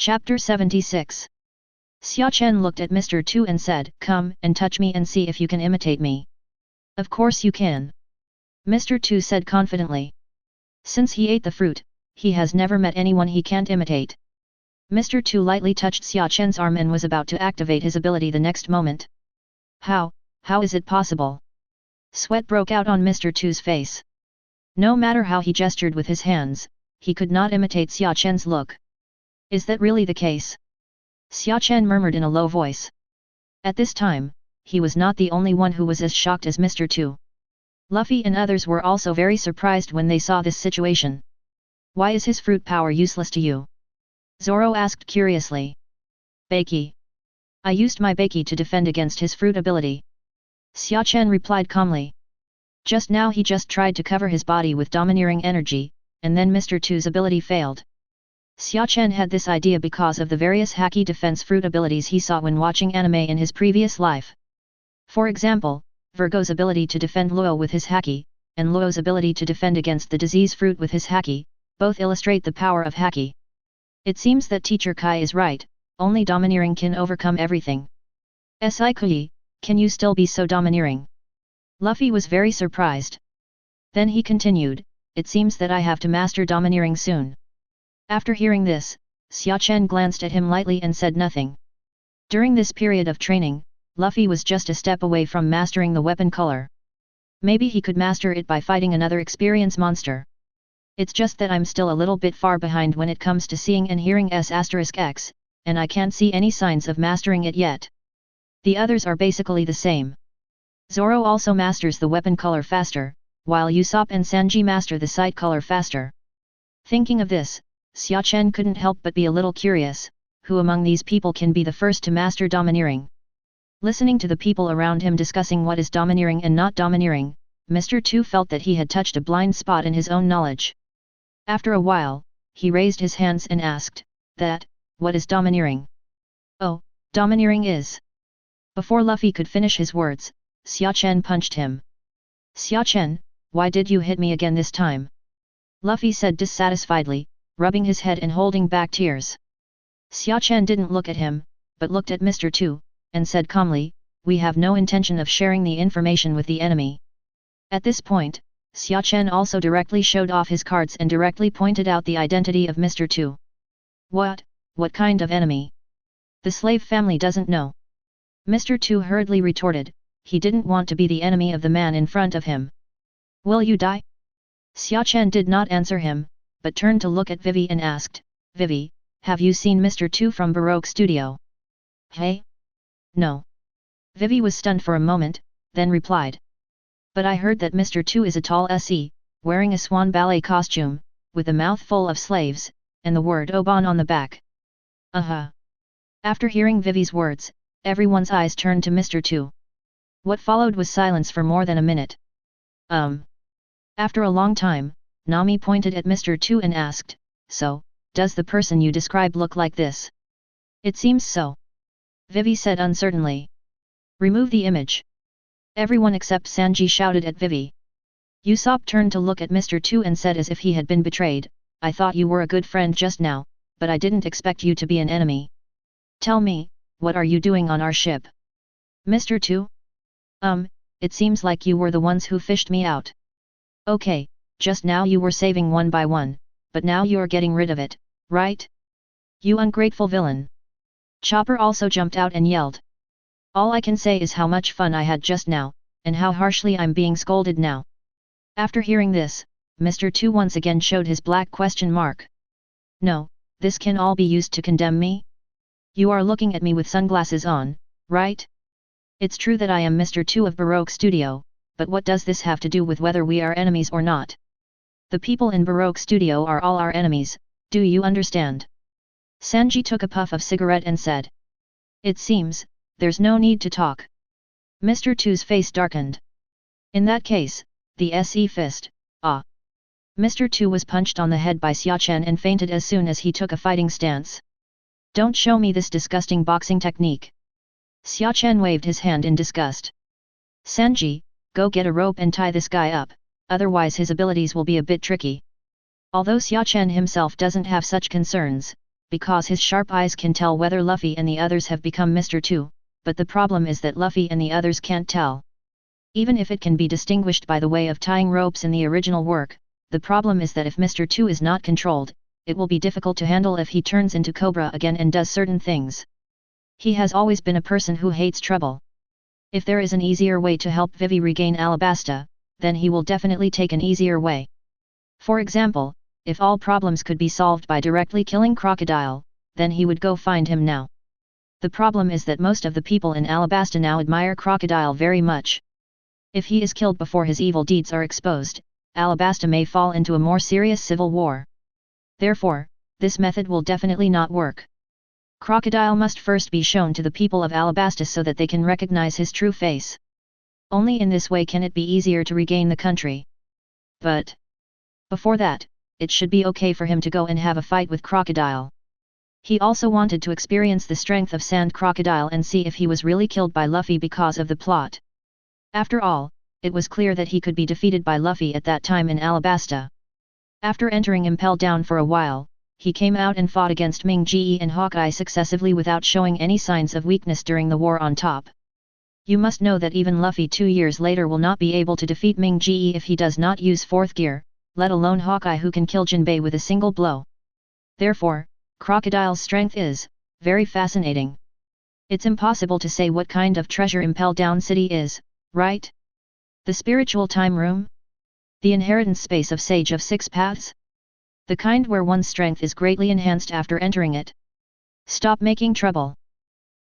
Chapter 76. Xia Chen looked at Mr. Tu and said, "Come and touch me and see if you can imitate me." "Of course you can," Mr. Tu said confidently. Since he ate the fruit, he has never met anyone he can't imitate. Mr. Tu lightly touched Xia Chen's arm and was about to activate his ability the next moment. How is it possible? Sweat broke out on Mr. Tu's face. No matter how he gestured with his hands, he could not imitate Xia Chen's look. Is that really the case? Xia Chen murmured in a low voice. At this time, he was not the only one who was as shocked as Mr. Tu. Luffy and others were also very surprised when they saw this situation. "Why is his fruit power useless to you?" Zoro asked curiously. "Baki. I used my Baki to defend against his fruit ability," Xia Chen replied calmly. Just now he just tried to cover his body with domineering energy, and then Mr. Tu's ability failed. Xia Chen had this idea because of the various Haki defense fruit abilities he saw when watching anime in his previous life. For example, Virgo's ability to defend Luo with his Haki, and Luo's ability to defend against the disease fruit with his Haki, both illustrate the power of Haki. It seems that Teacher Kai is right, only domineering can overcome everything. Sai, can you still be so domineering? Luffy was very surprised. Then he continued, "It seems that I have to master domineering soon." After hearing this, Xia Chen glanced at him lightly and said nothing. During this period of training, Luffy was just a step away from mastering the weapon color. Maybe he could master it by fighting another experience monster. It's just that I'm still a little bit far behind when it comes to seeing and hearing S**X, and I can't see any signs of mastering it yet. The others are basically the same. Zoro also masters the weapon color faster, while Usopp and Sanji master the sight color faster. Thinking of this, Xia Chen couldn't help but be a little curious, who among these people can be the first to master domineering? Listening to the people around him discussing what is domineering and not domineering, Mr. Tu felt that he had touched a blind spot in his own knowledge. After a while, he raised his hands and asked, what is domineering?" "Oh, domineering is..." Before Luffy could finish his words, Xia Chen punched him. "Xia Chen, why did you hit me again this time?" Luffy said dissatisfiedly, rubbing his head and holding back tears. Xia Chen didn't look at him, but looked at Mr. Tu, and said calmly, "We have no intention of sharing the information with the enemy." At this point, Xia Chen also directly showed off his cards and directly pointed out the identity of Mr. Tu. What kind of enemy? The slave family doesn't know." Mr. Tu hurriedly retorted, he didn't want to be the enemy of the man in front of him. "Will you die?" Xia Chen did not answer him, but turned to look at Vivi and asked, "Vivi, have you seen Mr. Tu from Baroque Studio?" "Hey? No." Vivi was stunned for a moment, then replied. "But I heard that Mr. Tu is a tall SE, wearing a swan ballet costume, with a mouth full of slaves, and the word Oban on the back." After hearing Vivi's words, everyone's eyes turned to Mr. Tu. What followed was silence for more than a minute. After a long time, Nami pointed at Mr. Tu and asked, "So, does the person you describe look like this?" "It seems so," Vivi said uncertainly. "Remove the image." Everyone except Sanji shouted at Vivi. Usopp turned to look at Mr. Tu and said as if he had been betrayed, "I thought you were a good friend just now, but I didn't expect you to be an enemy. Tell me, what are you doing on our ship?" "Mr. Tu? It seems like you were the ones who fished me out." "Okay, just now you were saving one by one, but now you're getting rid of it, right? You ungrateful villain." Chopper also jumped out and yelled. "All I can say is how much fun I had just now, and how harshly I'm being scolded now." After hearing this, Mr. Tu once again showed his black question mark. "No, this can all be used to condemn me? You are looking at me with sunglasses on, right? It's true that I am Mr. Tu of Baroque Studio, but what does this have to do with whether we are enemies or not? The people in Baroque Studio are all our enemies, do you understand?" Sanji took a puff of cigarette and said. "It seems, there's no need to talk." Mr. Tu's face darkened. "In that case, the SE fist, ah!" Mr. Tu was punched on the head by Xia Chen and fainted as soon as he took a fighting stance. "Don't show me this disgusting boxing technique." Xia Chen waved his hand in disgust. "Sanji, go get a rope and tie this guy up, otherwise his abilities will be a bit tricky." Although Xia Chen himself doesn't have such concerns, because his sharp eyes can tell whether Luffy and the others have become Mr. 2, but the problem is that Luffy and the others can't tell. Even if it can be distinguished by the way of tying ropes in the original work, the problem is that if Mr. 2 is not controlled, it will be difficult to handle if he turns into Cobra again and does certain things. He has always been a person who hates trouble. If there is an easier way to help Vivi regain Alabasta, then he will definitely take an easier way. For example, if all problems could be solved by directly killing Crocodile, then he would go find him now. The problem is that most of the people in Alabasta now admire Crocodile very much. If he is killed before his evil deeds are exposed, Alabasta may fall into a more serious civil war. Therefore, this method will definitely not work. Crocodile must first be shown to the people of Alabasta so that they can recognize his true face. Only in this way can it be easier to regain the country. But before that, it should be okay for him to go and have a fight with Crocodile. He also wanted to experience the strength of Sand Crocodile and see if he was really killed by Luffy because of the plot. After all, it was clear that he could be defeated by Luffy at that time in Alabasta. After entering Impel Down for a while, he came out and fought against Ming Ge and Hawkeye successively without showing any signs of weakness during the war on top. You must know that even Luffy 2 years later will not be able to defeat Ming Ge if he does not use fourth gear, let alone Hawkeye who can kill Jinbei with a single blow. Therefore, Crocodile's strength is very fascinating. It's impossible to say what kind of treasure Impel Down City is, right? The spiritual time room? The inheritance space of Sage of Six Paths? The kind where one's strength is greatly enhanced after entering it. Stop making trouble.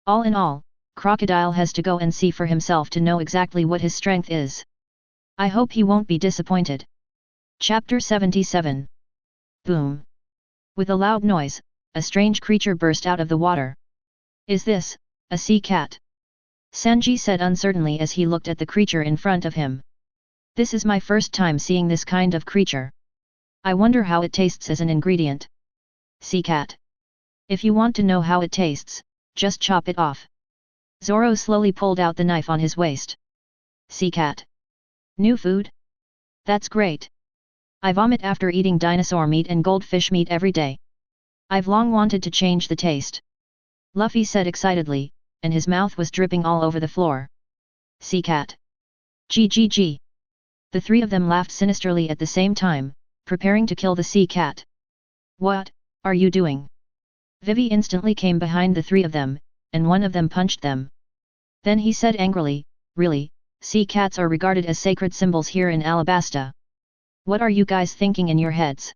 All in all, Crocodile has to go and see for himself to know exactly what his strength is. I hope he won't be disappointed. Chapter 77. Boom. With a loud noise, a strange creature burst out of the water. Is this a sea cat? Sanji said uncertainly as he looked at the creature in front of him. This is my first time seeing this kind of creature. I wonder how it tastes as an ingredient. Sea cat. If you want to know how it tastes, just chop it off. Zoro slowly pulled out the knife on his waist. Sea cat. New food? That's great. I vomit after eating dinosaur meat and goldfish meat every day. I've long wanted to change the taste. Luffy said excitedly, and his mouth was dripping all over the floor. Sea cat. GGG. The three of them laughed sinisterly at the same time, preparing to kill the sea cat. What are you doing? Vivi instantly came behind the three of them, and one of them punched them. Then he said angrily, really, sea cats are regarded as sacred symbols here in Alabasta. What are you guys thinking in your heads?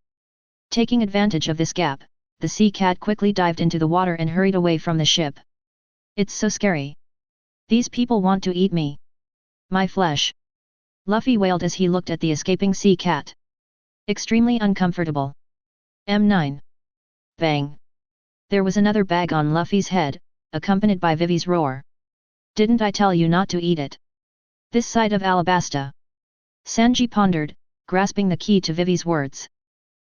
Taking advantage of this gap, the sea cat quickly dived into the water and hurried away from the ship. It's so scary. These people want to eat me. My flesh. Luffy wailed as he looked at the escaping sea cat. Extremely uncomfortable. M9. Bang. There was another bag on Luffy's head, accompanied by Vivi's roar. Didn't I tell you not to eat it? This side of Alabasta. Sanji pondered, grasping the key to Vivi's words.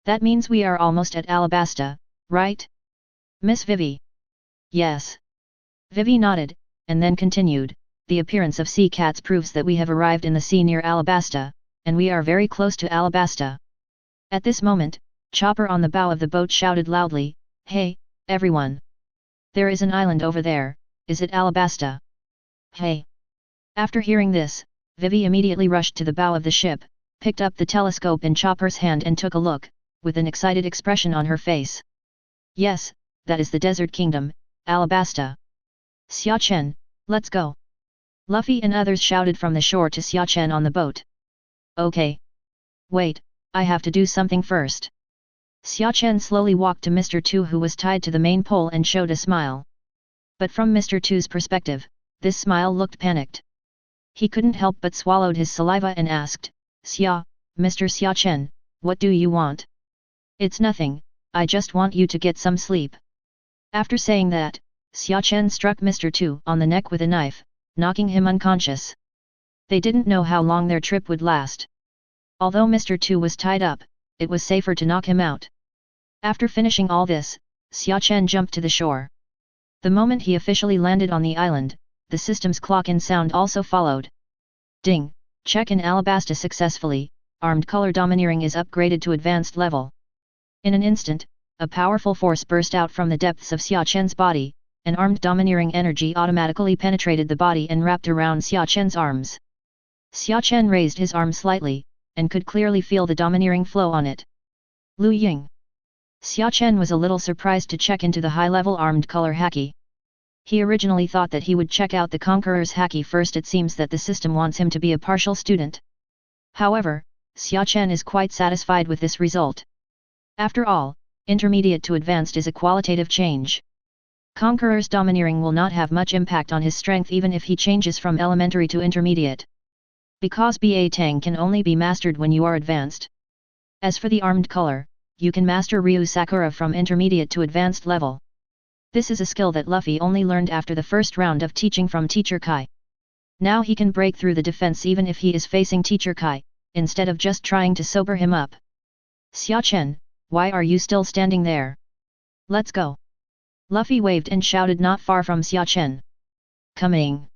That means we are almost at Alabasta, right? Miss Vivi. Yes. Vivi nodded, and then continued, the appearance of sea cats proves that we have arrived in the sea near Alabasta, and we are very close to Alabasta. At this moment, Chopper on the bow of the boat shouted loudly, hey, everyone! There is an island over there, is it Alabasta? Hey! After hearing this, Vivi immediately rushed to the bow of the ship, picked up the telescope in Chopper's hand and took a look, with an excited expression on her face. Yes, that is the Desert Kingdom, Alabasta. Xia Chen, let's go! Luffy and others shouted from the shore to Xia Chen on the boat. Okay. Wait, I have to do something first. Xia Chen slowly walked to Mr. 2 who was tied to the main pole and showed a smile. But from Mr. 2's perspective, this smile looked panicked. He couldn't help but swallowed his saliva and asked, Xia, Mr. Xia Chen, what do you want? It's nothing, I just want you to get some sleep. After saying that, Xia Chen struck Mr. 2 on the neck with a knife, knocking him unconscious. They didn't know how long their trip would last. Although Mr. 2 was tied up, it was safer to knock him out. After finishing all this, Xia Chen jumped to the shore. The moment he officially landed on the island, the system's clock-in sound also followed. Ding! Check-in Alabasta successfully, armed color domineering is upgraded to advanced level. In an instant, a powerful force burst out from the depths of Xia Chen's body, an armed domineering energy automatically penetrated the body and wrapped around Xia Chen's arms. Xia Chen raised his arm slightly, and could clearly feel the domineering flow on it. Lu Ying. Xia Chen was a little surprised to check into the high-level armed color haki. He originally thought that he would check out the Conqueror's haki first. It seems that the system wants him to be a partial student. However, Xia Chen is quite satisfied with this result. After all, intermediate to advanced is a qualitative change. Conqueror's domineering will not have much impact on his strength even if he changes from elementary to intermediate. Because Ba Tang can only be mastered when you are advanced. As for the armed color, you can master Ryu Sakura from intermediate to advanced level. This is a skill that Luffy only learned after the first round of teaching from Teacher Kai. Now he can break through the defense even if he is facing Teacher Kai, instead of just trying to sober him up. Xia Chen, why are you still standing there? Let's go. Luffy waved and shouted not far from Xia Chen. Coming.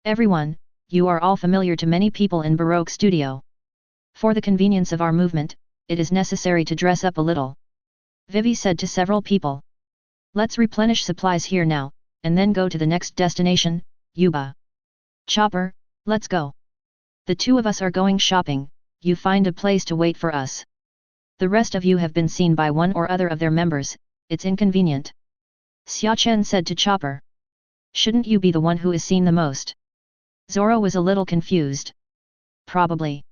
Everyone, you are all familiar to many people in Baroque Studio. For the convenience of our movement, it is necessary to dress up a little. Vivi said to several people. Let's replenish supplies here now, and then go to the next destination, Yuba. Chopper, let's go. The two of us are going shopping, you find a place to wait for us. The rest of you have been seen by one or other of their members, it's inconvenient. Xia Chen said to Chopper. Shouldn't you be the one who is seen the most? Zoro was a little confused. Probably.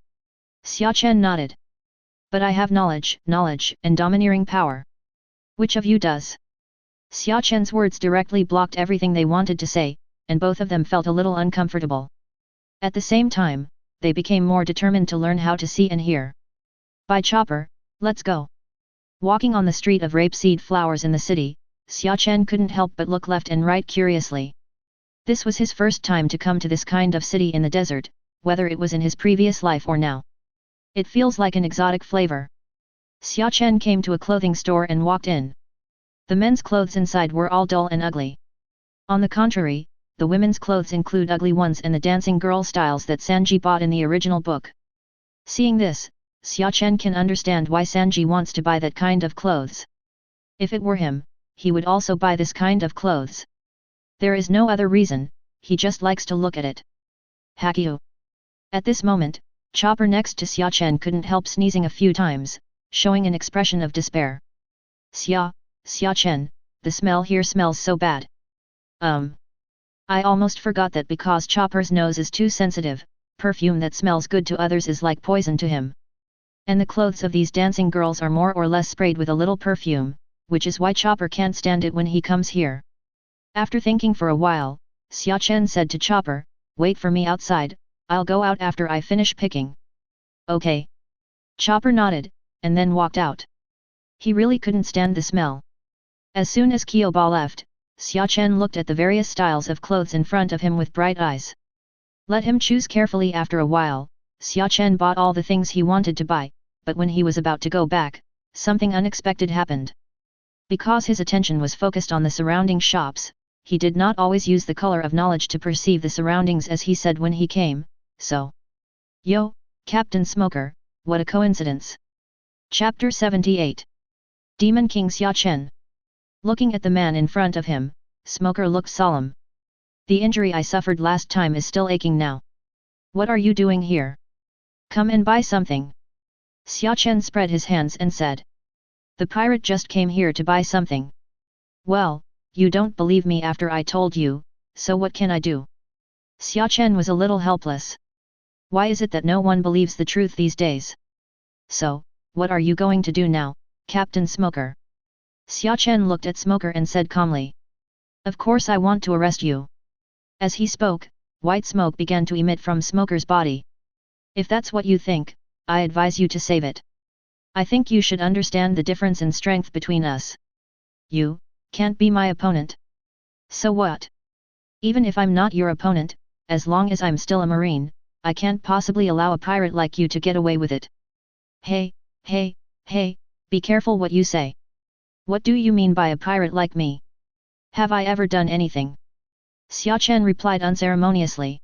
Xia Chen nodded. But I have knowledge, and domineering power. Which of you does? Xia Chen's words directly blocked everything they wanted to say, and both of them felt a little uncomfortable. At the same time, they became more determined to learn how to see and hear. By Chopper, let's go. Walking on the street of rapeseed flowers in the city, Xia Chen couldn't help but look left and right curiously. This was his first time to come to this kind of city in the desert, whether it was in his previous life or now. It feels like an exotic flavor. Xia Chen came to a clothing store and walked in. The men's clothes inside were all dull and ugly. On the contrary, the women's clothes include ugly ones and the dancing girl styles that Sanji bought in the original book. Seeing this, Xia Chen can understand why Sanji wants to buy that kind of clothes. If it were him, he would also buy this kind of clothes. There is no other reason, he just likes to look at it. Hakyu. At this moment, Chopper next to Xia Chen couldn't help sneezing a few times, showing an expression of despair. Xia Chen, the smell here smells so bad. I almost forgot that because Chopper's nose is too sensitive, perfume that smells good to others is like poison to him. And the clothes of these dancing girls are more or less sprayed with a little perfume, which is why Chopper can't stand it when he comes here. After thinking for a while, Xia Chen said to Chopper, wait for me outside, I'll go out after I finish picking. Okay. Chopper nodded, and then walked out. He really couldn't stand the smell. As soon as Kyoba left, Xia Chen looked at the various styles of clothes in front of him with bright eyes. Let him choose carefully. After a while, Xia Chen bought all the things he wanted to buy, but when he was about to go back, something unexpected happened. Because his attention was focused on the surrounding shops, he did not always use the color of knowledge to perceive the surroundings as he said when he came, so. Yo, Captain Smoker, what a coincidence. Chapter 78. Demon King Xia Chen. Looking at the man in front of him, Smoker looked solemn. The injury I suffered last time is still aching now. What are you doing here? Come and buy something. Xia Chen spread his hands and said. The pirate just came here to buy something. Well, you don't believe me after I told you, so what can I do? Xia Chen was a little helpless. Why is it that no one believes the truth these days? So, what are you going to do now, Captain Smoker? Xia Chen looked at Smoker and said calmly. Of course I want to arrest you. As he spoke, white smoke began to emit from Smoker's body. If that's what you think, I advise you to save it. I think you should understand the difference in strength between us. You can't be my opponent. So what? Even if I'm not your opponent, as long as I'm still a marine, I can't possibly allow a pirate like you to get away with it. Hey, be careful what you say. What do you mean by a pirate like me? Have I ever done anything? Xia Chen replied unceremoniously.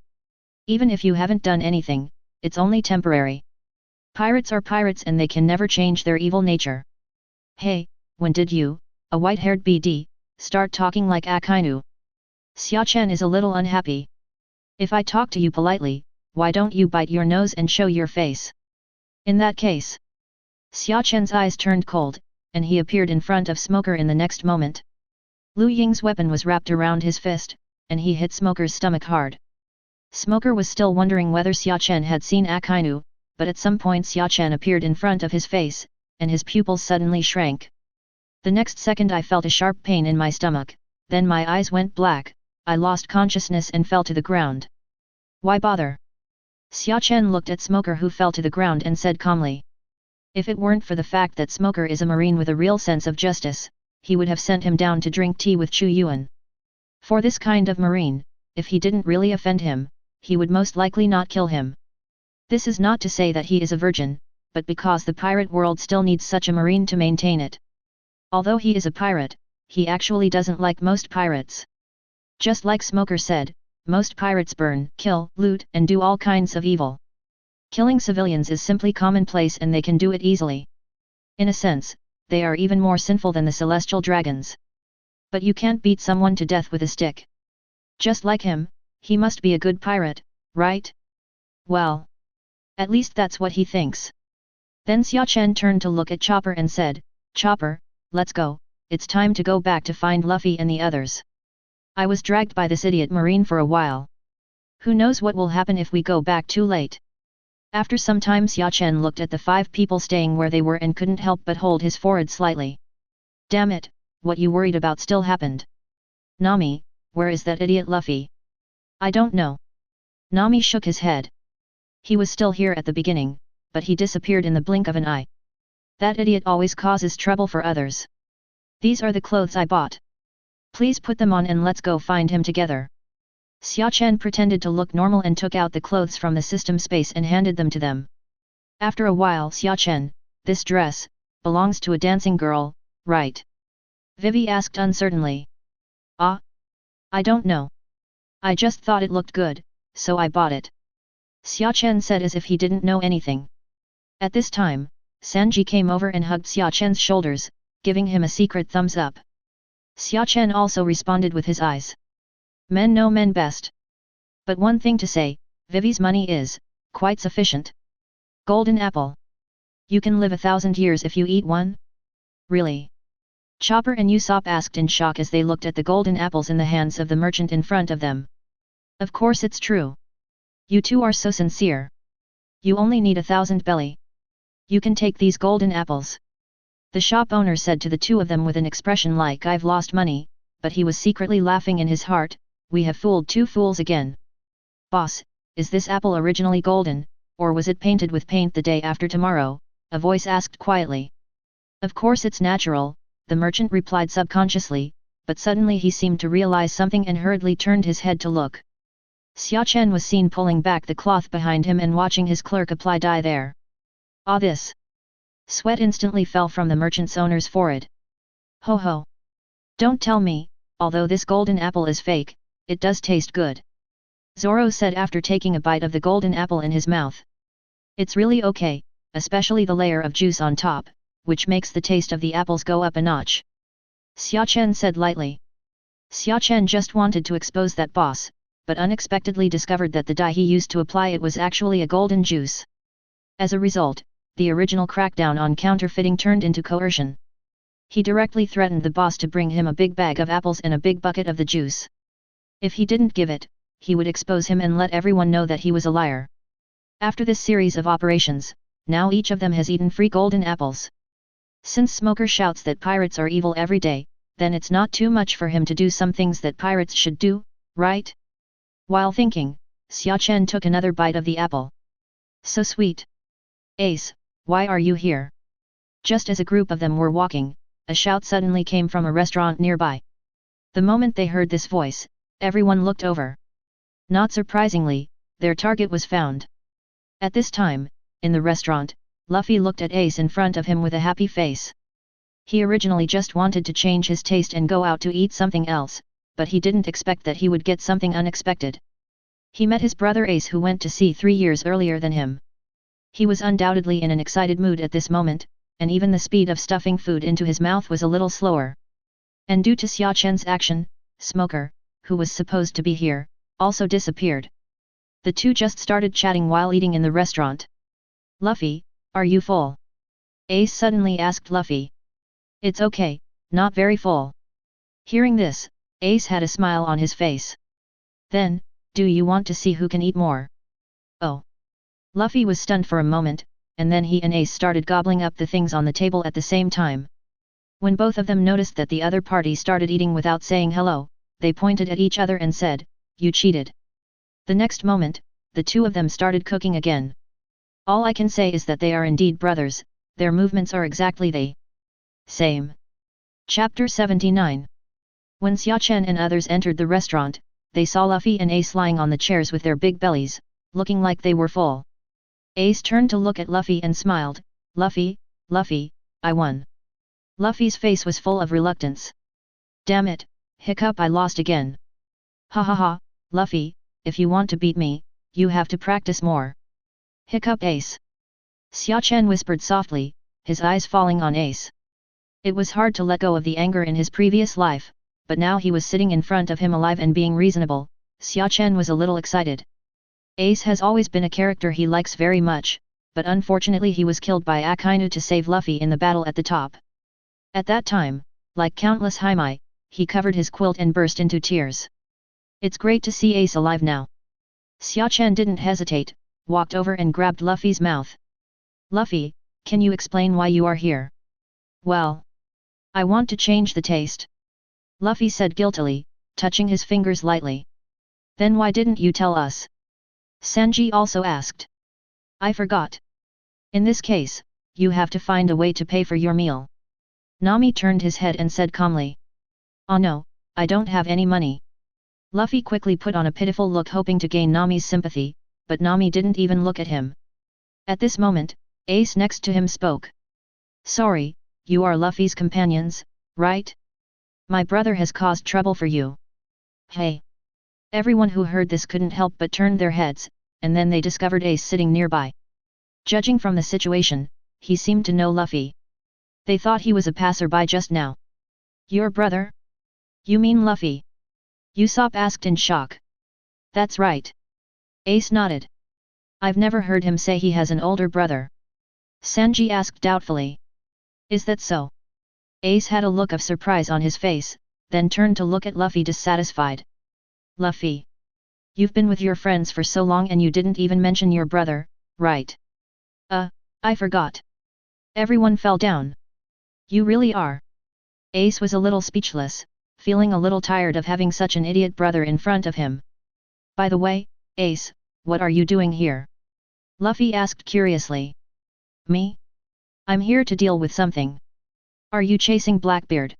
Even if you haven't done anything, it's only temporary. Pirates are pirates and they can never change their evil nature. Hey, when did you, a white-haired BD, start talking like Akainu? Xia Chen is a little unhappy. If I talk to you politely, why don't you bite your nose and show your face? In that case. Xia Chen's eyes turned cold, and he appeared in front of Smoker in the next moment. Lu Ying's weapon was wrapped around his fist, and he hit Smoker's stomach hard. Smoker was still wondering whether Xia Chen had seen Akainu, but at some point Xia Chen appeared in front of his face, and his pupils suddenly shrank. The next second I felt a sharp pain in my stomach, then my eyes went black, I lost consciousness and fell to the ground. Why bother? Xia Chen looked at Smoker, who fell to the ground, and said calmly. If it weren't for the fact that Smoker is a marine with a real sense of justice, he would have sent him down to drink tea with Chu Yuan. For this kind of marine, if he didn't really offend him, he would most likely not kill him. This is not to say that he is a virgin, but because the pirate world still needs such a marine to maintain it. Although he is a pirate, he actually doesn't like most pirates. Just like Smoker said, most pirates burn, kill, loot, and do all kinds of evil. Killing civilians is simply commonplace and they can do it easily. In a sense, they are even more sinful than the celestial dragons. But you can't beat someone to death with a stick. Just like him, he must be a good pirate, right? Well, at least that's what he thinks. Then Xia Chen turned to look at Chopper and said, Chopper, let's go, it's time to go back to find Luffy and the others. I was dragged by this idiot marine for a while. Who knows what will happen if we go back too late? After some time Xia Chen looked at the 5 people staying where they were and couldn't help but hold his forehead slightly. Damn it, what you worried about still happened. Nami, where is that idiot Luffy? I don't know. Nami shook his head. He was still here at the beginning, but he disappeared in the blink of an eye. That idiot always causes trouble for others. These are the clothes I bought. Please put them on and let's go find him together. Xia Chen pretended to look normal and took out the clothes from the system space and handed them to them. After a while, Xia Chen, this dress belongs to a dancing girl, right? Vivi asked uncertainly. Ah? I don't know. I just thought it looked good, so I bought it. Xia Chen said as if he didn't know anything. At this time, Sanji came over and hugged Xia Chen's shoulders, giving him a secret thumbs up. Xia Chen also responded with his eyes. Men know men best. But one thing to say, Vivi's money is quite sufficient. Golden apple. You can live 1,000 years if you eat one? Really? Chopper and Usopp asked in shock as they looked at the golden apples in the hands of the merchant in front of them. Of course it's true. You two are so sincere. You only need 1,000 belly. You can take these golden apples. The shop owner said to the two of them with an expression like I've lost money, but he was secretly laughing in his heart. We have fooled 2 fools again. Boss, is this apple originally golden, or was it painted with paint the day after tomorrow? A voice asked quietly. Of course it's natural, the merchant replied subconsciously, but suddenly he seemed to realize something and hurriedly turned his head to look. Xia Chen was seen pulling back the cloth behind him and watching his clerk apply dye there. Ah, this! Sweat instantly fell from the merchant's owner's forehead. Ho ho! Don't tell me, although this golden apple is fake, it does taste good. Zoro said after taking a bite of the golden apple in his mouth. It's really okay, especially the layer of juice on top, which makes the taste of the apples go up a notch. Xia Chen said lightly. Xia Chen just wanted to expose that boss, but unexpectedly discovered that the dye he used to apply it was actually a golden juice. As a result, the original crackdown on counterfeiting turned into coercion. He directly threatened the boss to bring him a big bag of apples and a big bucket of the juice. If he didn't give it, he would expose him and let everyone know that he was a liar. After this series of operations, now each of them has eaten free golden apples. Since Smoker shouts that pirates are evil every day, then it's not too much for him to do some things that pirates should do, right? While thinking, Xia Chen took another bite of the apple. So sweet. Ace, why are you here? Just as a group of them were walking, a shout suddenly came from a restaurant nearby. The moment they heard this voice, everyone looked over. Not surprisingly, their target was found. At this time, in the restaurant, Luffy looked at Ace in front of him with a happy face. He originally just wanted to change his taste and go out to eat something else, but he didn't expect that he would get something unexpected. He met his brother Ace, who went to sea 3 years earlier than him. He was undoubtedly in an excited mood at this moment, and even the speed of stuffing food into his mouth was a little slower. And due to Xia Chen's action, Smoker, who was supposed to be here, also disappeared. The two just started chatting while eating in the restaurant. "Luffy, are you full?" Ace suddenly asked Luffy. "It's okay, not very full." Hearing this, Ace had a smile on his face. "Then, do you want to see who can eat more?" "Oh." Luffy was stunned for a moment, and then he and Ace started gobbling up the things on the table at the same time. When both of them noticed that the other party started eating without saying hello, they pointed at each other and said, "You cheated." The next moment, the two of them started cooking again. All I can say is that they are indeed brothers, their movements are exactly the same. Chapter 79. When Xia Chen and others entered the restaurant, they saw Luffy and Ace lying on the chairs with their big bellies, looking like they were full. Ace turned to look at Luffy and smiled, Luffy, I won." Luffy's face was full of reluctance. "Damn it, hiccup, I lost again." "Ha ha ha, Luffy, if you want to beat me, you have to practice more." Hiccup Ace. Xia Chen whispered softly, his eyes falling on Ace. It was hard to let go of the anger in his previous life, but now he was sitting in front of him alive and being reasonable. Xia Chen was a little excited. Ace has always been a character he likes very much, but unfortunately he was killed by Akainu to save Luffy in the battle at the top. At that time, like countless Haimai, he covered his quilt and burst into tears. "It's great to see Ace alive now." Xia Chen didn't hesitate, walked over and grabbed Luffy's mouth. "Luffy, can you explain why you are here?" "Well, I want to change the taste," Luffy said guiltily, touching his fingers lightly. "Then why didn't you tell us?" Sanji also asked. "I forgot. In this case, you have to find a way to pay for your meal." Nami turned his head and said calmly. "Oh no, I don't have any money." Luffy quickly put on a pitiful look hoping to gain Nami's sympathy, but Nami didn't even look at him. At this moment, Ace next to him spoke. "Sorry, you are Luffy's companions, right? My brother has caused trouble for you." "Hey!" Everyone who heard this couldn't help but turn their heads, and then they discovered Ace sitting nearby. Judging from the situation, he seemed to know Luffy. They thought he was a passerby just now. "Your brother? You mean Luffy?" Usopp asked in shock. "That's right." Ace nodded. "I've never heard him say he has an older brother." Sanji asked doubtfully. "Is that so?" Ace had a look of surprise on his face, then turned to look at Luffy dissatisfied. "Luffy, you've been with your friends for so long and you didn't even mention your brother, right?" I forgot." Everyone fell down. "You really are." Ace was a little speechless, feeling a little tired of having such an idiot brother in front of him. "By the way, Ace, what are you doing here?" Luffy asked curiously. "Me? I'm here to deal with something." "Are you chasing Blackbeard?"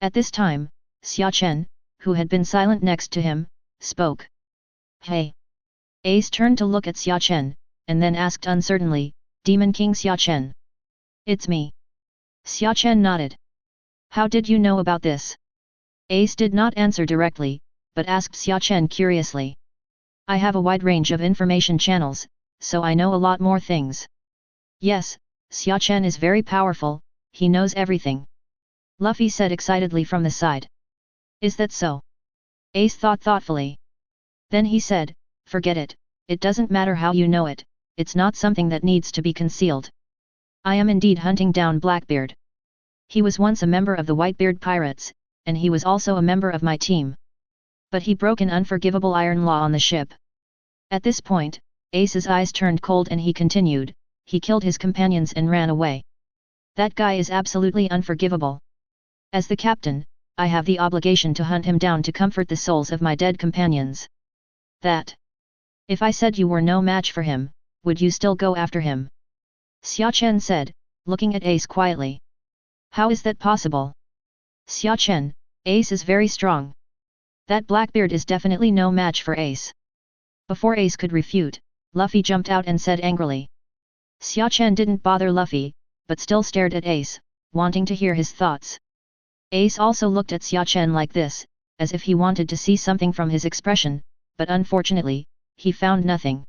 At this time, Xia Chen, who had been silent next to him, spoke. "Hey!" Ace turned to look at Xia Chen, and then asked uncertainly, "Demon King Xia Chen?" "It's me." Xia Chen nodded. "How did you know about this?" Ace did not answer directly, but asked Xia Chen curiously. "I have a wide range of information channels, so I know a lot more things." "Yes, Xia Chen is very powerful, he knows everything," Luffy said excitedly from the side. "Is that so?" Ace thought thoughtfully. Then he said, "Forget it, it doesn't matter how you know it, it's not something that needs to be concealed. I am indeed hunting down Blackbeard. He was once a member of the Whitebeard Pirates, and he was also a member of my team. But he broke an unforgivable iron law on the ship." At this point, Ace's eyes turned cold and he continued, "He killed his companions and ran away. That guy is absolutely unforgivable. As the captain, I have the obligation to hunt him down to comfort the souls of my dead companions. That. If I said you were no match for him, would you still go after him?" Xia Chen said, looking at Ace quietly. "How is that possible?" "Xia Chen, Ace is very strong. That Blackbeard is definitely no match for Ace." Before Ace could refute, Luffy jumped out and said angrily. Xia Chen didn't bother Luffy, but still stared at Ace, wanting to hear his thoughts. Ace also looked at Xia Chen like this, as if he wanted to see something from his expression, but unfortunately, he found nothing.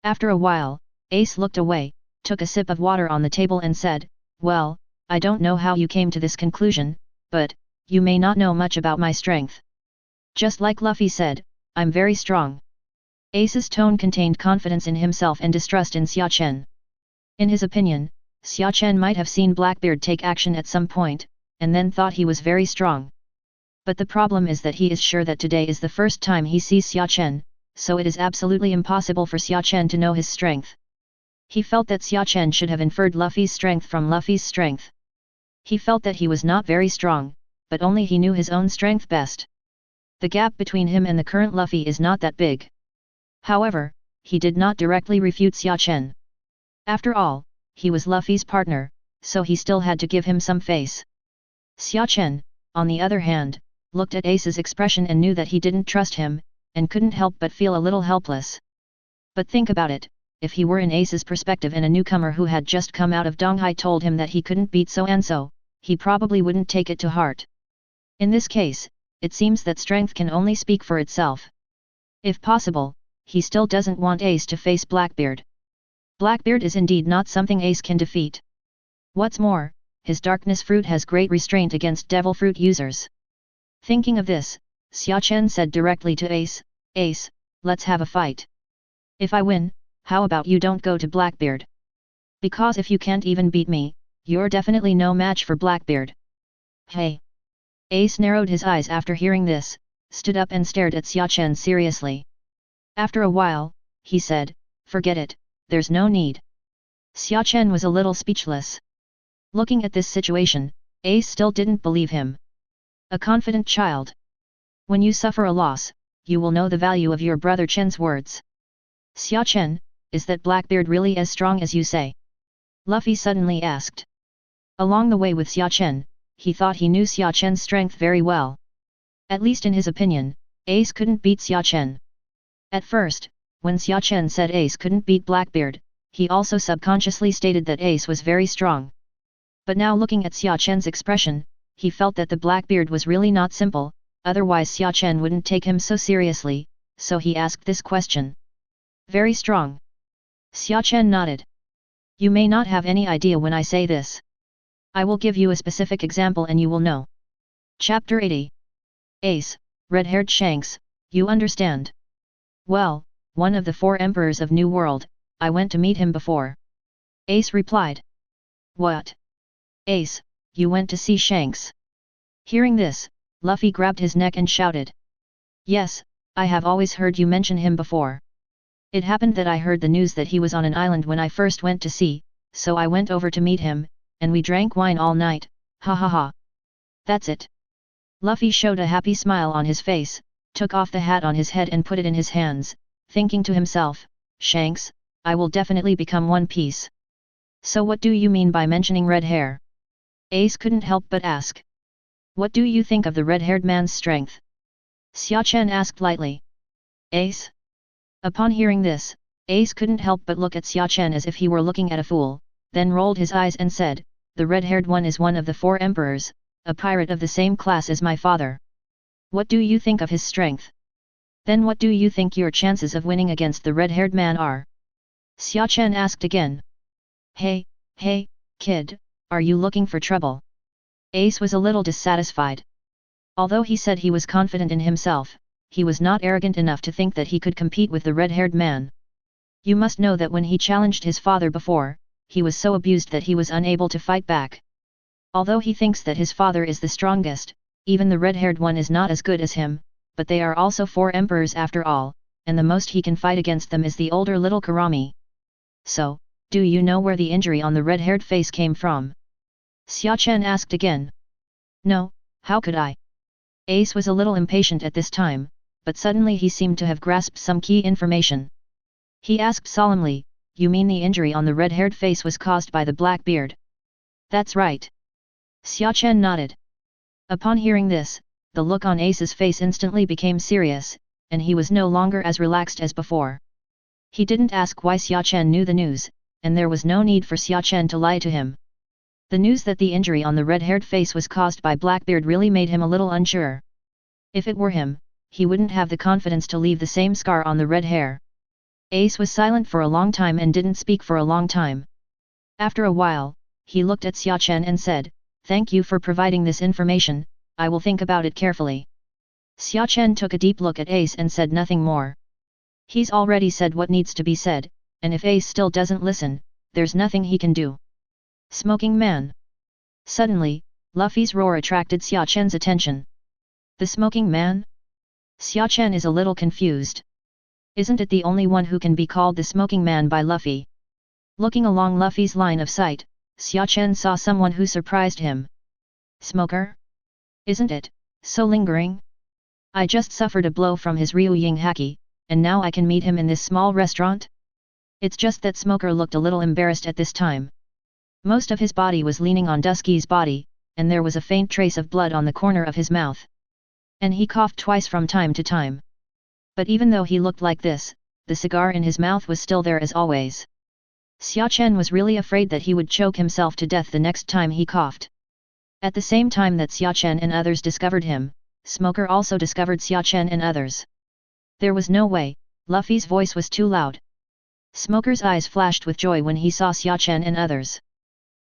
After a while, Ace looked away, took a sip of water on the table and said, Well, I don't know how you came to this conclusion, but, you may not know much about my strength. Just like Luffy said, I'm very strong. Ace's tone contained confidence in himself and distrust in Xia Chen. In his opinion, Xia Chen might have seen Blackbeard take action at some point, and then thought he was very strong. But the problem is that he is sure that today is the first time he sees Xia Chen, so it is absolutely impossible for Xia Chen to know his strength. He felt that Xia Chen should have inferred Luffy's strength from Luffy's strength. He felt that he was not very strong, but only he knew his own strength best. The gap between him and the current Luffy is not that big. However, he did not directly refute Xia Chen. After all, he was Luffy's partner, so he still had to give him some face. Xia Chen, on the other hand, looked at Ace's expression and knew that he didn't trust him, and couldn't help but feel a little helpless. But think about it, if he were in Ace's perspective and a newcomer who had just come out of Donghai told him that he couldn't beat so-and-so, he probably wouldn't take it to heart. In this case, it seems that strength can only speak for itself. If possible, he still doesn't want Ace to face Blackbeard. Blackbeard is indeed not something Ace can defeat. What's more, his darkness fruit has great restraint against devil fruit users. Thinking of this, Xia Chen said directly to Ace, "Ace, let's have a fight. If I win, how about you don't go to Blackbeard? Because if you can't even beat me, you're definitely no match for Blackbeard." Hey! Ace narrowed his eyes after hearing this, stood up and stared at Xia Chen seriously. After a while, he said, "Forget it, there's no need." Xia Chen was a little speechless. Looking at this situation, Ace still didn't believe him. A confident child. When you suffer a loss, you will know the value of your brother Chen's words. "Xia Chen, is that Blackbeard really as strong as you say?" Luffy suddenly asked. Along the way with Xia Chen, he thought he knew Xia Chen's strength very well. At least in his opinion, Ace couldn't beat Xia Chen. At first, when Xia Chen said Ace couldn't beat Blackbeard, he also subconsciously stated that Ace was very strong. But now looking at Xia Chen's expression, he felt that the Blackbeard was really not simple, otherwise Xia Chen wouldn't take him so seriously, so he asked this question. "Very strong?" Xia Chen nodded. "You may not have any idea when I say this. I will give you a specific example and you will know." Chapter 80. Ace, red-haired Shanks, you understand. Well, one of the 4 emperors of New World, I went to meet him before. Ace replied. What? Ace, you went to see Shanks? Hearing this, Luffy grabbed his neck and shouted. Yes, I have always heard you mention him before. It happened that I heard the news that he was on an island when I first went to sea, so I went over to meet him, and we drank wine all night, ha ha ha. That's it. Luffy showed a happy smile on his face, took off the hat on his head and put it in his hands, thinking to himself, Shanks, I will definitely become One Piece. So what do you mean by mentioning red hair? Ace couldn't help but ask. What do you think of the red-haired man's strength? Xia Chen asked lightly. Ace? Upon hearing this, Ace couldn't help but look at Xia Chen as if he were looking at a fool, then rolled his eyes and said, the red-haired one is one of the 4 emperors, a pirate of the same class as my father. What do you think of his strength? Then what do you think your chances of winning against the red-haired man are? Xia Chen asked again. Hey, kid, are you looking for trouble? Ace was a little dissatisfied. Although he said he was confident in himself, he was not arrogant enough to think that he could compete with the red-haired man. You must know that when he challenged his father before, he was so abused that he was unable to fight back. Although he thinks that his father is the strongest, even the red-haired one is not as good as him, but they are also 4 emperors after all, and the most he can fight against them is the older little Karami. So, do you know where the injury on the red-haired face came from? Xia Chen asked again. No, how could I? Ace was a little impatient at this time, but suddenly he seemed to have grasped some key information. He asked solemnly, you mean the injury on the red-haired face was caused by the black beard? That's right. Xia Chen nodded. Upon hearing this, the look on Ace's face instantly became serious, and he was no longer as relaxed as before. He didn't ask why Xia Chen knew the news, and there was no need for Xia Chen to lie to him. The news that the injury on the red-haired face was caused by Blackbeard really made him a little unsure. If it were him, he wouldn't have the confidence to leave the same scar on the red hair. Ace was silent for a long time and didn't speak for a long time. After a while, he looked at Xia Chen and said, "Thank you for providing this information, I will think about it carefully." Xia Chen took a deep look at Ace and said nothing more. He's already said what needs to be said, and if Ace still doesn't listen, there's nothing he can do. Smoking man. Suddenly, Luffy's roar attracted Xia Chen's attention. The smoking man? Xia Chen is a little confused. Isn't it the only one who can be called the smoking man by Luffy? Looking along Luffy's line of sight, Xia Chen saw someone who surprised him. Smoker? Isn't it, so lingering? I just suffered a blow from his Ryujing haki, and now I can meet him in this small restaurant? It's just that Smoker looked a little embarrassed at this time. Most of his body was leaning on Dusky's body, and there was a faint trace of blood on the corner of his mouth. And he coughed twice from time to time. But even though he looked like this, the cigar in his mouth was still there as always. Xia Chen was really afraid that he would choke himself to death the next time he coughed. At the same time that Xia Chen and others discovered him, Smoker also discovered Xia Chen and others. There was no way, Luffy's voice was too loud. Smoker's eyes flashed with joy when he saw Xia Chen and others.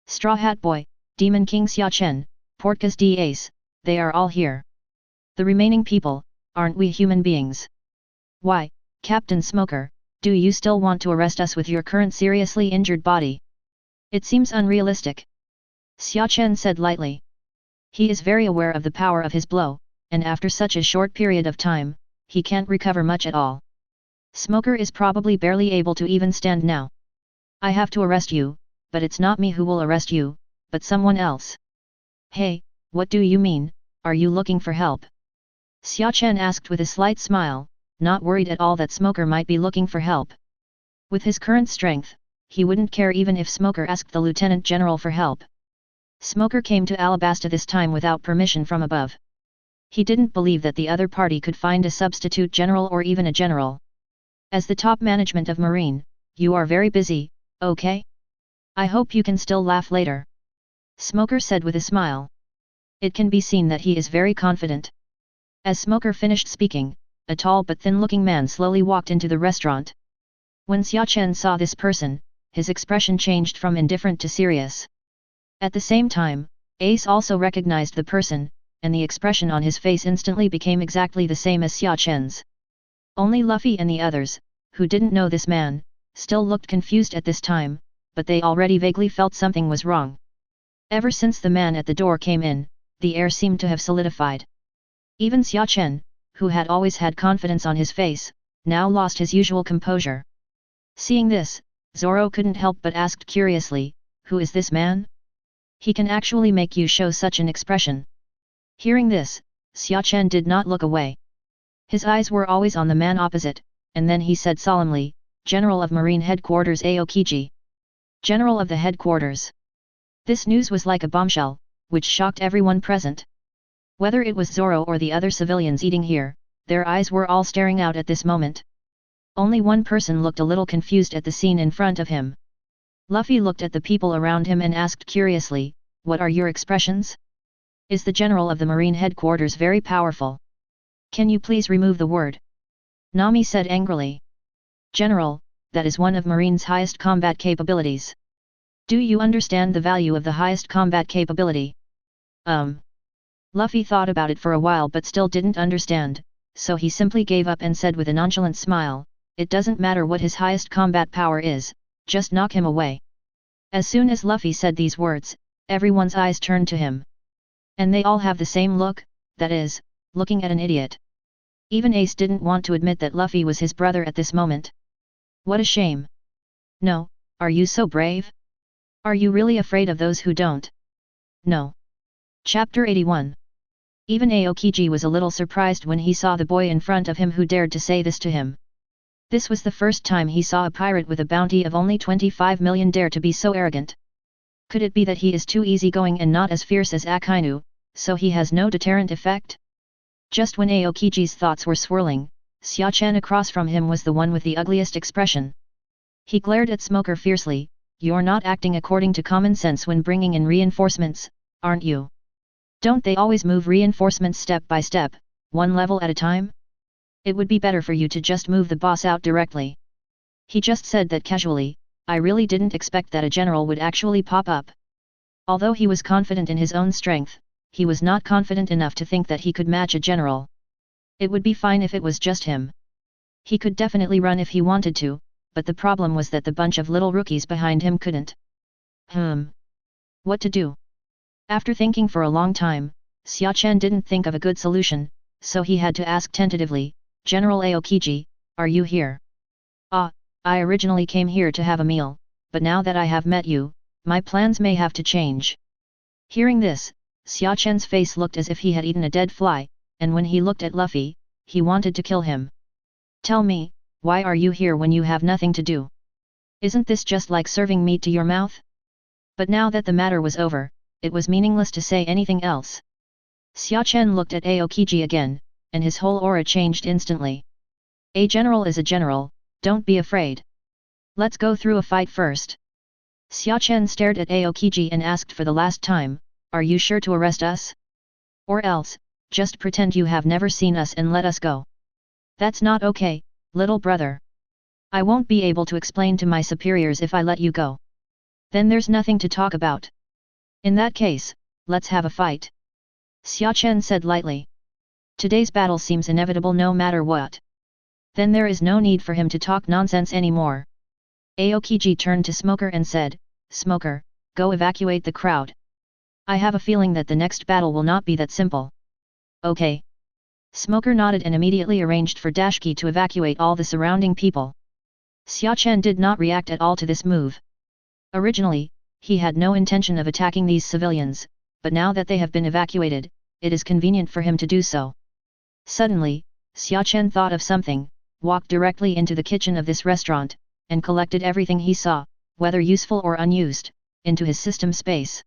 Straw Hat Boy, Demon King Xia Chen, Portgas D. Ace, they are all here. The remaining people, aren't we human beings? Why, Captain Smoker, do you still want to arrest us with your current seriously injured body? It seems unrealistic. Xia Chen said lightly. He is very aware of the power of his blow, and after such a short period of time, he can't recover much at all. Smoker is probably barely able to even stand now. I have to arrest you, but it's not me who will arrest you, but someone else. Hey, what do you mean, are you looking for help? Xia Chen asked with a slight smile, not worried at all that Smoker might be looking for help. With his current strength, he wouldn't care even if Smoker asked the Lieutenant General for help. Smoker came to Alabasta this time without permission from above. He didn't believe that the other party could find a substitute general or even a general. As the top management of Marine, you are very busy, okay? I hope you can still laugh later. Smoker said with a smile. It can be seen that he is very confident. As Smoker finished speaking, a tall but thin-looking man slowly walked into the restaurant. When Xia Chen saw this person, his expression changed from indifferent to serious. At the same time, Ace also recognized the person, and the expression on his face instantly became exactly the same as Xia Chen's. Only Luffy and the others, who didn't know this man, still looked confused at this time, but they already vaguely felt something was wrong. Ever since the man at the door came in, the air seemed to have solidified. Even Xia Chen, who had always had confidence on his face, now lost his usual composure. Seeing this, Zoro couldn't help but asked curiously, "Who is this man? He can actually make you show such an expression." Hearing this, Xia Chen did not look away. His eyes were always on the man opposite, and then he said solemnly, "General of Marine Headquarters Aokiji." General of the Headquarters. This news was like a bombshell, which shocked everyone present. Whether it was Zoro or the other civilians eating here, their eyes were all staring out at this moment. Only one person looked a little confused at the scene in front of him. Luffy looked at the people around him and asked curiously, "What are your expressions? Is the general of the Marine Headquarters very powerful? Can you please remove the word?" Nami said angrily. "General, that is one of Marine's highest combat capabilities. Do you understand the value of the highest combat capability?" Luffy thought about it for a while but still didn't understand, so he simply gave up and said with a nonchalant smile, "It doesn't matter what his highest combat power is, just knock him away." As soon as Luffy said these words, everyone's eyes turned to him. And they all have the same look, that is, looking at an idiot. Even Ace didn't want to admit that Luffy was his brother at this moment. What a shame. No, are you so brave? Are you really afraid of those who don't? No. Chapter 81. Even Aokiji was a little surprised when he saw the boy in front of him who dared to say this to him. This was the first time he saw a pirate with a bounty of only 25 million dare to be so arrogant. Could it be that he is too easygoing and not as fierce as Akainu, so he has no deterrent effect? Just when Aokiji's thoughts were swirling, Xia Chen across from him was the one with the ugliest expression. He glared at Smoker fiercely, "You're not acting according to common sense when bringing in reinforcements, aren't you? Don't they always move reinforcements step by step, one level at a time? It would be better for you to just move the boss out directly." He just said that casually. "I really didn't expect that a general would actually pop up. Although he was confident in his own strength, he was not confident enough to think that he could match a general. It would be fine if it was just him. He could definitely run if he wanted to, but the problem was that the bunch of little rookies behind him couldn't. What to do? After thinking for a long time, Xia Chen didn't think of a good solution, so he had to ask tentatively, General Aokiji, are you here? Ah, I originally came here to have a meal, but now that I have met you, my plans may have to change. Hearing this, Xia Chen's face looked as if he had eaten a dead fly, and when he looked at Luffy, he wanted to kill him. Tell me, why are you here when you have nothing to do? Isn't this just like serving meat to your mouth? But now that the matter was over, it was meaningless to say anything else. Xia Chen looked at Aokiji again, and his whole aura changed instantly. A general is a general, don't be afraid. Let's go through a fight first. Xia Chen stared at Aokiji and asked for the last time, are you sure to arrest us? Or else, just pretend you have never seen us and let us go. That's not okay, little brother. I won't be able to explain to my superiors if I let you go. Then there's nothing to talk about. In that case, let's have a fight. Xia Chen said lightly. Today's battle seems inevitable no matter what. Then there is no need for him to talk nonsense anymore. Aokiji turned to Smoker and said, Smoker, go evacuate the crowd. I have a feeling that the next battle will not be that simple. Okay. Smoker nodded and immediately arranged for Dashki to evacuate all the surrounding people. Xia Chen did not react at all to this move. Originally, he had no intention of attacking these civilians, but now that they have been evacuated, it is convenient for him to do so. Suddenly, Xia Chen thought of something, walked directly into the kitchen of this restaurant, and collected everything he saw, whether useful or unused, into his system space.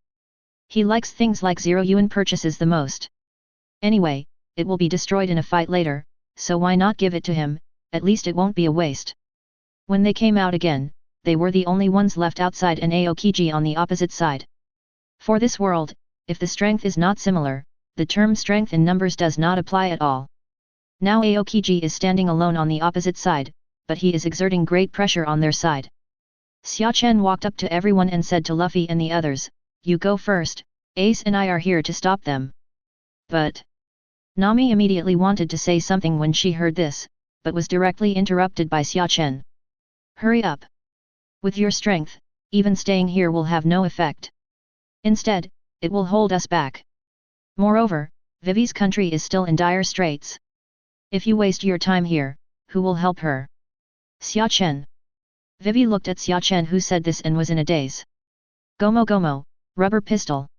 He likes things like 0 yuan purchases the most. Anyway, it will be destroyed in a fight later, so why not give it to him, at least it won't be a waste. When they came out again, they were the only ones left outside and Aokiji on the opposite side. For this world, if the strength is not similar, the term strength in numbers does not apply at all. Now Aokiji is standing alone on the opposite side, but he is exerting great pressure on their side. Xia Chen walked up to everyone and said to Luffy and the others, you go first, Ace and I are here to stop them. But Nami immediately wanted to say something when she heard this, but was directly interrupted by Xia Chen. Hurry up. With your strength, even staying here will have no effect. Instead, it will hold us back. Moreover, Vivi's country is still in dire straits. If you waste your time here, who will help her? Xia Chen. Vivi looked at Xia Chen who said this and was in a daze. Gomo Gomo, rubber pistol.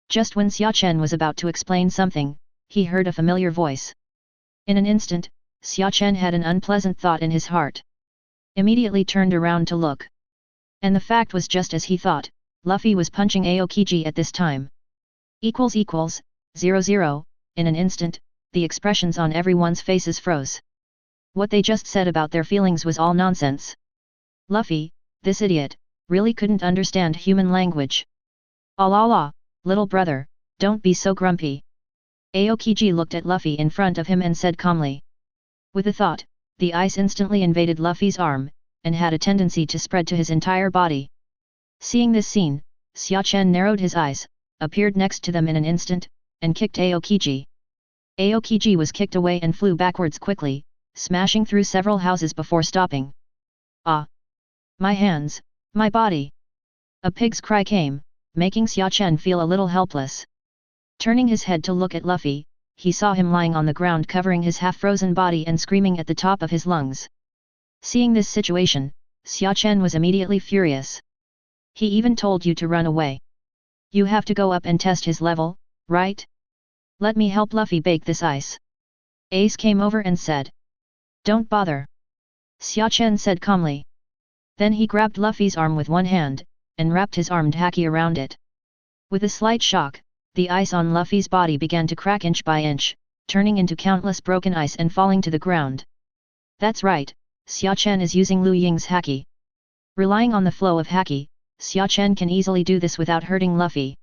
Just when Xia Chen was about to explain something, he heard a familiar voice. In an instant, Xia Chen had an unpleasant thought in his heart. Immediately turned around to look. And the fact was just as he thought, Luffy was punching Aokiji at this time. 0-0, in an instant, the expressions on everyone's faces froze. What they just said about their feelings was all nonsense. Luffy, this idiot, really couldn't understand human language. Allah, little brother, don't be so grumpy. Aokiji looked at Luffy in front of him and said calmly. With a thought, the ice instantly invaded Luffy's arm, and had a tendency to spread to his entire body. Seeing this scene, Xia Chen narrowed his eyes, appeared next to them in an instant, and kicked Aokiji. Aokiji was kicked away and flew backwards quickly, smashing through several houses before stopping. Ah! My hands, my body! A pig's cry came, making Xia Chen feel a little helpless. Turning his head to look at Luffy, he saw him lying on the ground covering his half-frozen body and screaming at the top of his lungs. Seeing this situation, Xia Chen was immediately furious. He even told you to run away. You have to go up and test his level, right? Let me help Luffy bake this ice. Ace came over and said. Don't bother. Xia Chen said calmly. Then he grabbed Luffy's arm with one hand, and wrapped his armed haki around it. With a slight shock, the ice on Luffy's body began to crack inch by inch, turning into countless broken ice and falling to the ground. That's right, Xia Chen is using Lu Ying's haki. Relying on the flow of haki, Xia Chen can easily do this without hurting Luffy.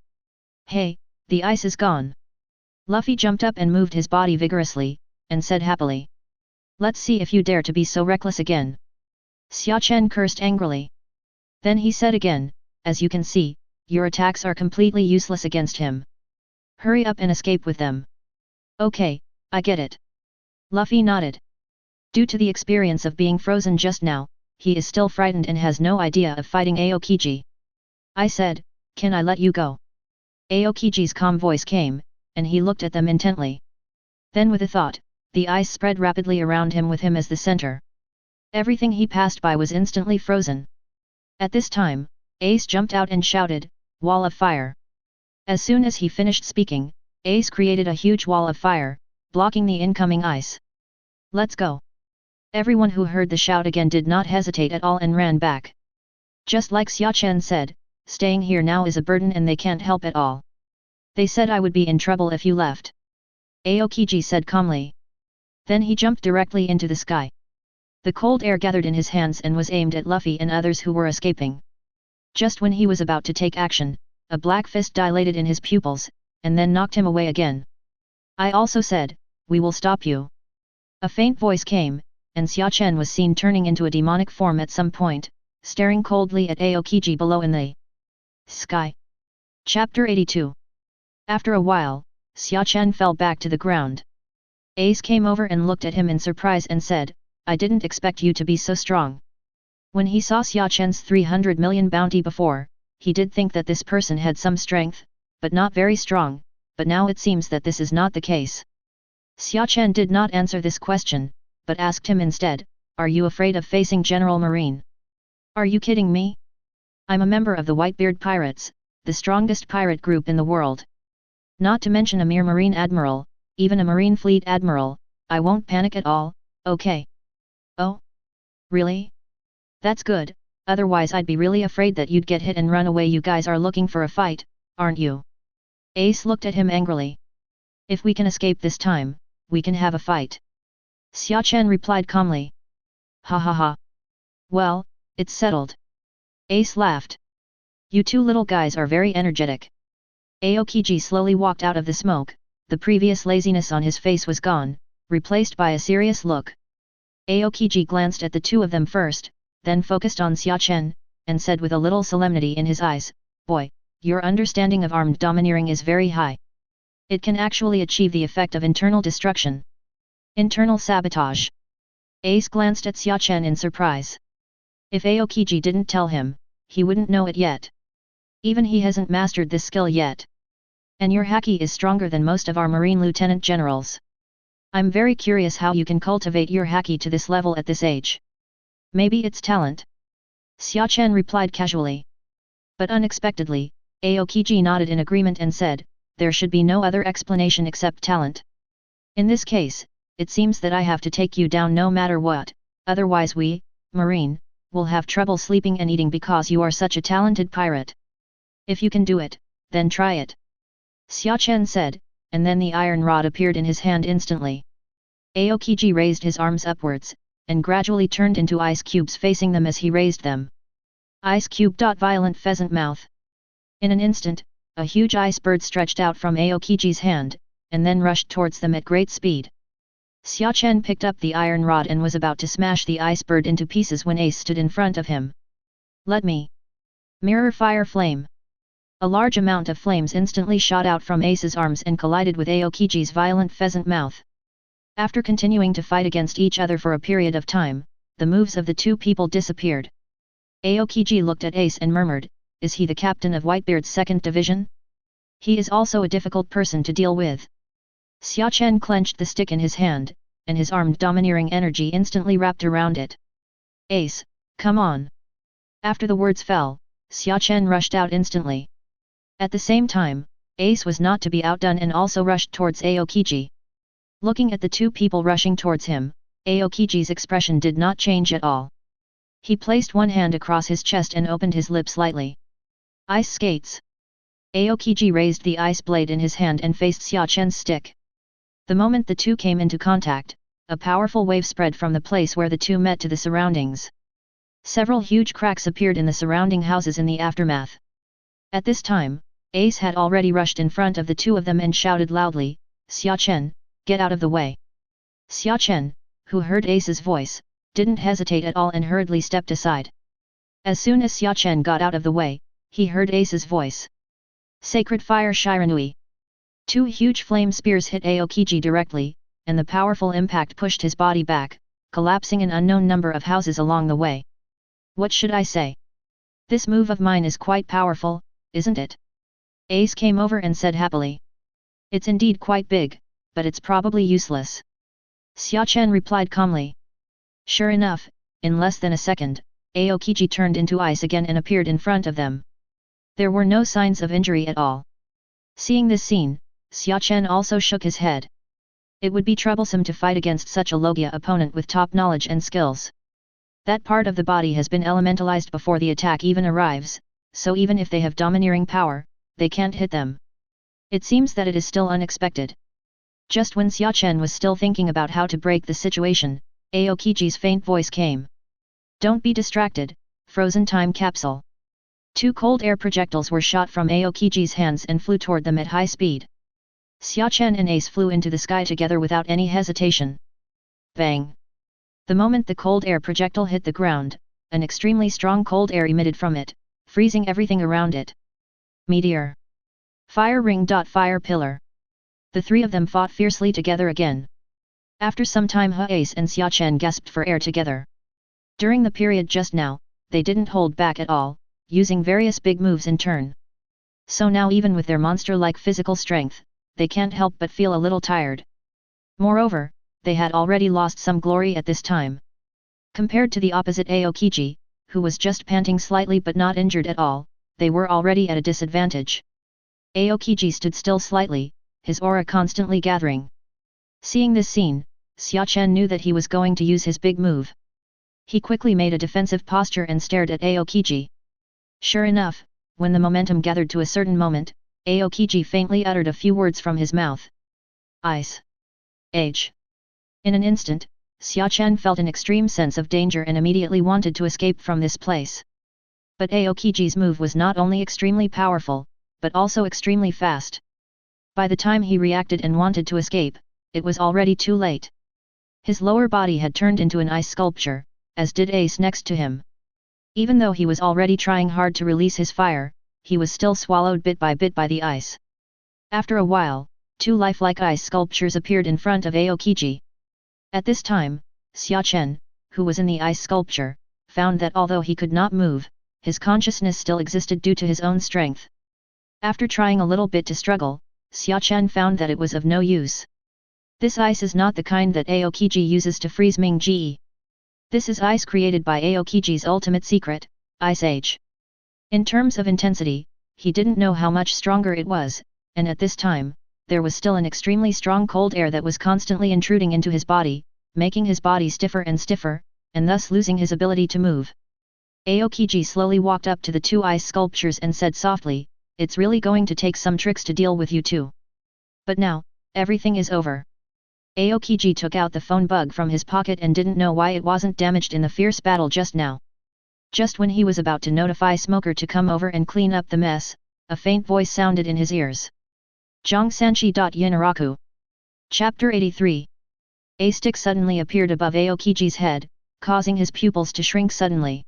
Hey, the ice is gone. Luffy jumped up and moved his body vigorously, and said happily. Let's see if you dare to be so reckless again. Xia Chen cursed angrily. Then he said again, as you can see, your attacks are completely useless against him. Hurry up and escape with them. Okay, I get it. Luffy nodded. Due to the experience of being frozen just now, he is still frightened and has no idea of fighting Aokiji. I said, can I let you go? Aokiji's calm voice came, and he looked at them intently. Then with a thought, the ice spread rapidly around him with him as the center. Everything he passed by was instantly frozen. At this time, Ace jumped out and shouted, "Wall of fire!" As soon as he finished speaking, Ace created a huge wall of fire, blocking the incoming ice. Let's go! Everyone who heard the shout again did not hesitate at all and ran back. Just like Xia Chen said, staying here now is a burden and they can't help at all. They said I would be in trouble if you left. Aokiji said calmly. Then he jumped directly into the sky. The cold air gathered in his hands and was aimed at Luffy and others who were escaping. Just when he was about to take action, a black fist dilated in his pupils, and then knocked him away again. I also said, we will stop you. A faint voice came, and Xia Chen was seen turning into a demonic form at some point, staring coldly at Aokiji below in the sky. Chapter 82. After a while, Xia Chen fell back to the ground. Ace came over and looked at him in surprise and said, I didn't expect you to be so strong. When he saw Xia Chen's 300 million bounty before, he did think that this person had some strength, but not very strong, but now it seems that this is not the case. Xia Chen did not answer this question, but asked him instead, are you afraid of facing General Marine? Are you kidding me? I'm a member of the Whitebeard Pirates, the strongest pirate group in the world. Not to mention a mere Marine Admiral, even a Marine Fleet Admiral, I won't panic at all, okay? Oh? Really? That's good, otherwise I'd be really afraid that you'd get hit and run away. You guys are looking for a fight, aren't you? Ace looked at him angrily. If we can escape this time, we can have a fight. Xia Chen replied calmly. Ha ha ha. Well, it's settled. Ace laughed. You two little guys are very energetic. Aokiji slowly walked out of the smoke, the previous laziness on his face was gone, replaced by a serious look. Aokiji glanced at the two of them first, then focused on Xia Chen, and said with a little solemnity in his eyes, boy, your understanding of armed domineering is very high. It can actually achieve the effect of internal destruction. Internal sabotage. Ace glanced at Xia Chen in surprise. If Aokiji didn't tell him, he wouldn't know it yet. Even he hasn't mastered this skill yet. And your haki is stronger than most of our Marine Lieutenant Generals. I'm very curious how you can cultivate your haki to this level at this age. Maybe it's talent. Xia Chen replied casually. But unexpectedly, Aokiji nodded in agreement and said, there should be no other explanation except talent. In this case, it seems that I have to take you down no matter what, otherwise we, Marine, will have trouble sleeping and eating because you are such a talented pirate. If you can do it, then try it. Xia Chen said, and then the iron rod appeared in his hand instantly. Aokiji raised his arms upwards, and gradually turned into ice cubes facing them as he raised them. Ice cube. Violent pheasant mouth. In an instant, a huge ice bird stretched out from Aokiji's hand, and then rushed towards them at great speed. Xia Chen picked up the iron rod and was about to smash the ice bird into pieces when Ace stood in front of him. Let me. Mirror fire flame. A large amount of flames instantly shot out from Ace's arms and collided with Aokiji's violent pheasant mouth. After continuing to fight against each other for a period of time, the moves of the two people disappeared. Aokiji looked at Ace and murmured, is he the captain of Whitebeard's 2nd Division? He is also a difficult person to deal with. Xia Chen clenched the stick in his hand, and his armed domineering energy instantly wrapped around it. Ace, come on! After the words fell, Xia Chen rushed out instantly. At the same time, Ace was not to be outdone and also rushed towards Aokiji. Looking at the two people rushing towards him, Aokiji's expression did not change at all. He placed one hand across his chest and opened his lips lightly. Ice skates. Aokiji raised the ice blade in his hand and faced Xia Chen's stick. The moment the two came into contact, a powerful wave spread from the place where the two met to the surroundings. Several huge cracks appeared in the surrounding houses in the aftermath. At this time, Ace had already rushed in front of the two of them and shouted loudly, Xia Chen, get out of the way. Xia Chen, who heard Ace's voice, didn't hesitate at all and hurriedly stepped aside. As soon as Xia Chen got out of the way, he heard Ace's voice. Sacred Fire Shiranui. 2 huge flame spears hit Aokiji directly, and the powerful impact pushed his body back, collapsing an unknown number of houses along the way. What should I say? This move of mine is quite powerful, isn't it? Ace came over and said happily. It's indeed quite big, but it's probably useless. Xia Chen replied calmly. Sure enough, in less than a second, Aokiji turned into ice again and appeared in front of them. There were no signs of injury at all. Seeing this scene, Xia Chen also shook his head. It would be troublesome to fight against such a Logia opponent with top knowledge and skills. That part of the body has been elementalized before the attack even arrives, so even if they have domineering power, they can't hit them. It seems that it is still unexpected. Just when Xia Chen was still thinking about how to break the situation, Aokiji's faint voice came. Don't be distracted, frozen time capsule. 2 cold air projectiles were shot from Aokiji's hands and flew toward them at high speed. Xia Chen and Ace flew into the sky together without any hesitation. Bang! The moment the cold air projectile hit the ground, an extremely strong cold air emitted from it, freezing everything around it. Meteor. Fire ring. Fire pillar. The 3 of them fought fiercely together again. After some time, Ace and Xia Chen gasped for air together. During the period just now, they didn't hold back at all, using various big moves in turn. So now even with their monster-like physical strength, they can't help but feel a little tired. Moreover, they had already lost some glory at this time. Compared to the opposite Aokiji, who was just panting slightly but not injured at all, they were already at a disadvantage. Aokiji stood still slightly, his aura constantly gathering. Seeing this scene, Xia Chen knew that he was going to use his big move. He quickly made a defensive posture and stared at Aokiji. Sure enough, when the momentum gathered to a certain moment, Aokiji faintly uttered a few words from his mouth. Ice. Age. In an instant, Xia Chen felt an extreme sense of danger and immediately wanted to escape from this place. But Aokiji's move was not only extremely powerful, but also extremely fast. By the time he reacted and wanted to escape, it was already too late. His lower body had turned into an ice sculpture, as did Ace next to him. Even though he was already trying hard to release his fire, he was still swallowed bit by the ice. After a while, 2 lifelike ice sculptures appeared in front of Aokiji. At this time, Xia Chen, who was in the ice sculpture, found that although he could not move, his consciousness still existed due to his own strength. After trying a little bit to struggle, Xia Chen found that it was of no use. This ice is not the kind that Aokiji uses to freeze Ming-ji. This is ice created by Aokiji's ultimate secret, Ice Age. In terms of intensity, he didn't know how much stronger it was, and at this time, there was still an extremely strong cold air that was constantly intruding into his body, making his body stiffer and stiffer, and thus losing his ability to move. Aokiji slowly walked up to the 2 ice sculptures and said softly, "It's really going to take some tricks to deal with you two. But now, everything is over." Aokiji took out the phone bug from his pocket and didn't know why it wasn't damaged in the fierce battle just now. Just when he was about to notify Smoker to come over and clean up the mess, a faint voice sounded in his ears. Zhang Sanchi. Yinaraku. Chapter 83. A stick suddenly appeared above Aokiji's head, causing his pupils to shrink suddenly.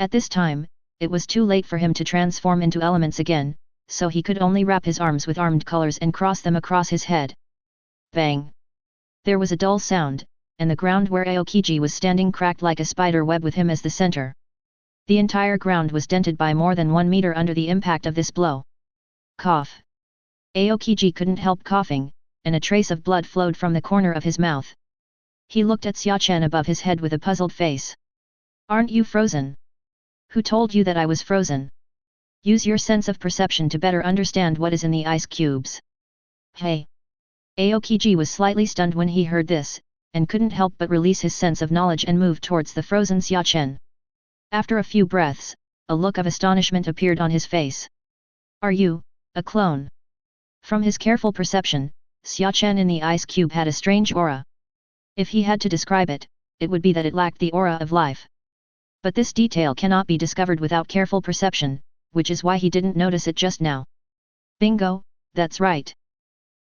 At this time, it was too late for him to transform into elements again, so he could only wrap his arms with armed colors and cross them across his head. Bang! There was a dull sound, and the ground where Aokiji was standing cracked like a spider web with him as the center. The entire ground was dented by more than 1 meter under the impact of this blow. Cough. Aokiji couldn't help coughing, and a trace of blood flowed from the corner of his mouth. He looked at Xia Chen above his head with a puzzled face. "Aren't you frozen? Who told you that I was frozen? Use your sense of perception to better understand what is in the ice cubes." Hey! Aokiji was slightly stunned when he heard this, and couldn't help but release his sense of knowledge and move towards the frozen Xia Chen. After a few breaths, a look of astonishment appeared on his face. "Are you, a clone?" From his careful perception, Xia Chen in the ice cube had a strange aura. If he had to describe it, it would be that it lacked the aura of life. But this detail cannot be discovered without careful perception, which is why he didn't notice it just now. Bingo, that's right.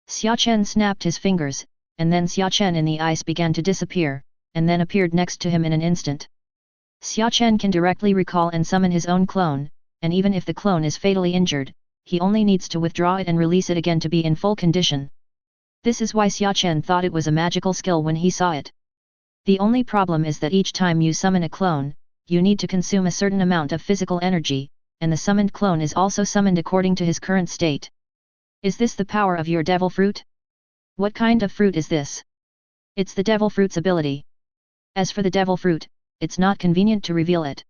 Xia Chen snapped his fingers, and then Xia Chen in the ice began to disappear, and then appeared next to him in an instant. Xia Chen can directly recall and summon his own clone, and even if the clone is fatally injured, he only needs to withdraw it and release it again to be in full condition. This is why Xia Chen thought it was a magical skill when he saw it. The only problem is that each time you summon a clone, you need to consume a certain amount of physical energy, and the summoned clone is also summoned according to his current state. Is this the power of your devil fruit? What kind of fruit is this? It's the devil fruit's ability. As for the devil fruit, it's not convenient to reveal it.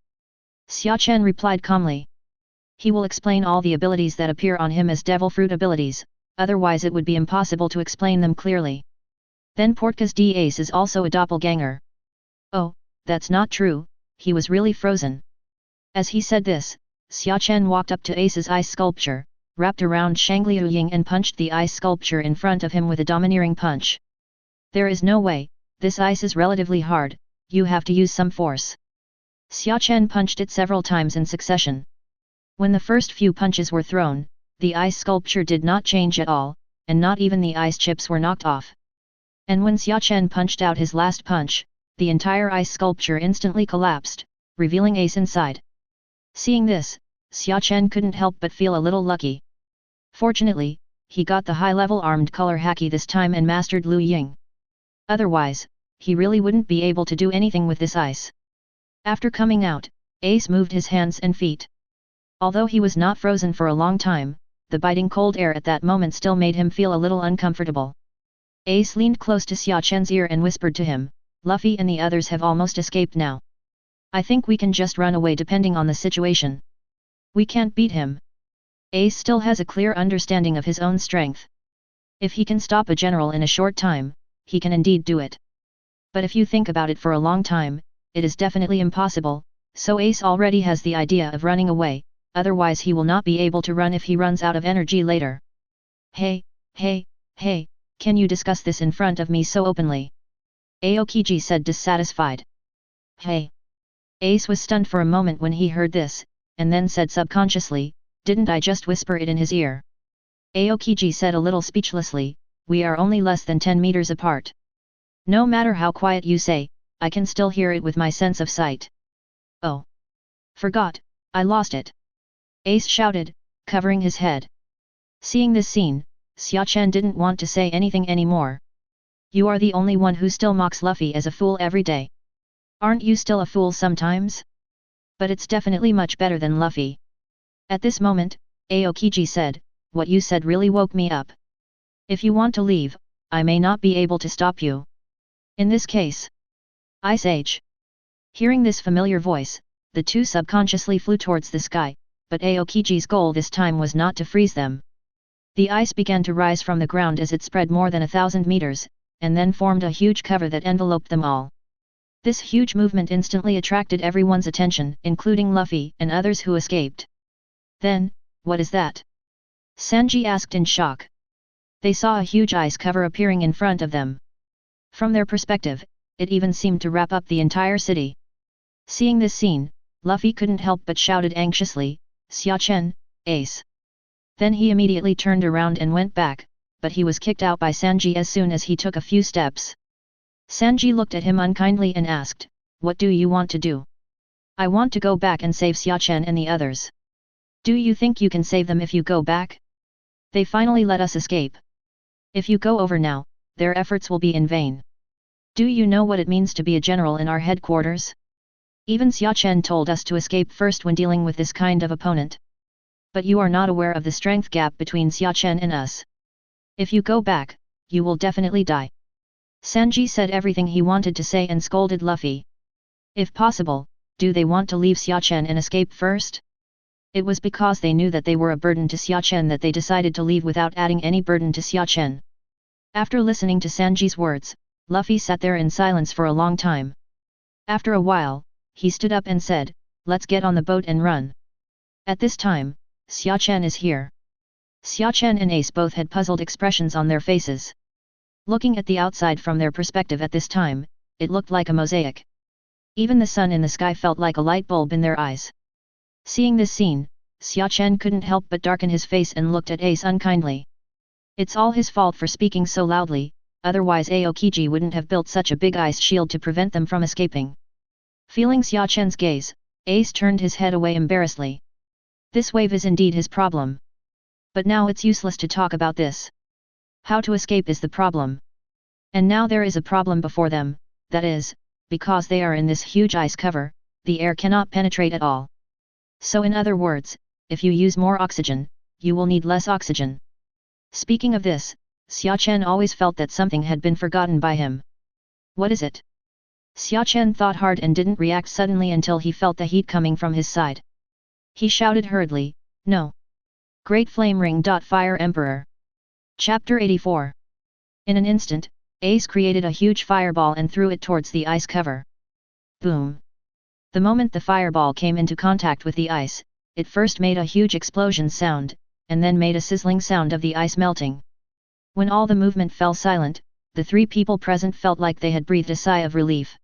Xia Chen replied calmly. He will explain all the abilities that appear on him as devil fruit abilities, otherwise it would be impossible to explain them clearly. Then Portka's ace is also a doppelganger. Oh, that's not true, he was really frozen. As he said this, Xia Chen walked up to Ace's ice sculpture, wrapped around Shangliu Ying and punched the ice sculpture in front of him with a domineering punch. There is no way, this ice is relatively hard, you have to use some force. Xia Chen punched it several times in succession. When the first few punches were thrown, the ice sculpture did not change at all, and not even the ice chips were knocked off. And when Xia Chen punched out his last punch, the entire ice sculpture instantly collapsed, revealing Ace inside. Seeing this, Xia Chen couldn't help but feel a little lucky. Fortunately, he got the high-level armed color haki this time and mastered Lu Ying. Otherwise, he really wouldn't be able to do anything with this ice. After coming out, Ace moved his hands and feet. Although he was not frozen for a long time, the biting cold air at that moment still made him feel a little uncomfortable. Ace leaned close to Xia Chen's ear and whispered to him, Luffy and the others have almost escaped now. I think we can just run away depending on the situation. We can't beat him. Ace still has a clear understanding of his own strength. If he can stop a general in a short time, he can indeed do it. But if you think about it for a long time, it is definitely impossible, so Ace already has the idea of running away, otherwise he will not be able to run if he runs out of energy later. Hey, can you discuss this in front of me so openly? Aokiji said dissatisfied. Hey. Ace was stunned for a moment when he heard this, and then said subconsciously, didn't I just whisper it in his ear? Aokiji said a little speechlessly, we are only less than 10 meters apart. No matter how quiet you say, I can still hear it with my sense of sight. Oh. Forgot, I lost it. Ace shouted, covering his head. Seeing this scene, Xia Chen didn't want to say anything anymore. You are the only one who still mocks Luffy as a fool every day. Aren't you still a fool sometimes? But it's definitely much better than Luffy. At this moment, Aokiji said, what you said really woke me up. If you want to leave, I may not be able to stop you. In this case, Ice Age. Hearing this familiar voice, the two subconsciously flew towards the sky, but Aokiji's goal this time was not to freeze them. The ice began to rise from the ground as it spread more than 1,000 meters, and then formed a huge cover that enveloped them all. This huge movement instantly attracted everyone's attention, including Luffy and others who escaped. Then, what is that? Sanji asked in shock. They saw a huge ice cover appearing in front of them. From their perspective, it even seemed to wrap up the entire city. Seeing this scene, Luffy couldn't help but shouted anxiously, Xia Chen, Ace. Then he immediately turned around and went back, but he was kicked out by Sanji as soon as he took a few steps. Sanji looked at him unkindly and asked, what do you want to do? I want to go back and save Xia Chen and the others. Do you think you can save them if you go back? They finally let us escape. If you go over now, their efforts will be in vain. Do you know what it means to be a general in our headquarters? Even Xia Chen told us to escape first when dealing with this kind of opponent. But you are not aware of the strength gap between Xia Chen and us. If you go back, you will definitely die. Sanji said everything he wanted to say and scolded Luffy. If possible, do they want to leave Xia Chen and escape first? It was because they knew that they were a burden to Xia Chen that they decided to leave without adding any burden to Xia Chen. After listening to Sanji's words, Luffy sat there in silence for a long time. After a while, he stood up and said, let's get on the boat and run. At this time, Xia Chen is here. Xia Chen and Ace both had puzzled expressions on their faces. Looking at the outside from their perspective at this time, it looked like a mosaic. Even the sun in the sky felt like a light bulb in their eyes. Seeing this scene, Xia Chen couldn't help but darken his face and looked at Ace unkindly. It's all his fault for speaking so loudly, otherwise Aokiji wouldn't have built such a big ice shield to prevent them from escaping. Feeling Xia Chen's gaze, Ace turned his head away embarrassedly. This wave is indeed his problem. But now it's useless to talk about this. How to escape is the problem. And now there is a problem before them, that is, because they are in this huge ice cover, the air cannot penetrate at all. So in other words, if you use more oxygen, you will need less oxygen. Speaking of this, Xia Chen always felt that something had been forgotten by him. What is it? Xia Chen thought hard and didn't react suddenly until he felt the heat coming from his side. He shouted hurriedly, "No! Great flame ring! Fire Emperor!" Chapter 84. In an instant, Ace created a huge fireball and threw it towards the ice cover. Boom! The moment the fireball came into contact with the ice, it first made a huge explosion sound, and then made a sizzling sound of the ice melting. When all the movement fell silent, the three people present felt like they had breathed a sigh of relief.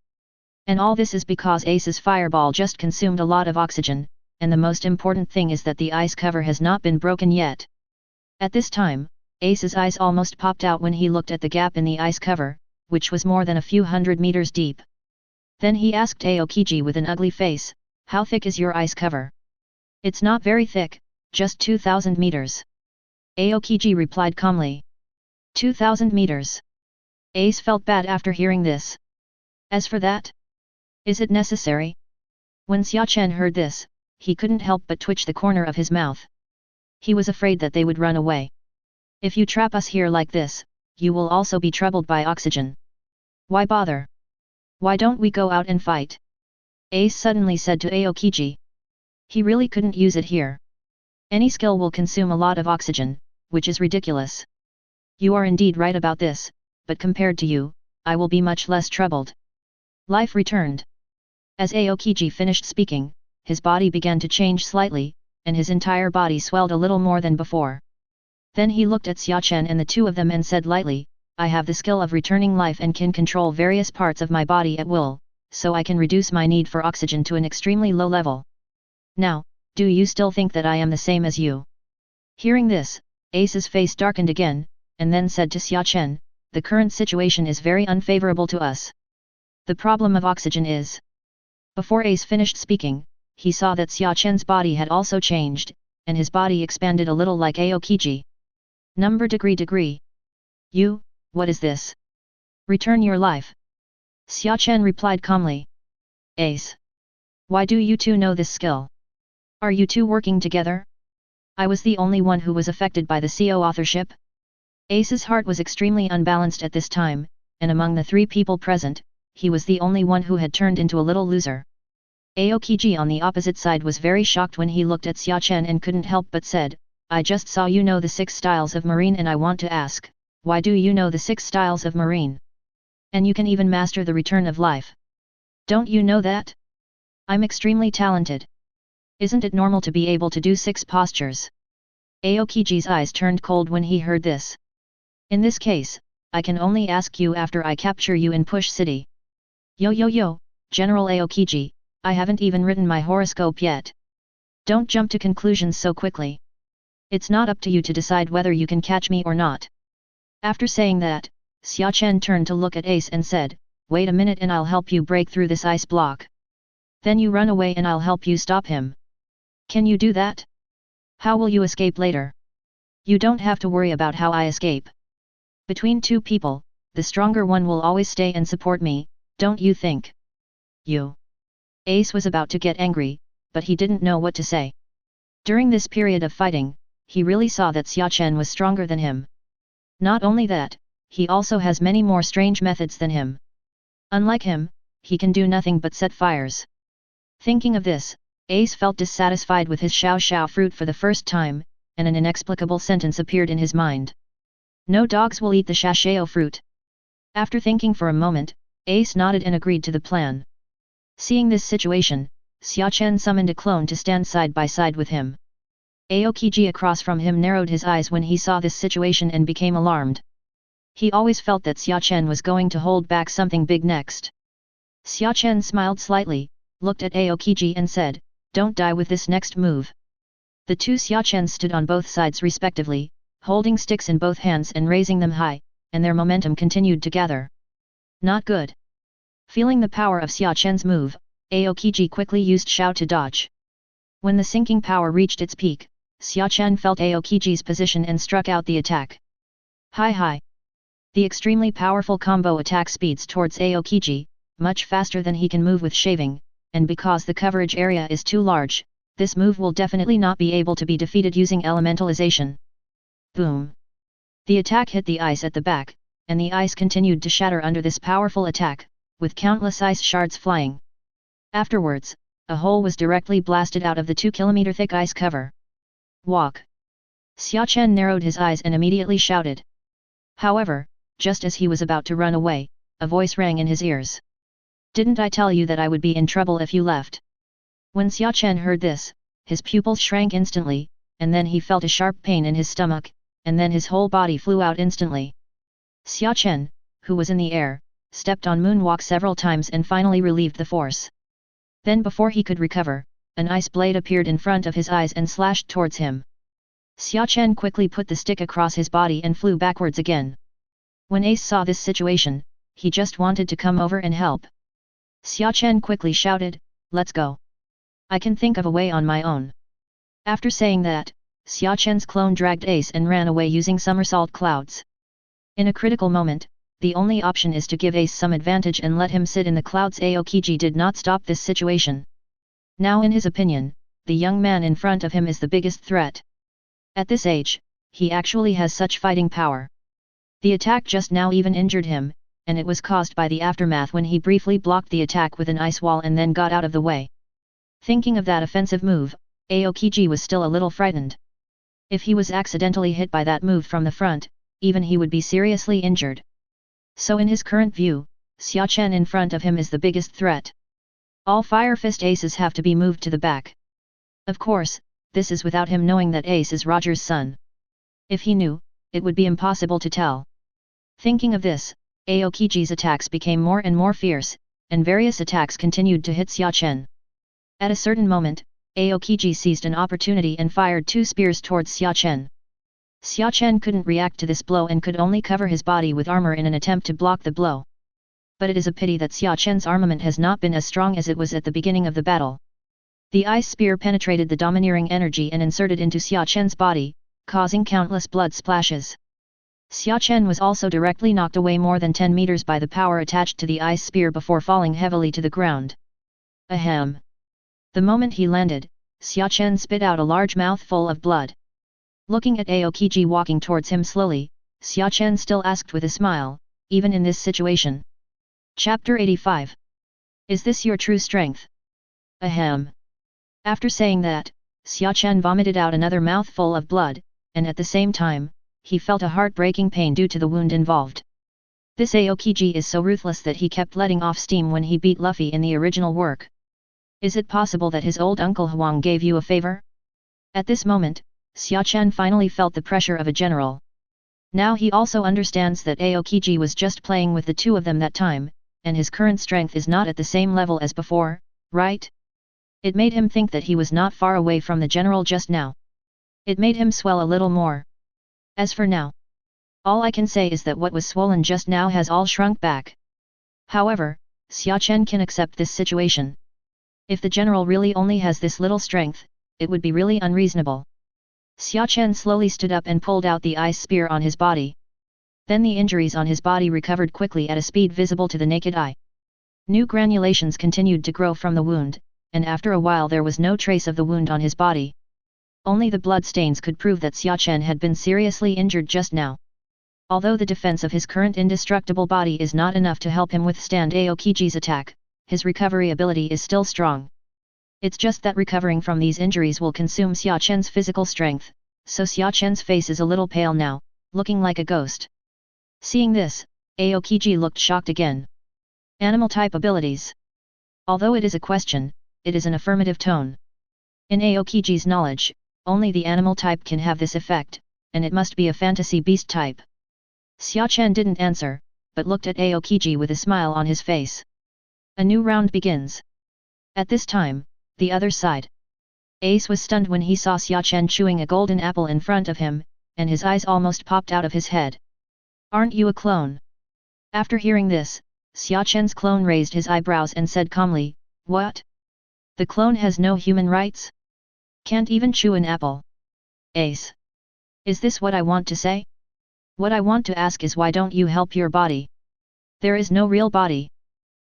And all this is because Ace's fireball just consumed a lot of oxygen, and the most important thing is that the ice cover has not been broken yet. At this time, Ace's eyes almost popped out when he looked at the gap in the ice cover, which was more than a few hundred meters deep. Then he asked Aokiji with an ugly face, "How thick is your ice cover?" "It's not very thick, just 2,000 meters. Aokiji replied calmly. 2,000 meters. Ace felt bad after hearing this. As for that, is it necessary? When Xia Chen heard this, he couldn't help but twitch the corner of his mouth. He was afraid that they would run away. If you trap us here like this, you will also be troubled by oxygen. Why bother? Why don't we go out and fight? Ace suddenly said to Aokiji. He really couldn't use it here. Any skill will consume a lot of oxygen, which is ridiculous. You are indeed right about this, but compared to you, I will be much less troubled. Life returned. As Aokiji finished speaking, his body began to change slightly, and his entire body swelled a little more than before. Then he looked at Xia Chen and the two of them and said lightly, I have the skill of returning life and can control various parts of my body at will, so I can reduce my need for oxygen to an extremely low level. Now, do you still think that I am the same as you? Hearing this, Ace's face darkened again, and then said to Xia Chen, the current situation is very unfavorable to us. The problem of oxygen is... Before Ace finished speaking, he saw that Xia Chen's body had also changed, and his body expanded a little like Aokiji. Number degree. You, what is this? Return your life. Xia Chen replied calmly. Ace. Why do you two know this skill? Are you two working together? I was the only one who was affected by the CO authorship. Ace's heart was extremely unbalanced at this time, and among the three people present, he was the only one who had turned into a little loser. Aokiji on the opposite side was very shocked when he looked at Xia Chen and couldn't help but said, I just saw you know the 6 styles of marine and I want to ask, why do you know the 6 styles of marine? And you can even master the return of life. Don't you know that? I'm extremely talented. Isn't it normal to be able to do 6 postures? Aokiji's eyes turned cold when he heard this. In this case, I can only ask you after I capture you in Push City. Yo, General Aokiji, I haven't even written my horoscope yet. Don't jump to conclusions so quickly. It's not up to you to decide whether you can catch me or not. After saying that, Xia Chen turned to look at Ace and said, wait a minute and I'll help you break through this ice block. Then you run away and I'll help you stop him. Can you do that? How will you escape later? You don't have to worry about how I escape. Between 2 people, the stronger one will always stay and support me, don't you think? You. Ace was about to get angry, but he didn't know what to say. During this period of fighting, he really saw that Xia Chen was stronger than him. Not only that, he also has many more strange methods than him. Unlike him, he can do nothing but set fires. Thinking of this, Ace felt dissatisfied with his Xiao fruit for the first time, and an inexplicable sentence appeared in his mind. No dogs will eat the Xiao fruit. After thinking for a moment, Ace nodded and agreed to the plan. Seeing this situation, Xia Chen summoned a clone to stand side by side with him. Aokiji across from him narrowed his eyes when he saw this situation and became alarmed. He always felt that Xia Chen was going to hold back something big next. Xia Chen smiled slightly, looked at Aokiji and said, don't die with this next move. The 2 Xia Chens stood on both sides respectively, holding sticks in both hands and raising them high, and their momentum continued to gather. Not good. Feeling the power of Xia Chen's move, Aokiji quickly used Xiao to dodge. When the sinking power reached its peak, Xia Chen felt Aokiji's position and struck out the attack. Hi! The extremely powerful combo attack speeds towards Aokiji, much faster than he can move with shaving, and because the coverage area is too large, this move will definitely not be able to be defeated using elementalization. Boom! The attack hit the ice at the back, and the ice continued to shatter under this powerful attack, with countless ice shards flying. Afterwards, a hole was directly blasted out of the 2-kilometer thick ice cover. Walk! Xia Chen narrowed his eyes and immediately shouted. However, just as he was about to run away, a voice rang in his ears. Didn't I tell you that I would be in trouble if you left? When Xia Chen heard this, his pupils shrank instantly, and then he felt a sharp pain in his stomach, and then his whole body flew out instantly. Xia Chen, who was in the air, stepped on moonwalk several times and finally relieved the force. Then before he could recover, an ice blade appeared in front of his eyes and slashed towards him. Xia Chen quickly put the stick across his body and flew backwards again. When Ace saw this situation, he just wanted to come over and help. Xia Chen quickly shouted, "Let's go! I can think of a way on my own." After saying that, Xia Chen's clone dragged Ace and ran away using somersault clouds. In a critical moment, the only option is to give Ace some advantage and let him sit in the clouds. Aokiji did not stop this situation. Now in his opinion, the young man in front of him is the biggest threat. At this age, he actually has such fighting power. The attack just now even injured him, and it was caused by the aftermath when he briefly blocked the attack with an ice wall and then got out of the way. Thinking of that offensive move, Aokiji was still a little frightened. If he was accidentally hit by that move from the front, even he would be seriously injured. So in his current view, Xia Chen in front of him is the biggest threat. All Fire Fist aces have to be moved to the back. Of course, this is without him knowing that Ace is Roger's son. If he knew, it would be impossible to tell. Thinking of this, Aokiji's attacks became more and more fierce, and various attacks continued to hit Xia Chen. At a certain moment, Aokiji seized an opportunity and fired 2 spears towards Xia Chen. Xia Chen couldn't react to this blow and could only cover his body with armor in an attempt to block the blow. But it is a pity that Xia Chen's armament has not been as strong as it was at the beginning of the battle. The ice spear penetrated the domineering energy and inserted into Xia Chen's body, causing countless blood splashes. Xia Chen was also directly knocked away more than 10 meters by the power attached to the ice spear before falling heavily to the ground. Ahem! The moment he landed, Xia Chen spit out a large mouthful of blood. Looking at Aokiji walking towards him slowly, Xia Chen still asked with a smile, even in this situation. Chapter 85. Is this your true strength? Ahem! After saying that, Xia Chen vomited out another mouthful of blood, and at the same time, he felt a heartbreaking pain due to the wound involved. This Aokiji is so ruthless that he kept letting off steam when he beat Luffy in the original work. Is it possible that his old uncle Huang gave you a favor? At this moment, Xia Chen finally felt the pressure of a general. Now he also understands that Aokiji was just playing with the two of them that time, and his current strength is not at the same level as before, right? It made him think that he was not far away from the general just now. It made him swell a little more. As for now, all I can say is that what was swollen just now has all shrunk back. However, Xia Chen can accept this situation. If the general really only has this little strength, it would be really unreasonable. Xia Chen slowly stood up and pulled out the ice spear on his body. Then the injuries on his body recovered quickly at a speed visible to the naked eye. New granulations continued to grow from the wound, and after a while there was no trace of the wound on his body. Only the blood stains could prove that Xia Chen had been seriously injured just now. Although the defense of his current indestructible body is not enough to help him withstand Aokiji's attack, his recovery ability is still strong. It's just that recovering from these injuries will consume Xia Chen's physical strength, so Xia Chen's face is a little pale now, looking like a ghost. Seeing this, Aokiji looked shocked again. Animal type abilities. Although it is a question, it is an affirmative tone. In Aokiji's knowledge, only the animal type can have this effect, and it must be a fantasy beast type. Xia Chen didn't answer, but looked at Aokiji with a smile on his face. A new round begins. At this time, the other side. Ace was stunned when he saw Xia Chen chewing a golden apple in front of him, and his eyes almost popped out of his head. Aren't you a clone? After hearing this, Xia Chen's clone raised his eyebrows and said calmly, What? The clone has no human rights? Can't even chew an apple. Ace. Is this what I want to say? What I want to ask is why don't you help your body? There is no real body.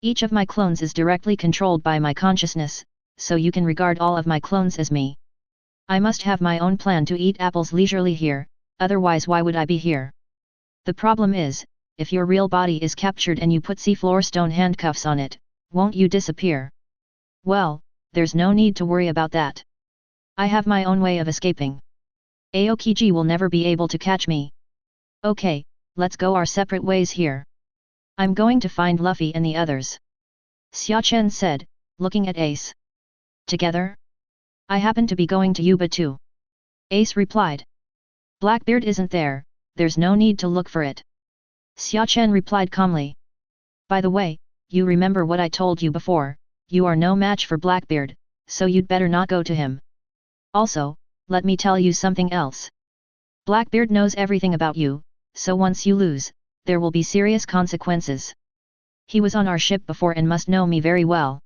Each of my clones is directly controlled by my consciousness, so you can regard all of my clones as me. I must have my own plan to eat apples leisurely here, otherwise why would I be here? The problem is, if your real body is captured and you put seafloor stone handcuffs on it, won't you disappear? Well, there's no need to worry about that. I have my own way of escaping. Aokiji will never be able to catch me. Okay, let's go our separate ways here. I'm going to find Luffy and the others. Xia Chen said, looking at Ace. Together? I happen to be going to Yuba too. Ace replied. Blackbeard isn't there, there's no need to look for it. Xia Chen replied calmly. By the way, you remember what I told you before, you are no match for Blackbeard, so you'd better not go to him. Also, let me tell you something else. Blackbeard knows everything about you, so once you lose, there will be serious consequences. He was on our ship before and must know me very well.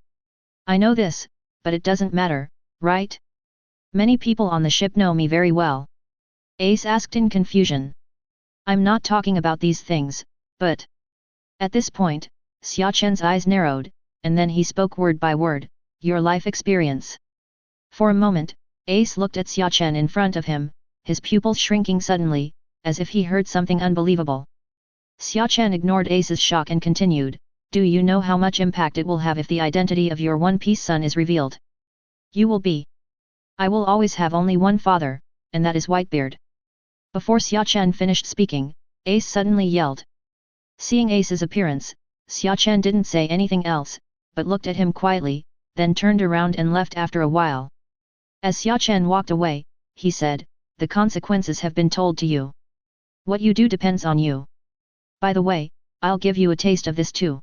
I know this, but it doesn't matter, right? Many people on the ship know me very well. Ace asked in confusion. I'm not talking about these things, but... At this point, Xia Chen's eyes narrowed, and then he spoke word by word, your life experience. For a moment, Ace looked at Xia Chen in front of him, his pupils shrinking suddenly, as if he heard something unbelievable. Xia Chen ignored Ace's shock and continued, do you know how much impact it will have if the identity of your One Piece son is revealed? You will be. I will always have only one father, and that is Whitebeard. Before Xia Chen finished speaking, Ace suddenly yelled. Seeing Ace's appearance, Xia Chen didn't say anything else, but looked at him quietly, then turned around and left after a while. As Xia Chen walked away, he said, the consequences have been told to you. What you do depends on you. By the way, I'll give you a taste of this too.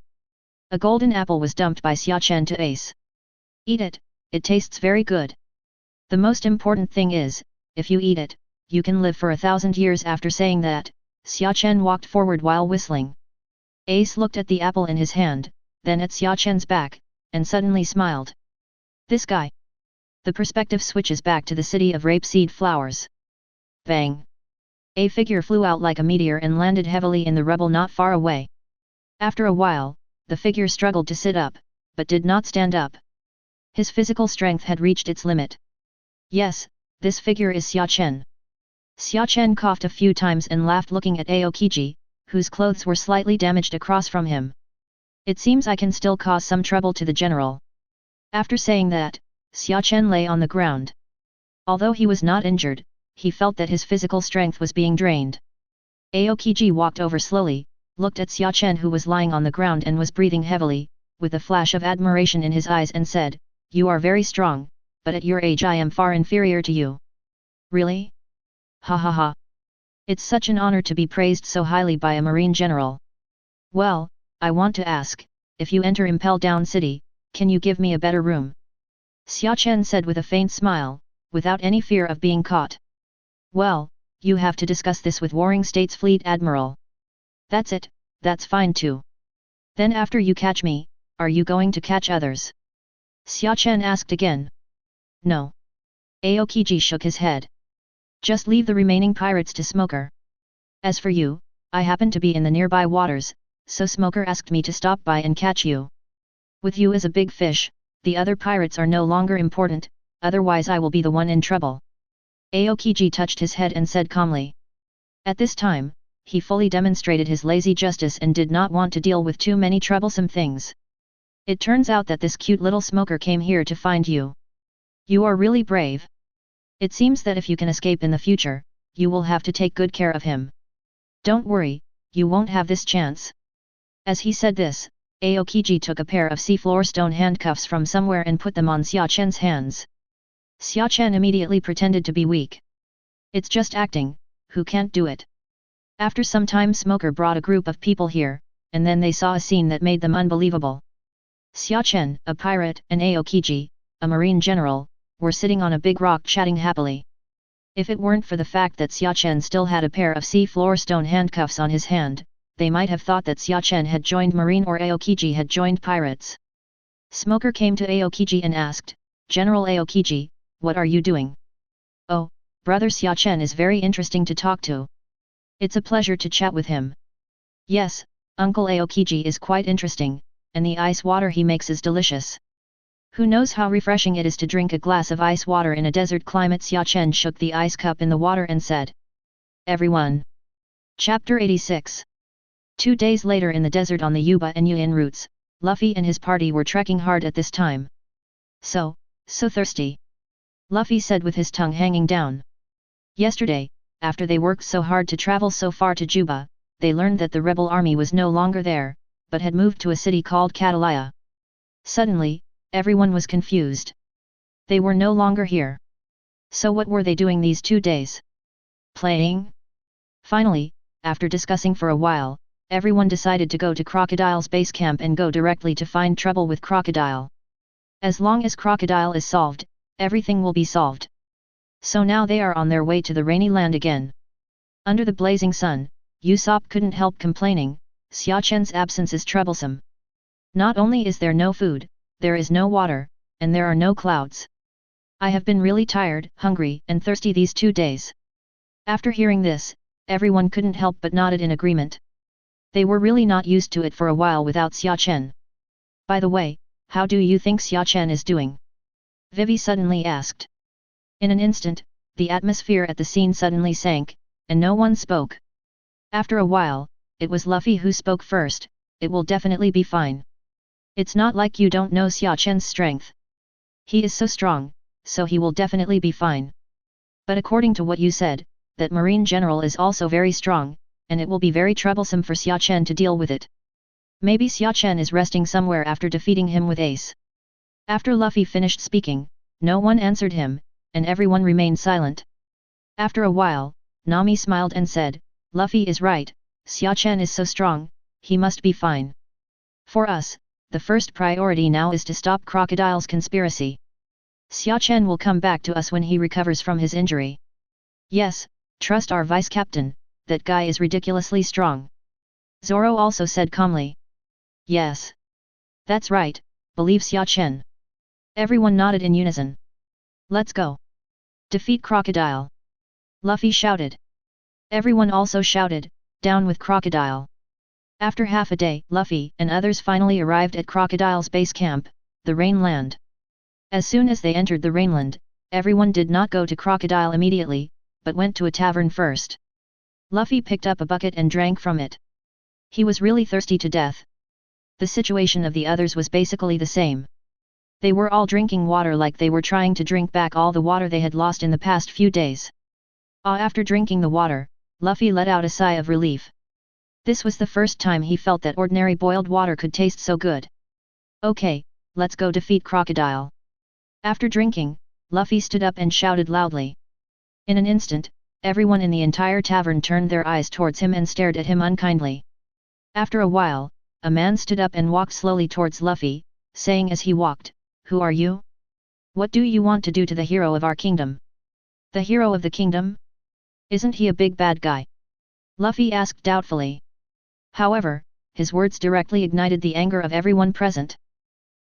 A golden apple was dumped by Xia Chen to Ace. Eat it, it tastes very good. The most important thing is, if you eat it, you can live for 1,000 years. After saying that, Xia Chen walked forward while whistling. Ace looked at the apple in his hand, then at Xia Chen's back, and suddenly smiled. This guy. The perspective switches back to the city of rapeseed flowers. Bang! A figure flew out like a meteor and landed heavily in the rubble not far away. After a while, the figure struggled to sit up, but did not stand up. His physical strength had reached its limit. Yes, this figure is Xia Chen. Xia Chen coughed a few times and laughed, looking at Aokiji, whose clothes were slightly damaged across from him. It seems I can still cause some trouble to the general. After saying that, Xia Chen lay on the ground. Although he was not injured, he felt that his physical strength was being drained. Aokiji walked over slowly, looked at Xia Chen, who was lying on the ground and was breathing heavily, with a flash of admiration in his eyes, and said, you are very strong, but at your age I am far inferior to you. Really? Ha ha ha. It's such an honor to be praised so highly by a marine general. Well, I want to ask, if you enter Impel Down City, can you give me a better room? Xia Chen said with a faint smile, without any fear of being caught. Well, you have to discuss this with Warring States Fleet Admiral. That's it, that's fine too. Then after you catch me, are you going to catch others? Xia Chen asked again. No. Aokiji shook his head. Just leave the remaining pirates to Smoker. As for you, I happen to be in the nearby waters, so Smoker asked me to stop by and catch you. With you as a big fish, the other pirates are no longer important, otherwise I will be the one in trouble. Aokiji touched his head and said calmly. At this time, he fully demonstrated his lazy justice and did not want to deal with too many troublesome things. It turns out that this cute little Smoker came here to find you. You are really brave. It seems that if you can escape in the future, you will have to take good care of him. Don't worry, you won't have this chance. As he said this, Aokiji took a pair of seafloor stone handcuffs from somewhere and put them on Xia Chen's hands. Xia Chen immediately pretended to be weak. It's just acting, who can't do it? After some time, Smoker brought a group of people here, and then they saw a scene that made them unbelievable. Xia Chen, a pirate, and Aokiji, a marine general, were sitting on a big rock chatting happily. If it weren't for the fact that Xia Chen still had a pair of seafloor stone handcuffs on his hand, they might have thought that Xia Chen had joined marine or Aokiji had joined pirates. Smoker came to Aokiji and asked, General Aokiji, what are you doing? Oh, brother Xia Chen is very interesting to talk to. It's a pleasure to chat with him. Yes, Uncle Aokiji is quite interesting, and the ice water he makes is delicious. Who knows how refreshing it is to drink a glass of ice water in a desert climate. Xia Chen shook the ice cup in the water and said. Everyone. Chapter 86. 2 days later in the desert on the Yuba and Yuan routes, Luffy and his party were trekking hard at this time. So thirsty. Luffy said with his tongue hanging down. Yesterday, after they worked so hard to travel so far to Juba, they learned that the rebel army was no longer there, but had moved to a city called Catalaya. Suddenly, everyone was confused. They were no longer here. So what were they doing these 2 days? Playing? Finally, after discussing for a while, everyone decided to go to Crocodile's base camp and go directly to find trouble with Crocodile. As long as Crocodile is solved, everything will be solved. So now they are on their way to the rainy land again. Under the blazing sun, Usopp couldn't help complaining, Xia Chen's absence is troublesome. Not only is there no food, there is no water, and there are no clouds. I have been really tired, hungry, and thirsty these 2 days. After hearing this, everyone couldn't help but nodded in agreement. They were really not used to it for a while without Xia Chen. By the way, how do you think Xia Chen is doing? Vivi suddenly asked. In an instant, the atmosphere at the scene suddenly sank, and no one spoke. After a while, it was Luffy who spoke first. It will definitely be fine. It's not like you don't know Xia Chen's strength. He is so strong, so he will definitely be fine. But according to what you said, that Marine General is also very strong, and it will be very troublesome for Xia Chen to deal with it. Maybe Xia Chen is resting somewhere after defeating him with Ace. After Luffy finished speaking, no one answered him, and everyone remained silent. After a while, Nami smiled and said, Luffy is right, Xia Chen is so strong, he must be fine. For us, the first priority now is to stop Crocodile's conspiracy. Xia Chen will come back to us when he recovers from his injury. Yes, trust our vice-captain, that guy is ridiculously strong. Zoro also said calmly. Yes. That's right, believe Xia Chen. Everyone nodded in unison. Let's go. Defeat Crocodile. Luffy shouted. Everyone also shouted, down with Crocodile. After half a day, Luffy and others finally arrived at Crocodile's base camp, the Rainland. As soon as they entered the Rainland, everyone did not go to Crocodile immediately, but went to a tavern first. Luffy picked up a bucket and drank from it. He was really thirsty to death. The situation of the others was basically the same. They were all drinking water like they were trying to drink back all the water they had lost in the past few days. After drinking the water, Luffy let out a sigh of relief. This was the first time he felt that ordinary boiled water could taste so good. Okay, let's go defeat Crocodile. After drinking, Luffy stood up and shouted loudly. In an instant, everyone in the entire tavern turned their eyes towards him and stared at him unkindly. After a while, a man stood up and walked slowly towards Luffy, saying as he walked, Who are you? What do you want to do to the hero of our kingdom? The hero of the kingdom? Isn't he a big bad guy? Luffy asked doubtfully. However, his words directly ignited the anger of everyone present.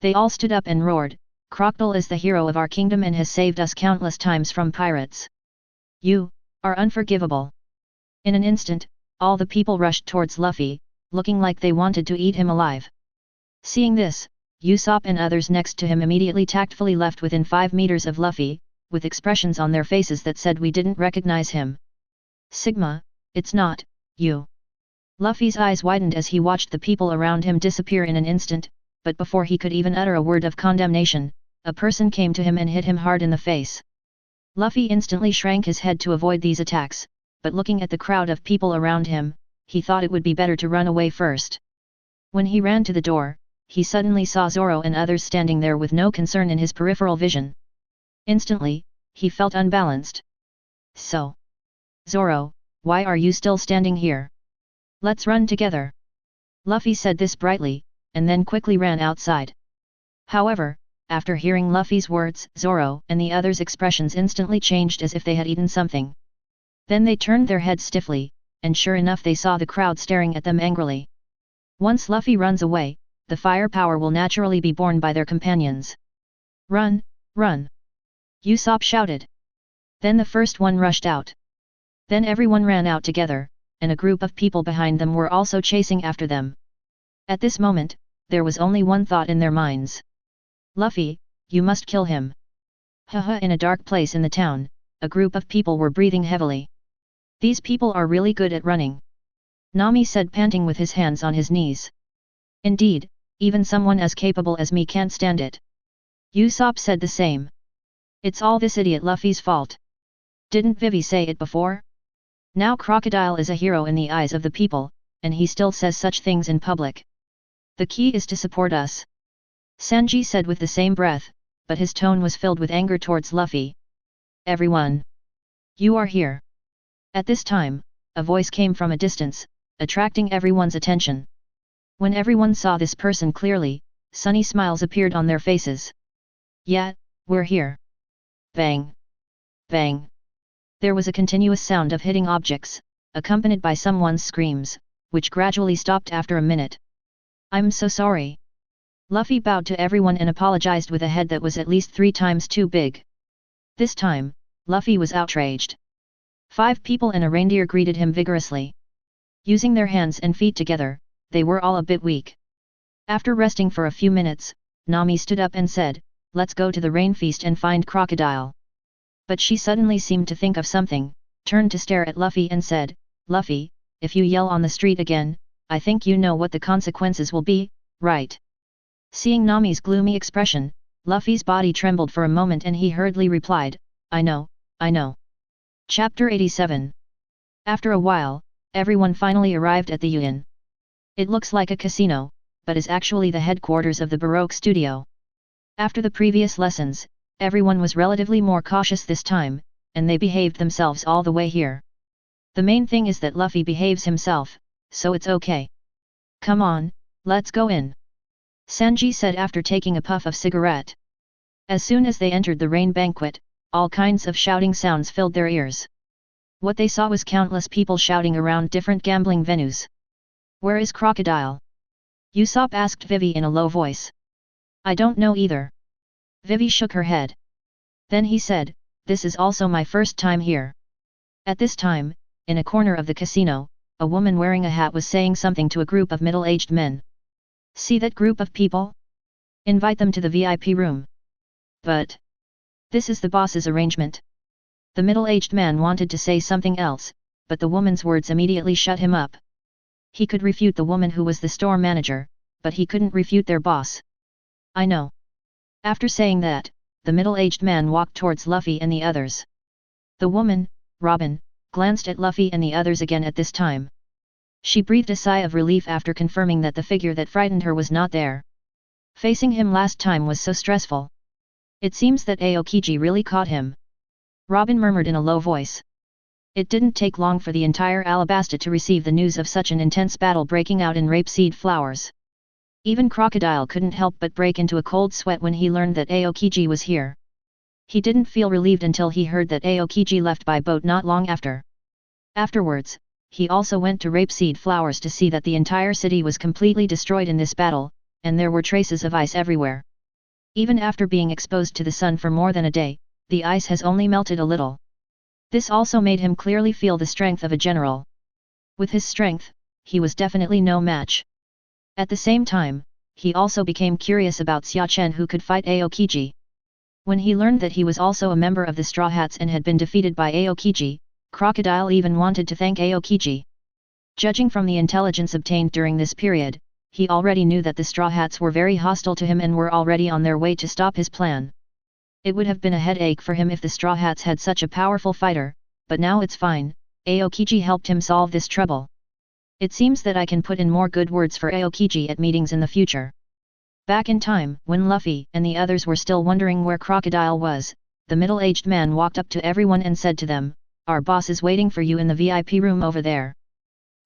They all stood up and roared, Crocodile is the hero of our kingdom and has saved us countless times from pirates. You are unforgivable. In an instant, all the people rushed towards Luffy, looking like they wanted to eat him alive. Seeing this, Usopp and others next to him immediately tactfully left within 5 meters of Luffy, with expressions on their faces that said we didn't recognize him. Sigma, it's not you. Luffy's eyes widened as he watched the people around him disappear in an instant, but before he could even utter a word of condemnation, a person came to him and hit him hard in the face. Luffy instantly shrank his head to avoid these attacks, but looking at the crowd of people around him, he thought it would be better to run away first. When he ran to the door, he suddenly saw Zoro and others standing there with no concern in his peripheral vision. Instantly, he felt unbalanced. So, Zoro, why are you still standing here? Let's run together. Luffy said this brightly, and then quickly ran outside. However, after hearing Luffy's words, Zoro and the others' expressions instantly changed as if they had eaten something. Then they turned their heads stiffly, and sure enough they saw the crowd staring at them angrily. Once Luffy runs away, the firepower will naturally be borne by their companions. Run, run! Usopp shouted. Then the first one rushed out. Then everyone ran out together, and a group of people behind them were also chasing after them. At this moment, there was only one thought in their minds. Luffy, you must kill him. Haha. In a dark place in the town, a group of people were breathing heavily. These people are really good at running. Nami said, panting with his hands on his knees. Indeed, even someone as capable as me can't stand it. Usopp said the same. It's all this idiot Luffy's fault. Didn't Vivi say it before? Now Crocodile is a hero in the eyes of the people, and he still says such things in public. The key is to support us. Sanji said with the same breath, but his tone was filled with anger towards Luffy. Everyone! You are here! At this time, a voice came from a distance, attracting everyone's attention. When everyone saw this person clearly, sunny smiles appeared on their faces. Yeah, we're here! Bang! Bang! There was a continuous sound of hitting objects, accompanied by someone's screams, which gradually stopped after a minute. I'm so sorry. Luffy bowed to everyone and apologized with a head that was at least 3 times too big. This time, Luffy was outraged. 5 people and a reindeer greeted him vigorously. Using their hands and feet together, they were all a bit weak. After resting for a few minutes, Nami stood up and said, "Let's go to the rain feast and find Crocodile." But she suddenly seemed to think of something, turned to stare at Luffy and said, "Luffy, if you yell on the street again, I think you know what the consequences will be, right?" Seeing Nami's gloomy expression, Luffy's body trembled for a moment and he hurriedly replied, I know. Chapter 87. After a while, everyone finally arrived at the Inn. It looks like a casino, but is actually the headquarters of the Baroque studio. After the previous lessons, everyone was relatively more cautious this time, and they behaved themselves all the way here. The main thing is that Luffy behaves himself, so it's okay. Come on, let's go in. Sanji said after taking a puff of cigarette. As soon as they entered the rain banquet, all kinds of shouting sounds filled their ears. What they saw was countless people shouting around different gambling venues. Where is Crocodile? Usopp asked Vivi in a low voice. I don't know either. Vivi shook her head. Then he said, this is also my first time here. At this time, in a corner of the casino, a woman wearing a hat was saying something to a group of middle-aged men. See that group of people? Invite them to the VIP room. But this is the boss's arrangement. The middle-aged man wanted to say something else, but the woman's words immediately shut him up. He could refute the woman who was the store manager, but he couldn't refute their boss. I know. After saying that, the middle-aged man walked towards Luffy and the others. The woman, Robin, glanced at Luffy and the others again at this time. She breathed a sigh of relief after confirming that the figure that frightened her was not there. Facing him last time was so stressful. It seems that Aokiji really caught him. Robin murmured in a low voice. It didn't take long for the entire Alabasta to receive the news of such an intense battle breaking out in rapeseed flowers. Even Crocodile couldn't help but break into a cold sweat when he learned that Aokiji was here. He didn't feel relieved until he heard that Aokiji left by boat not long after. Afterwards, he also went to rapeseed flowers to see that the entire city was completely destroyed in this battle, and there were traces of ice everywhere. Even after being exposed to the sun for more than a day, the ice has only melted a little. This also made him clearly feel the strength of a general. With his strength, he was definitely no match. At the same time, he also became curious about Xia Chen who could fight Aokiji. When he learned that he was also a member of the Straw Hats and had been defeated by Aokiji, Crocodile even wanted to thank Aokiji. Judging from the intelligence obtained during this period, he already knew that the Straw Hats were very hostile to him and were already on their way to stop his plan. It would have been a headache for him if the Straw Hats had such a powerful fighter, but now it's fine, Aokiji helped him solve this trouble. It seems that I can put in more good words for Aokiji at meetings in the future. Back in time, when Luffy and the others were still wondering where Crocodile was, the middle-aged man walked up to everyone and said to them, our boss is waiting for you in the VIP room over there.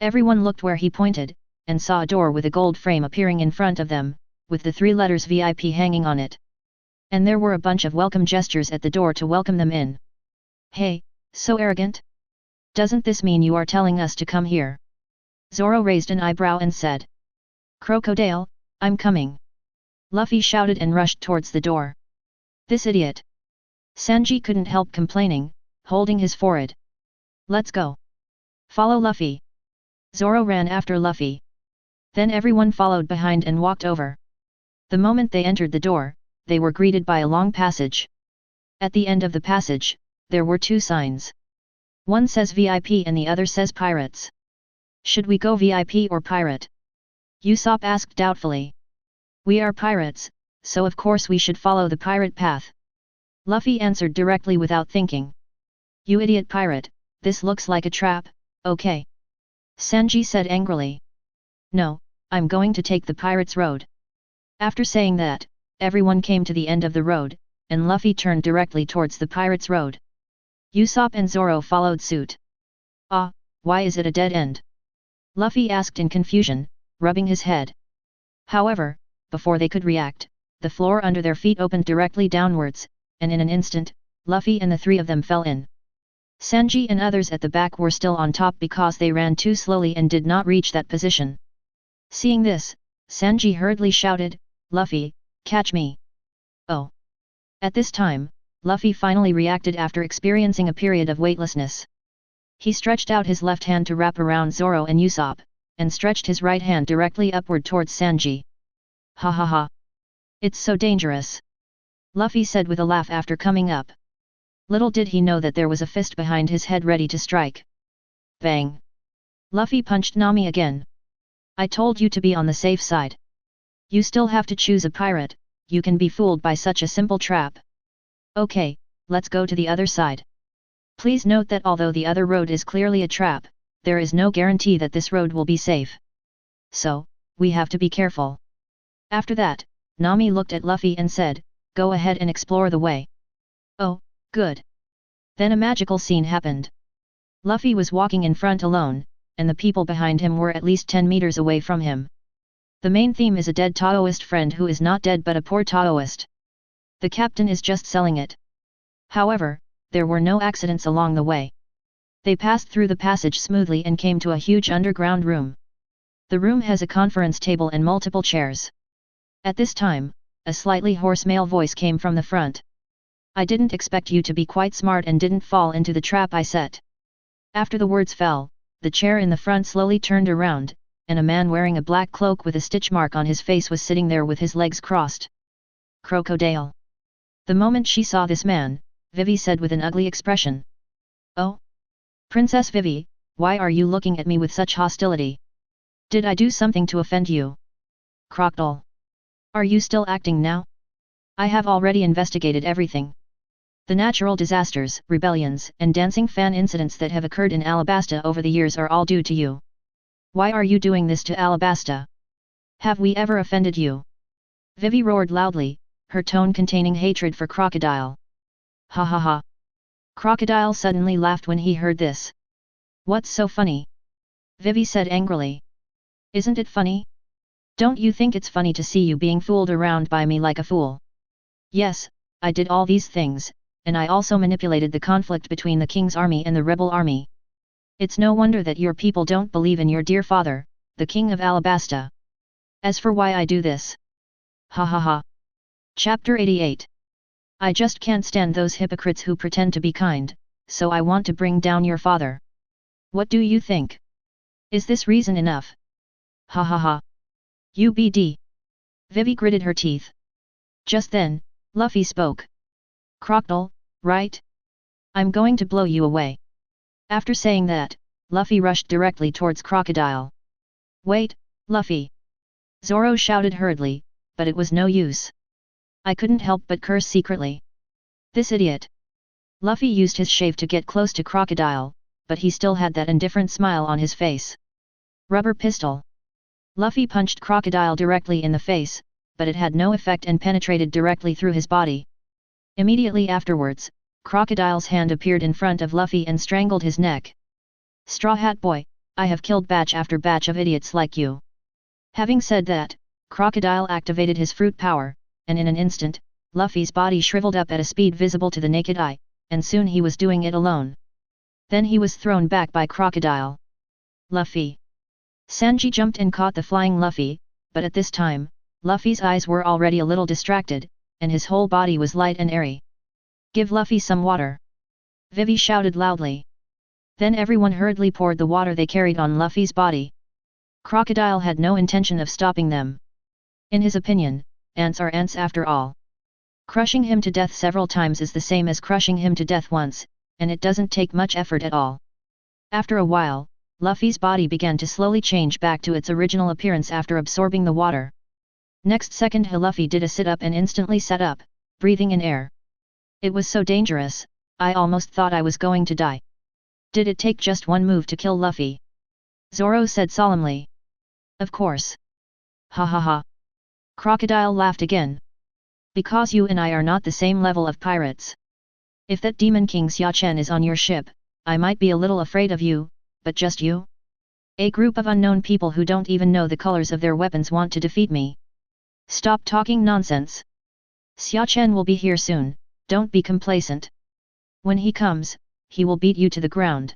Everyone looked where he pointed, and saw a door with a gold frame appearing in front of them, with the 3 letters VIP hanging on it. And there were a bunch of welcome gestures at the door to welcome them in. Hey, so arrogant? Doesn't this mean you are telling us to come here? Zoro raised an eyebrow and said. Crocodile, I'm coming. Luffy shouted and rushed towards the door. This idiot. Sanji couldn't help complaining, holding his forehead. Let's go. Follow Luffy. Zoro ran after Luffy. Then everyone followed behind and walked over. The moment they entered the door, they were greeted by a long passage. At the end of the passage, there were two signs. One says VIP and the other says Pirates. Should we go VIP or Pirate? Usopp asked doubtfully. We are pirates, so of course we should follow the pirate path. Luffy answered directly without thinking. You idiot pirate, this looks like a trap, okay? Sanji said angrily. No, I'm going to take the pirate's road. After saying that, everyone came to the end of the road, and Luffy turned directly towards the pirate's road. Usopp and Zoro followed suit. Ah, why is it a dead end? Luffy asked in confusion, rubbing his head. However, before they could react, the floor under their feet opened directly downwards, and in an instant, Luffy and the three of them fell in. Sanji and others at the back were still on top because they ran too slowly and did not reach that position. Seeing this, Sanji hurriedly shouted, Luffy, catch me! Oh! At this time, Luffy finally reacted after experiencing a period of weightlessness. He stretched out his left hand to wrap around Zoro and Usopp, and stretched his right hand directly upward towards Sanji. Ha ha ha! It's so dangerous! Luffy said with a laugh after coming up. Little did he know that there was a fist behind his head ready to strike. Bang! Luffy punched Nami again. I told you to be on the safe side. You still have to choose a pirate, you can be fooled by such a simple trap. Okay, let's go to the other side. Please note that although the other road is clearly a trap, there is no guarantee that this road will be safe. So, we have to be careful. After that, Nami looked at Luffy and said, go ahead and explore the way. Oh, good. Then a magical scene happened. Luffy was walking in front alone, and the people behind him were at least 10 meters away from him. The main theme is a dead Taoist friend who is not dead but a poor Taoist. The captain is just selling it. However, there were no accidents along the way. They passed through the passage smoothly and came to a huge underground room. The room has a conference table and multiple chairs. At this time, a slightly hoarse male voice came from the front. I didn't expect you to be quite smart and didn't fall into the trap I set. After the words fell, the chair in the front slowly turned around, and a man wearing a black cloak with a stitch mark on his face was sitting there with his legs crossed. Crocodile. The moment she saw this man, Vivi said with an ugly expression. Oh? Princess Vivi, why are you looking at me with such hostility? Did I do something to offend you? Crocodile. Are you still acting now? I have already investigated everything. The natural disasters, rebellions, and dancing fan incidents that have occurred in Alabasta over the years are all due to you. Why are you doing this to Alabasta? Have we ever offended you? Vivi roared loudly, her tone containing hatred for Crocodile. Ha ha ha. Crocodile suddenly laughed when he heard this. What's so funny? Vivi said angrily. Isn't it funny? Don't you think it's funny to see you being fooled around by me like a fool? Yes, I did all these things, and I also manipulated the conflict between the king's army and the rebel army. It's no wonder that your people don't believe in your dear father, the king of Alabasta. As for why I do this. Ha ha ha. Chapter 88. I just can't stand those hypocrites who pretend to be kind, so I want to bring down your father. What do you think? Is this reason enough? Ha ha ha. UBD. Vivi gritted her teeth. Just then, Luffy spoke. Crocodile, right? I'm going to blow you away. After saying that, Luffy rushed directly towards Crocodile. Wait, Luffy! Zoro shouted hurriedly, but it was no use. I couldn't help but curse secretly. This idiot! Luffy used his shave to get close to Crocodile, but he still had that indifferent smile on his face. Rubber pistol! Luffy punched Crocodile directly in the face, but it had no effect and penetrated directly through his body. Immediately afterwards, Crocodile's hand appeared in front of Luffy and strangled his neck. Straw Hat Boy, I have killed batch after batch of idiots like you. Having said that, Crocodile activated his fruit power, and in an instant, Luffy's body shriveled up at a speed visible to the naked eye, and soon he was doing it alone. Then he was thrown back by Crocodile. Luffy! Sanji jumped and caught the flying Luffy, but at this time, Luffy's eyes were already a little distracted, and his whole body was light and airy. Give Luffy some water. Vivi shouted loudly. Then everyone hurriedly poured the water they carried on Luffy's body. Crocodile had no intention of stopping them. In his opinion, ants are ants after all. Crushing him to death several times is the same as crushing him to death once, and it doesn't take much effort at all. After a while, Luffy's body began to slowly change back to its original appearance after absorbing the water. Next second Luffy did a sit-up and instantly sat up, breathing in air. It was so dangerous, I almost thought I was going to die. Did it take just one move to kill Luffy? Zoro said solemnly. Of course. Ha ha ha. Crocodile laughed again. Because you and I are not the same level of pirates. If that demon king Xia Chen is on your ship, I might be a little afraid of you, but just you? A group of unknown people who don't even know the colors of their weapons want to defeat me. Stop talking nonsense. Xia Chen will be here soon, don't be complacent. When he comes, he will beat you to the ground.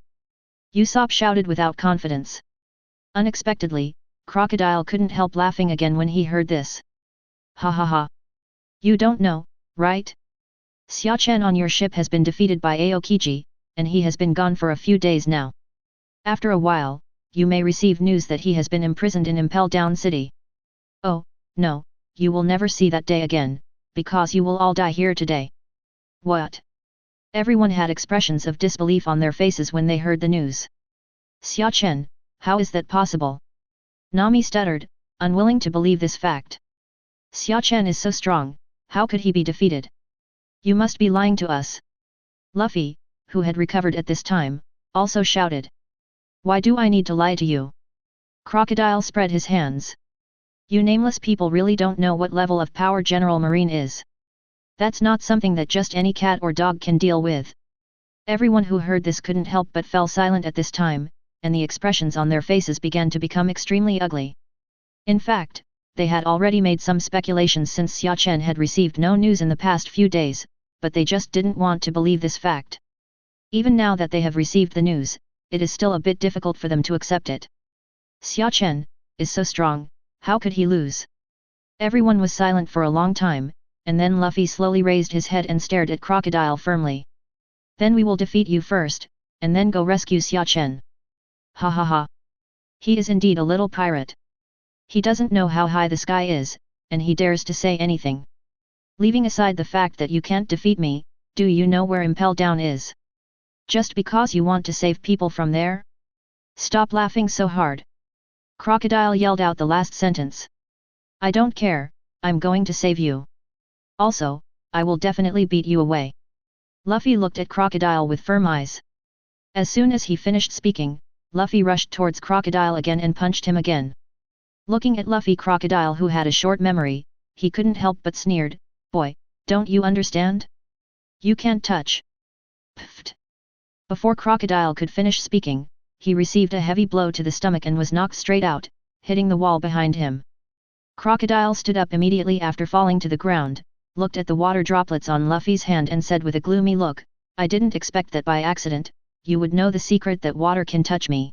Usopp shouted without confidence. Unexpectedly, Crocodile couldn't help laughing again when he heard this. Ha ha ha. You don't know, right? Xia Chen on your ship has been defeated by Aokiji, and he has been gone for a few days now. After a while, you may receive news that he has been imprisoned in Impel Down City. Oh, no, you will never see that day again, because you will all die here today. What? Everyone had expressions of disbelief on their faces when they heard the news. Xia Chen, how is that possible? Nami stuttered, unwilling to believe this fact. Xia Chen is so strong, how could he be defeated? You must be lying to us. Luffy, who had recovered at this time, also shouted. Why do I need to lie to you? Crocodile spread his hands. You nameless people really don't know what level of power General Marine is. That's not something that just any cat or dog can deal with. Everyone who heard this couldn't help but fell silent at this time, and the expressions on their faces began to become extremely ugly. In fact, they had already made some speculations since Xia Chen had received no news in the past few days, but they just didn't want to believe this fact. Even now that they have received the news, it is still a bit difficult for them to accept it. Xia Chen is so strong, how could he lose? Everyone was silent for a long time, and then Luffy slowly raised his head and stared at Crocodile firmly. Then we will defeat you first, and then go rescue Xia Chen. Ha ha ha. He is indeed a little pirate. He doesn't know how high the sky is, and he dares to say anything. Leaving aside the fact that you can't defeat me, do you know where Impel Down is? Just because you want to save people from there? Stop laughing so hard. Crocodile yelled out the last sentence. I don't care, I'm going to save you. Also, I will definitely beat you away. Luffy looked at Crocodile with firm eyes. As soon as he finished speaking, Luffy rushed towards Crocodile again and punched him again. Looking at Luffy, Crocodile, who had a short memory, he couldn't help but sneered, Boy, don't you understand? You can't touch. Pfft. Before Crocodile could finish speaking, he received a heavy blow to the stomach and was knocked straight out, hitting the wall behind him. Crocodile stood up immediately after falling to the ground, looked at the water droplets on Luffy's hand and said with a gloomy look, I didn't expect that by accident, you would know the secret that water can touch me.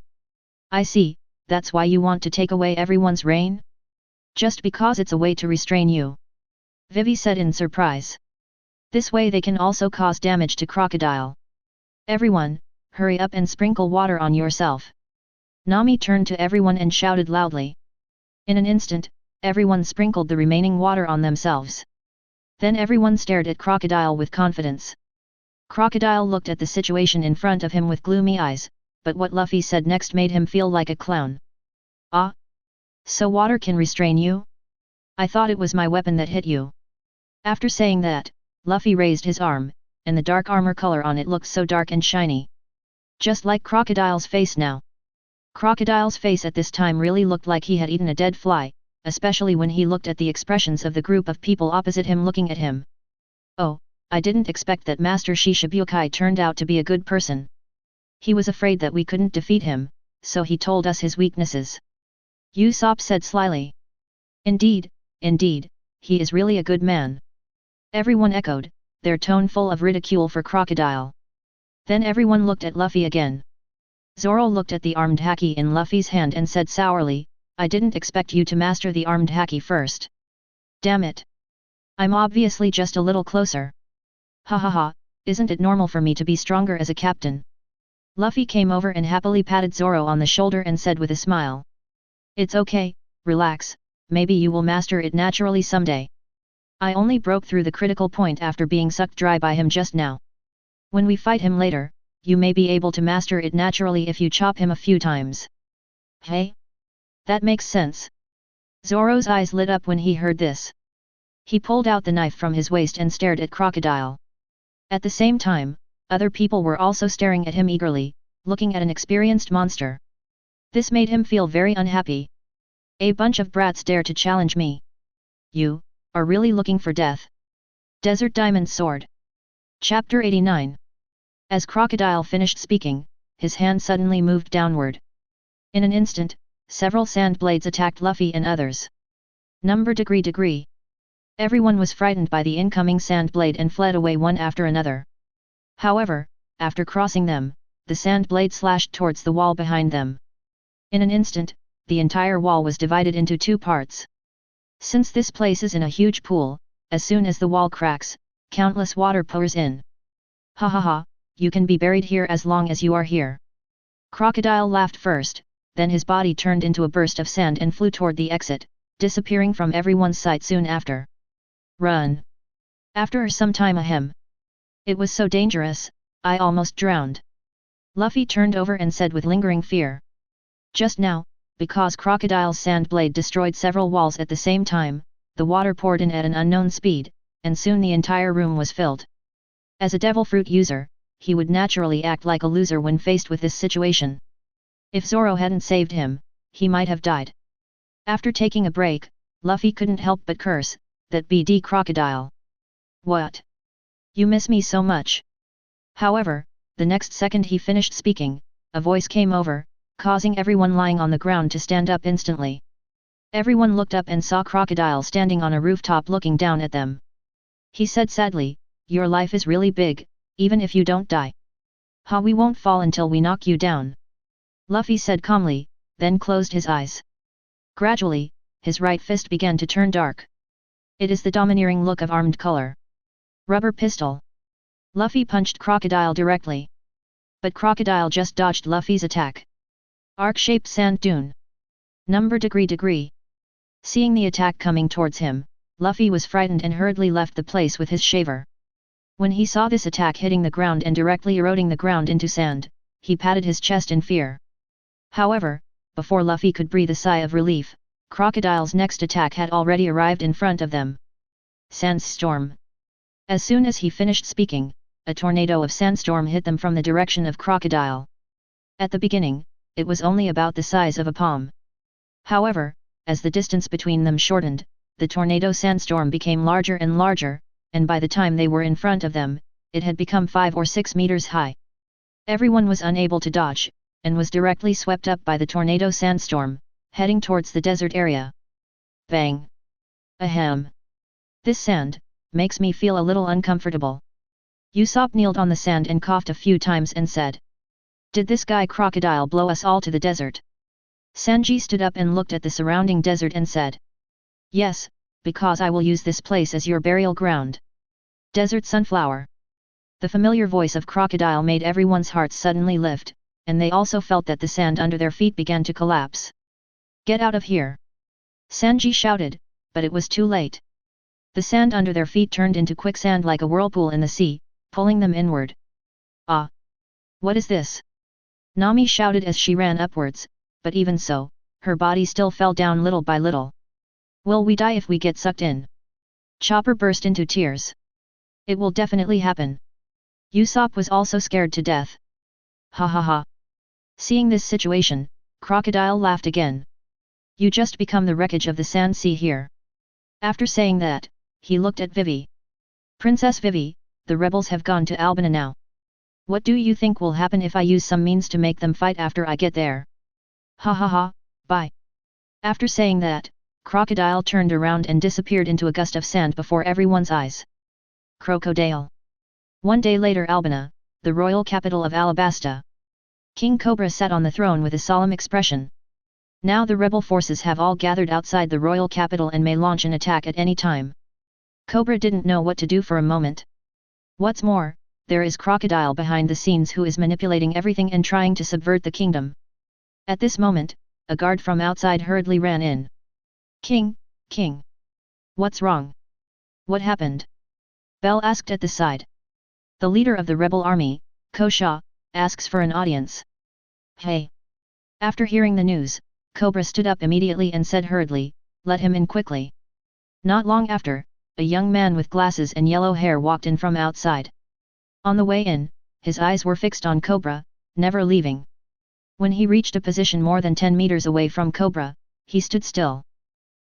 I see, that's why you want to take away everyone's rain? Just because it's a way to restrain you. Vivi said in surprise. This way they can also cause damage to Crocodile. Everyone, hurry up and sprinkle water on yourself. Nami turned to everyone and shouted loudly. In an instant, everyone sprinkled the remaining water on themselves. Then everyone stared at Crocodile with confidence. Crocodile looked at the situation in front of him with gloomy eyes, but what Luffy said next made him feel like a clown. Ah? So water can restrain you? I thought it was my weapon that hit you. After saying that, Luffy raised his arm, and the dark armor color on it looked so dark and shiny. Just like Crocodile's face now. Crocodile's face at this time really looked like he had eaten a dead fly, especially when he looked at the expressions of the group of people opposite him looking at him. Oh, I didn't expect that Master Shishibukai turned out to be a good person. He was afraid that we couldn't defeat him, so he told us his weaknesses. Usopp said slyly. Indeed, he is really a good man. Everyone echoed, their tone full of ridicule for Crocodile. Then everyone looked at Luffy again. Zoro looked at the armed haki in Luffy's hand and said sourly, I didn't expect you to master the armed haki first. Damn it. I'm obviously just a little closer. Ha ha ha, Isn't it normal for me to be stronger as a captain? Luffy came over and happily patted Zoro on the shoulder and said with a smile. It's okay, relax, maybe you will master it naturally someday. I only broke through the critical point after being sucked dry by him just now. When we fight him later, you may be able to master it naturally if you chop him a few times. Hey? That makes sense. Zoro's eyes lit up when he heard this. He pulled out the knife from his waist and stared at Crocodile. At the same time, other people were also staring at him eagerly, looking at an experienced monster. This made him feel very unhappy. A bunch of brats dare to challenge me. You are really looking for death. Desert Diamond Sword. Chapter 89. As Crocodile finished speaking, his hand suddenly moved downward. In an instant, several sand blades attacked Luffy and others. Degree. Everyone was frightened by the incoming sand blade and fled away one after another. However, after crossing them, the sand blade slashed towards the wall behind them. In an instant, the entire wall was divided into two parts. Since this place is in a huge pool, as soon as the wall cracks, countless water pours in. Ha ha ha, you can be buried here as long as you are here. Crocodile laughed first, then his body turned into a burst of sand and flew toward the exit, disappearing from everyone's sight soon after. Run! After some time ahem. It was so dangerous, I almost drowned. Luffy turned over and said with lingering fear. Just now, because Crocodile's sand blade destroyed several walls at the same time, the water poured in at an unknown speed, and soon the entire room was filled. As a devil fruit user, he would naturally act like a loser when faced with this situation. If Zoro hadn't saved him, he might have died. After taking a break, Luffy couldn't help but curse, that BD Crocodile. What? You miss me so much? However, the next second he finished speaking, a voice came over, causing everyone lying on the ground to stand up instantly. Everyone looked up and saw Crocodile standing on a rooftop looking down at them. He said sadly, your life is really big, even if you don't die. Ha, we won't fall until we knock you down. Luffy said calmly, then closed his eyes. Gradually, his right fist began to turn dark. It is the domineering look of armed color. Rubber pistol. Luffy punched Crocodile directly. But Crocodile just dodged Luffy's attack. Arc-shaped sand dune. Degree. Seeing the attack coming towards him, Luffy was frightened and hurriedly left the place with his shaver. When he saw this attack hitting the ground and directly eroding the ground into sand, he patted his chest in fear. However, before Luffy could breathe a sigh of relief, Crocodile's next attack had already arrived in front of them. Sandstorm. As soon as he finished speaking, a tornado of sandstorm hit them from the direction of Crocodile. At the beginning, it was only about the size of a palm. However, as the distance between them shortened, the tornado sandstorm became larger and larger, and by the time they were in front of them, it had become 5 or 6 meters high. Everyone was unable to dodge, and was directly swept up by the tornado sandstorm, heading towards the desert area. Bang! Ahem! This sand makes me feel a little uncomfortable. Usopp kneeled on the sand and coughed a few times and said, Did this guy Crocodile blow us all to the desert? Sanji stood up and looked at the surrounding desert and said, Yes, because I will use this place as your burial ground. Desert Sunflower. The familiar voice of Crocodile made everyone's hearts suddenly lift, and they also felt that the sand under their feet began to collapse. Get out of here! Sanji shouted, but it was too late. The sand under their feet turned into quicksand like a whirlpool in the sea, pulling them inward. Ah! What is this? Nami shouted as she ran upwards, but even so, her body still fell down little by little. Will we die if we get sucked in? Chopper burst into tears. It will definitely happen. Usopp was also scared to death. Ha ha ha. Seeing this situation, Crocodile laughed again. You just become the wreckage of the sand sea here. After saying that, he looked at Vivi. Princess Vivi, the rebels have gone to Albina now. What do you think will happen if I use some means to make them fight after I get there? Ha ha ha, bye. After saying that, Crocodile turned around and disappeared into a gust of sand before everyone's eyes. Crocodile. One day later, Albina, the royal capital of Alabasta. King Cobra sat on the throne with a solemn expression. Now the rebel forces have all gathered outside the royal capital and may launch an attack at any time. Cobra didn't know what to do for a moment. What's more, there is Crocodile behind the scenes who is manipulating everything and trying to subvert the kingdom. At this moment, a guard from outside hurriedly ran in. King, King! What's wrong? What happened? Belle asked at the side. The leader of the rebel army, Kosha, asks for an audience. Hey! After hearing the news, Cobra stood up immediately and said hurriedly, let him in quickly. Not long after, a young man with glasses and yellow hair walked in from outside. On the way in, his eyes were fixed on Cobra, never leaving. When he reached a position more than 10 meters away from Cobra, he stood still.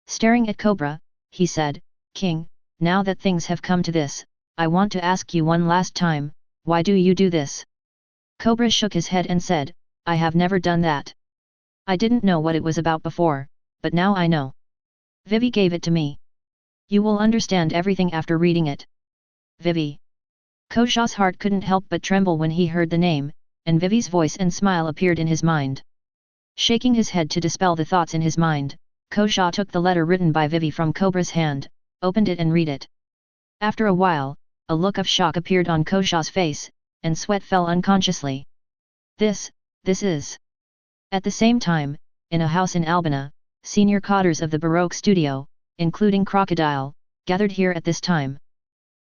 Staring at Cobra, he said, King, now that things have come to this, I want to ask you one last time, why do you do this? Cobra shook his head and said, I have never done that. I didn't know what it was about before, but now I know. Vivi gave it to me. You will understand everything after reading it. Vivi. Kosha's heart couldn't help but tremble when he heard the name, and Vivi's voice and smile appeared in his mind. Shaking his head to dispel the thoughts in his mind, Kosha took the letter written by Vivi from Cobra's hand, opened it and read it. After a while, a look of shock appeared on Kosha's face, and sweat fell unconsciously. This is... At the same time, in a house in Albina, senior cotters of the Baroque studio, including Crocodile, gathered here at this time.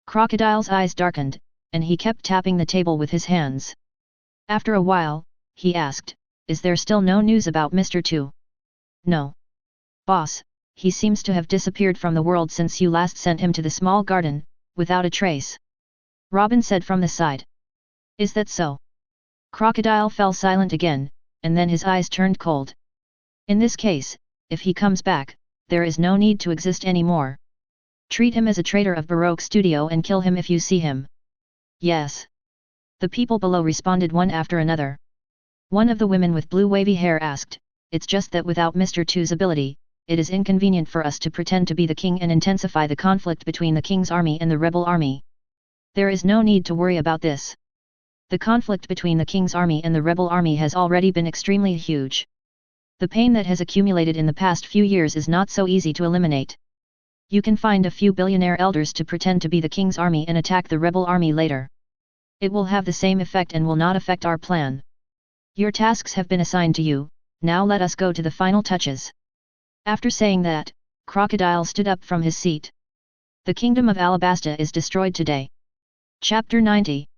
Crocodile's eyes darkened, and he kept tapping the table with his hands. After a while, he asked, is there still no news about Mr. 2? No. Boss, he seems to have disappeared from the world since you last sent him to the small garden, without a trace. Robin said from the side. Is that so? Crocodile fell silent again, and then his eyes turned cold. In this case, if he comes back, there is no need to exist anymore. Treat him as a traitor of Baroque Studio and kill him if you see him. Yes. The people below responded one after another. One of the women with blue wavy hair asked, it's just that without Mr. 2's ability, it is inconvenient for us to pretend to be the king and intensify the conflict between the king's army and the rebel army. There is no need to worry about this. The conflict between the king's army and the rebel army has already been extremely huge. The pain that has accumulated in the past few years is not so easy to eliminate. You can find a few billionaire elders to pretend to be the king's army and attack the rebel army later. It will have the same effect and will not affect our plan. Your tasks have been assigned to you, now let us go to the final touches. After saying that, Crocodile stood up from his seat. The kingdom of Alabasta is destroyed today. Chapter 90.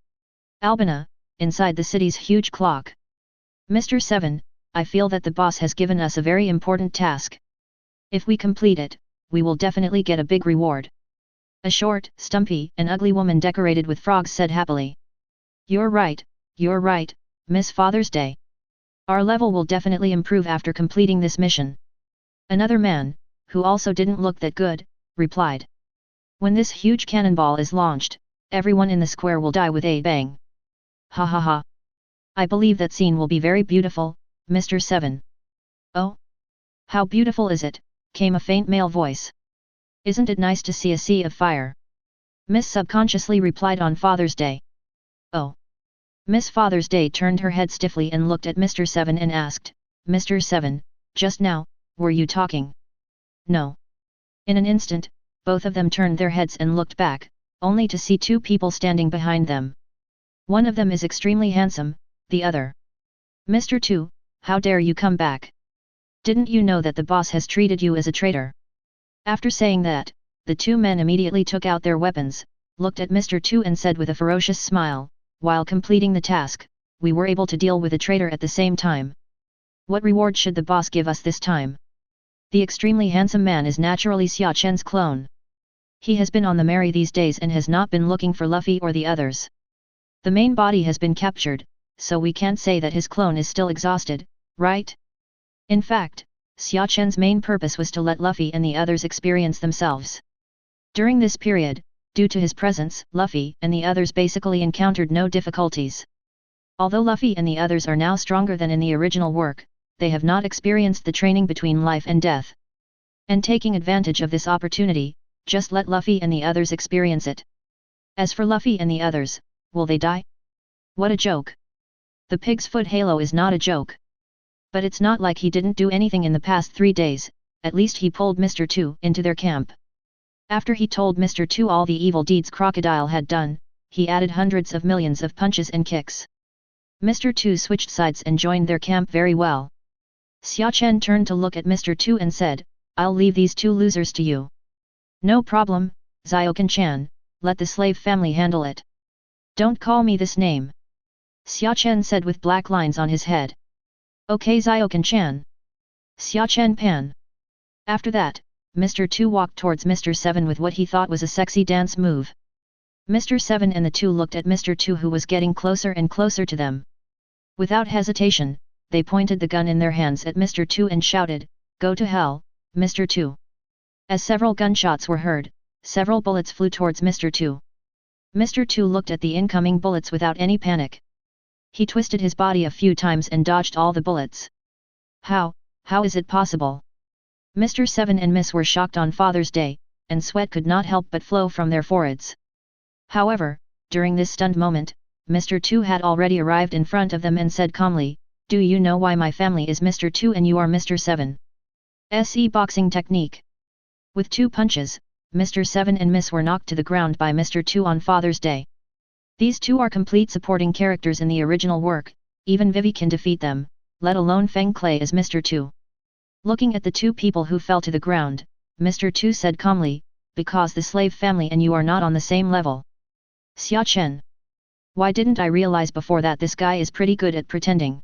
Albina, inside the city's huge clock. Mr. 7, I feel that the boss has given us a very important task. If we complete it, we will definitely get a big reward. A short, stumpy, and ugly woman decorated with frogs said happily. You're right, Miss Father's Day. Our level will definitely improve after completing this mission. Another man, who also didn't look that good, replied. When this huge cannonball is launched, everyone in the square will die with a bang. Ha ha ha. I believe that scene will be very beautiful, Mr. 7. Oh? How beautiful is it, came a faint male voice. Isn't it nice to see a sea of fire? Miss subconsciously replied on Father's Day. Oh. Miss Father's Day turned her head stiffly and looked at Mr. 7 and asked, Mr. 7, just now, were you talking? No. In an instant, both of them turned their heads and looked back, only to see two people standing behind them. One of them is extremely handsome, the other. Mr. 2, how dare you come back? Didn't you know that the boss has treated you as a traitor? After saying that, the two men immediately took out their weapons, looked at Mr. 2 and said with a ferocious smile, while completing the task, we were able to deal with a traitor at the same time. What reward should the boss give us this time? The extremely handsome man is naturally Xia Chen's clone. He has been on the marry these days and has not been looking for Luffy or the others. The main body has been captured, so we can't say that his clone is still exhausted, right? In fact, Xia Chen's main purpose was to let Luffy and the others experience themselves. During this period, due to his presence, Luffy and the others basically encountered no difficulties. Although Luffy and the others are now stronger than in the original work, they have not experienced the training between life and death. And taking advantage of this opportunity, just let Luffy and the others experience it. As for Luffy and the others, will they die? What a joke! The pig's foot halo is not a joke. But it's not like he didn't do anything in the past 3 days, at least he pulled Mr. 2 into their camp. After he told Mr. 2 all the evil deeds Crocodile had done, he added hundreds of millions of punches and kicks. Mr. Tu switched sides and joined their camp very well. Xia Chen turned to look at Mr. Tu and said, "I'll leave these two losers to you." "No problem, Xiaokan-chan, let the slave family handle it." "Don't call me this name," Xia Chen said with black lines on his head. "Okay Xiaokan-chan." Xia Chen Pan. After that, Mr. Tu walked towards Mr. 7 with what he thought was a sexy dance move. Mr. 7 and the two looked at Mr. 2 who was getting closer and closer to them. Without hesitation, they pointed the gun in their hands at Mr. 2 and shouted, "Go to hell, Mr. 2. As several gunshots were heard, several bullets flew towards Mr. 2. Mr. 2 looked at the incoming bullets without any panic. He twisted his body a few times and dodged all the bullets. How is it possible? Mr. 7 and Miss were shocked on Father's Day, and sweat could not help but flow from their foreheads. However, during this stunned moment, Mr. 2 had already arrived in front of them and said calmly, "Do you know why my family is Mr. 2 and you are Mr. 7? SE boxing technique." With 2 punches, Mr. 7 and Miss were knocked to the ground by Mr. 2 on Father's Day. These two are complete supporting characters in the original work, even Vivi can defeat them, let alone Feng Clay as Mr. 2. Looking at the 2 people who fell to the ground, Mr. 2 said calmly, "Because the slave family and you are not on the same level." Xia Chen. Why didn't I realize before that this guy is pretty good at pretending?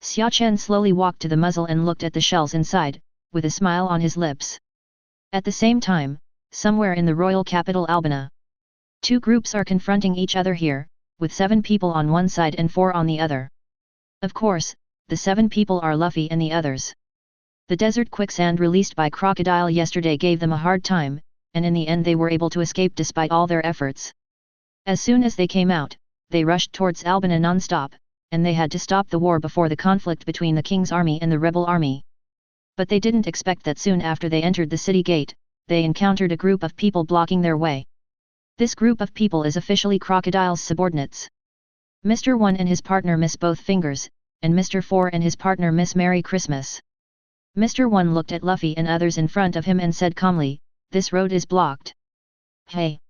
Xia Chen slowly walked to the muzzle and looked at the shells inside, with a smile on his lips. At the same time, somewhere in the royal capital Albina, 2 groups are confronting each other here, with 7 people on one side and 4 on the other. Of course, the 7 people are Luffy and the others. The desert quicksand released by Crocodile yesterday gave them a hard time, and in the end they were able to escape despite all their efforts. As soon as they came out, they rushed towards Albina non-stop, and they had to stop the war before the conflict between the king's army and the rebel army. But they didn't expect that soon after they entered the city gate, they encountered a group of people blocking their way. This group of people is officially Crocodile's subordinates. Mr. 1 and his partner Miss Both Fingers, and Mr. 4 and his partner Miss Merry Christmas. Mr. 1 looked at Luffy and others in front of him and said calmly, "This road is blocked." "Hey!"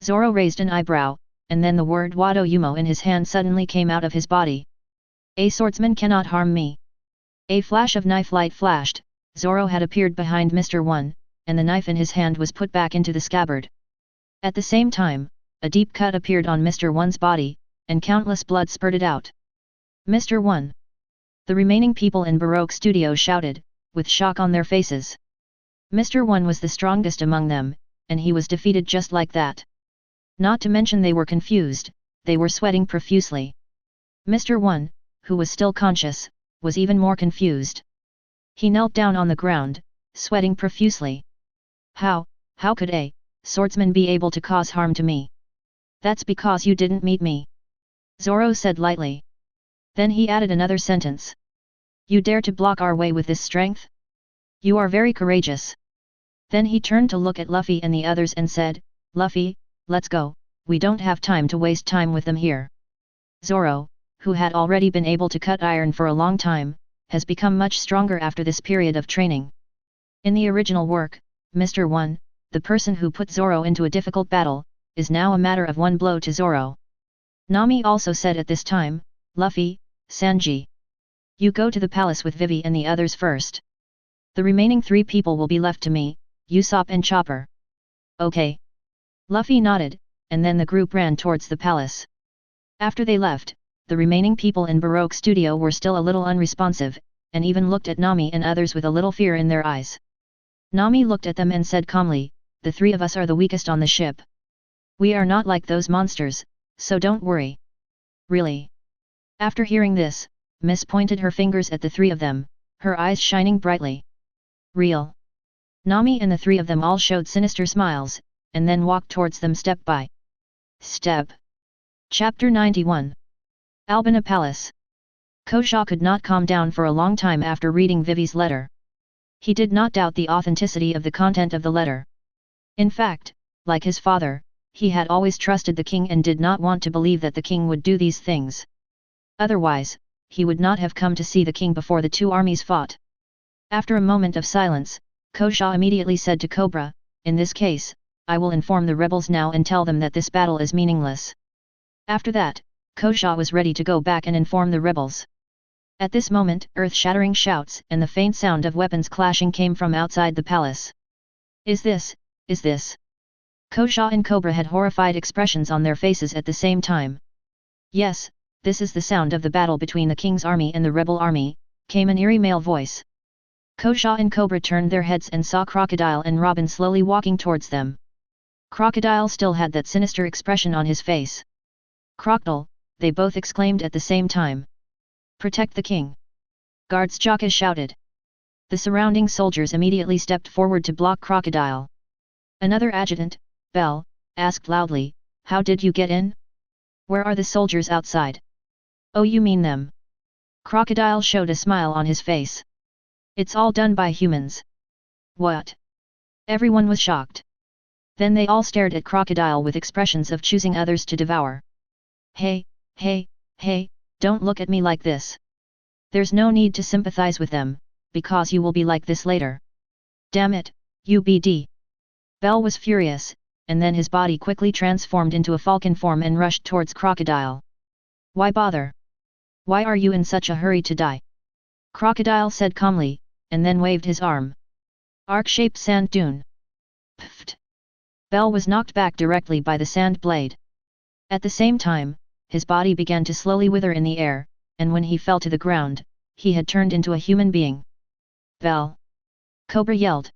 Zoro raised an eyebrow, and then the word Wado Yumo in his hand suddenly came out of his body. "A swordsman cannot harm me." A flash of knife light flashed, Zoro had appeared behind Mr. 1, and the knife in his hand was put back into the scabbard. At the same time, a deep cut appeared on Mr. 1's body, and countless blood spurted out. "Mr. 1! The remaining people in Baroque Studio shouted, with shock on their faces. Mr. 1 was the strongest among them, and he was defeated just like that. Not to mention they were confused, they were sweating profusely. Mr. 1, who was still conscious, was even more confused. He knelt down on the ground, sweating profusely. How could a swordsman be able to cause harm to me?" "That's because you didn't meet me," Zoro said lightly. Then he added another sentence. "You dare to block our way with this strength? You are very courageous." Then he turned to look at Luffy and the others and said, "Luffy, let's go, we don't have time to waste time with them here." Zoro, who had already been able to cut iron for a long time, has become much stronger after this period of training. In the original work, Mr. 1, the person who put Zoro into a difficult battle, is now a matter of one blow to Zoro. Nami also said at this time, "Luffy, Sanji. You go to the palace with Vivi and the others first. The remaining 3 people will be left to me, Usopp and Chopper." "Okay." Luffy nodded, and then the group ran towards the palace. After they left, the remaining people in Baroque Studio were still a little unresponsive, and even looked at Nami and others with a little fear in their eyes. Nami looked at them and said calmly, "The 3 of us are the weakest on the ship. We are not like those monsters, so don't worry." "Really?" After hearing this, Miss pointed her fingers at the 3 of them, her eyes shining brightly. "Real?" Nami and the 3 of them all showed sinister smiles, and then walked towards them step by step. Chapter 91. Albina Palace. Koja could not calm down for a long time after reading Vivi's letter. He did not doubt the authenticity of the content of the letter. In fact, like his father, he had always trusted the king and did not want to believe that the king would do these things. Otherwise, he would not have come to see the king before the 2 armies fought. After a moment of silence, Koja immediately said to Cobra, "In this case, I will inform the rebels now and tell them that this battle is meaningless. After that, Koja was ready to go back and inform the rebels. At this moment, earth-shattering shouts and the faint sound of weapons clashing came from outside the palace. Is this? Koja and Cobra had horrified expressions on their faces at the same time. Yes, this is the sound of the battle between the king's army and the rebel army, came an eerie male voice. Koja and Cobra turned their heads and saw Crocodile and Robin slowly walking towards them. Crocodile still had that sinister expression on his face. Crocodile, they both exclaimed at the same time. Protect the king! Guards Jaka shouted. The surrounding soldiers immediately stepped forward to block Crocodile. Another adjutant, Bell, asked loudly, how did you get in? Where are the soldiers outside? Oh, you mean them? Crocodile showed a smile on his face. It's all done by humans. What? Everyone was shocked. Then they all stared at Crocodile with expressions of choosing others to devour. Hey, don't look at me like this. There's no need to sympathize with them, because you will be like this later. Damn it, UBD. Bell was furious, and then his body quickly transformed into a falcon form and rushed towards Crocodile. Why bother? Why are you in such a hurry to die? Crocodile said calmly, and then waved his arm. Arc-shaped sand dune. Pfft. Bell was knocked back directly by the sand blade. At the same time, his body began to slowly wither in the air, and when he fell to the ground, he had turned into a human being. Bell! Cobra yelled.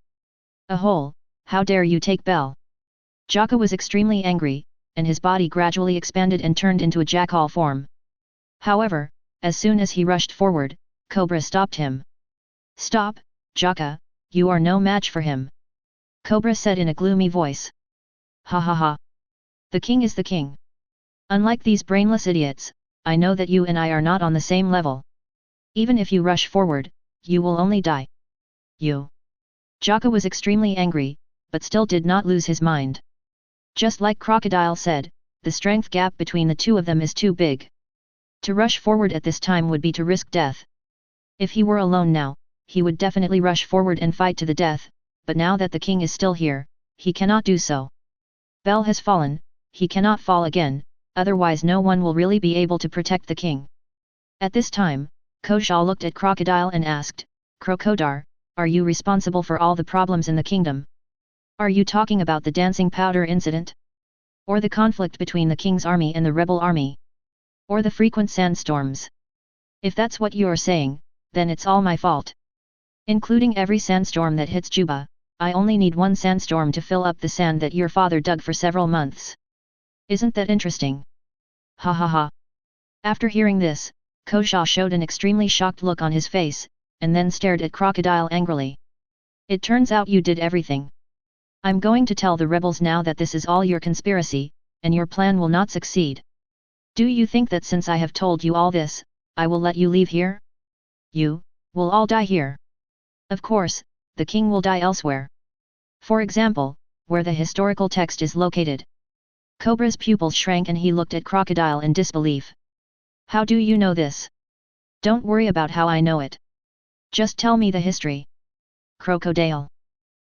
A hole, how dare you take Bell? Jaka was extremely angry, and his body gradually expanded and turned into a jackal form. However, as soon as he rushed forward, Cobra stopped him. Stop, Jaka, you are no match for him. Cobra said in a gloomy voice. Ha ha ha. The king is the king. Unlike these brainless idiots, I know that you and I are not on the same level. Even if you rush forward, you will only die. You. Jaka was extremely angry, but still did not lose his mind. Just like Crocodile said, the strength gap between the two of them is too big. To rush forward at this time would be to risk death. If he were alone now, he would definitely rush forward and fight to the death, but now that the king is still here, he cannot do so. Bell has fallen, he cannot fall again, otherwise no one will really be able to protect the king. At this time, Koshal looked at Crocodile and asked, Crocodile, are you responsible for all the problems in the kingdom? Are you talking about the dancing powder incident? Or the conflict between the king's army and the rebel army? Or the frequent sandstorms? If that's what you're saying, then it's all my fault. Including every sandstorm that hits Juba, I only need one sandstorm to fill up the sand that your father dug for several months. Isn't that interesting? Ha ha ha. After hearing this, Koshal showed an extremely shocked look on his face, and then stared at Crocodile angrily. It turns out you did everything. I'm going to tell the rebels now that this is all your conspiracy, and your plan will not succeed. Do you think that since I have told you all this, I will let you leave here? You will all die here. Of course, the king will die elsewhere. For example, where the historical text is located. Cobra's pupils shrank and he looked at Crocodile in disbelief. How do you know this? Don't worry about how I know it. Just tell me the history. Crocodile.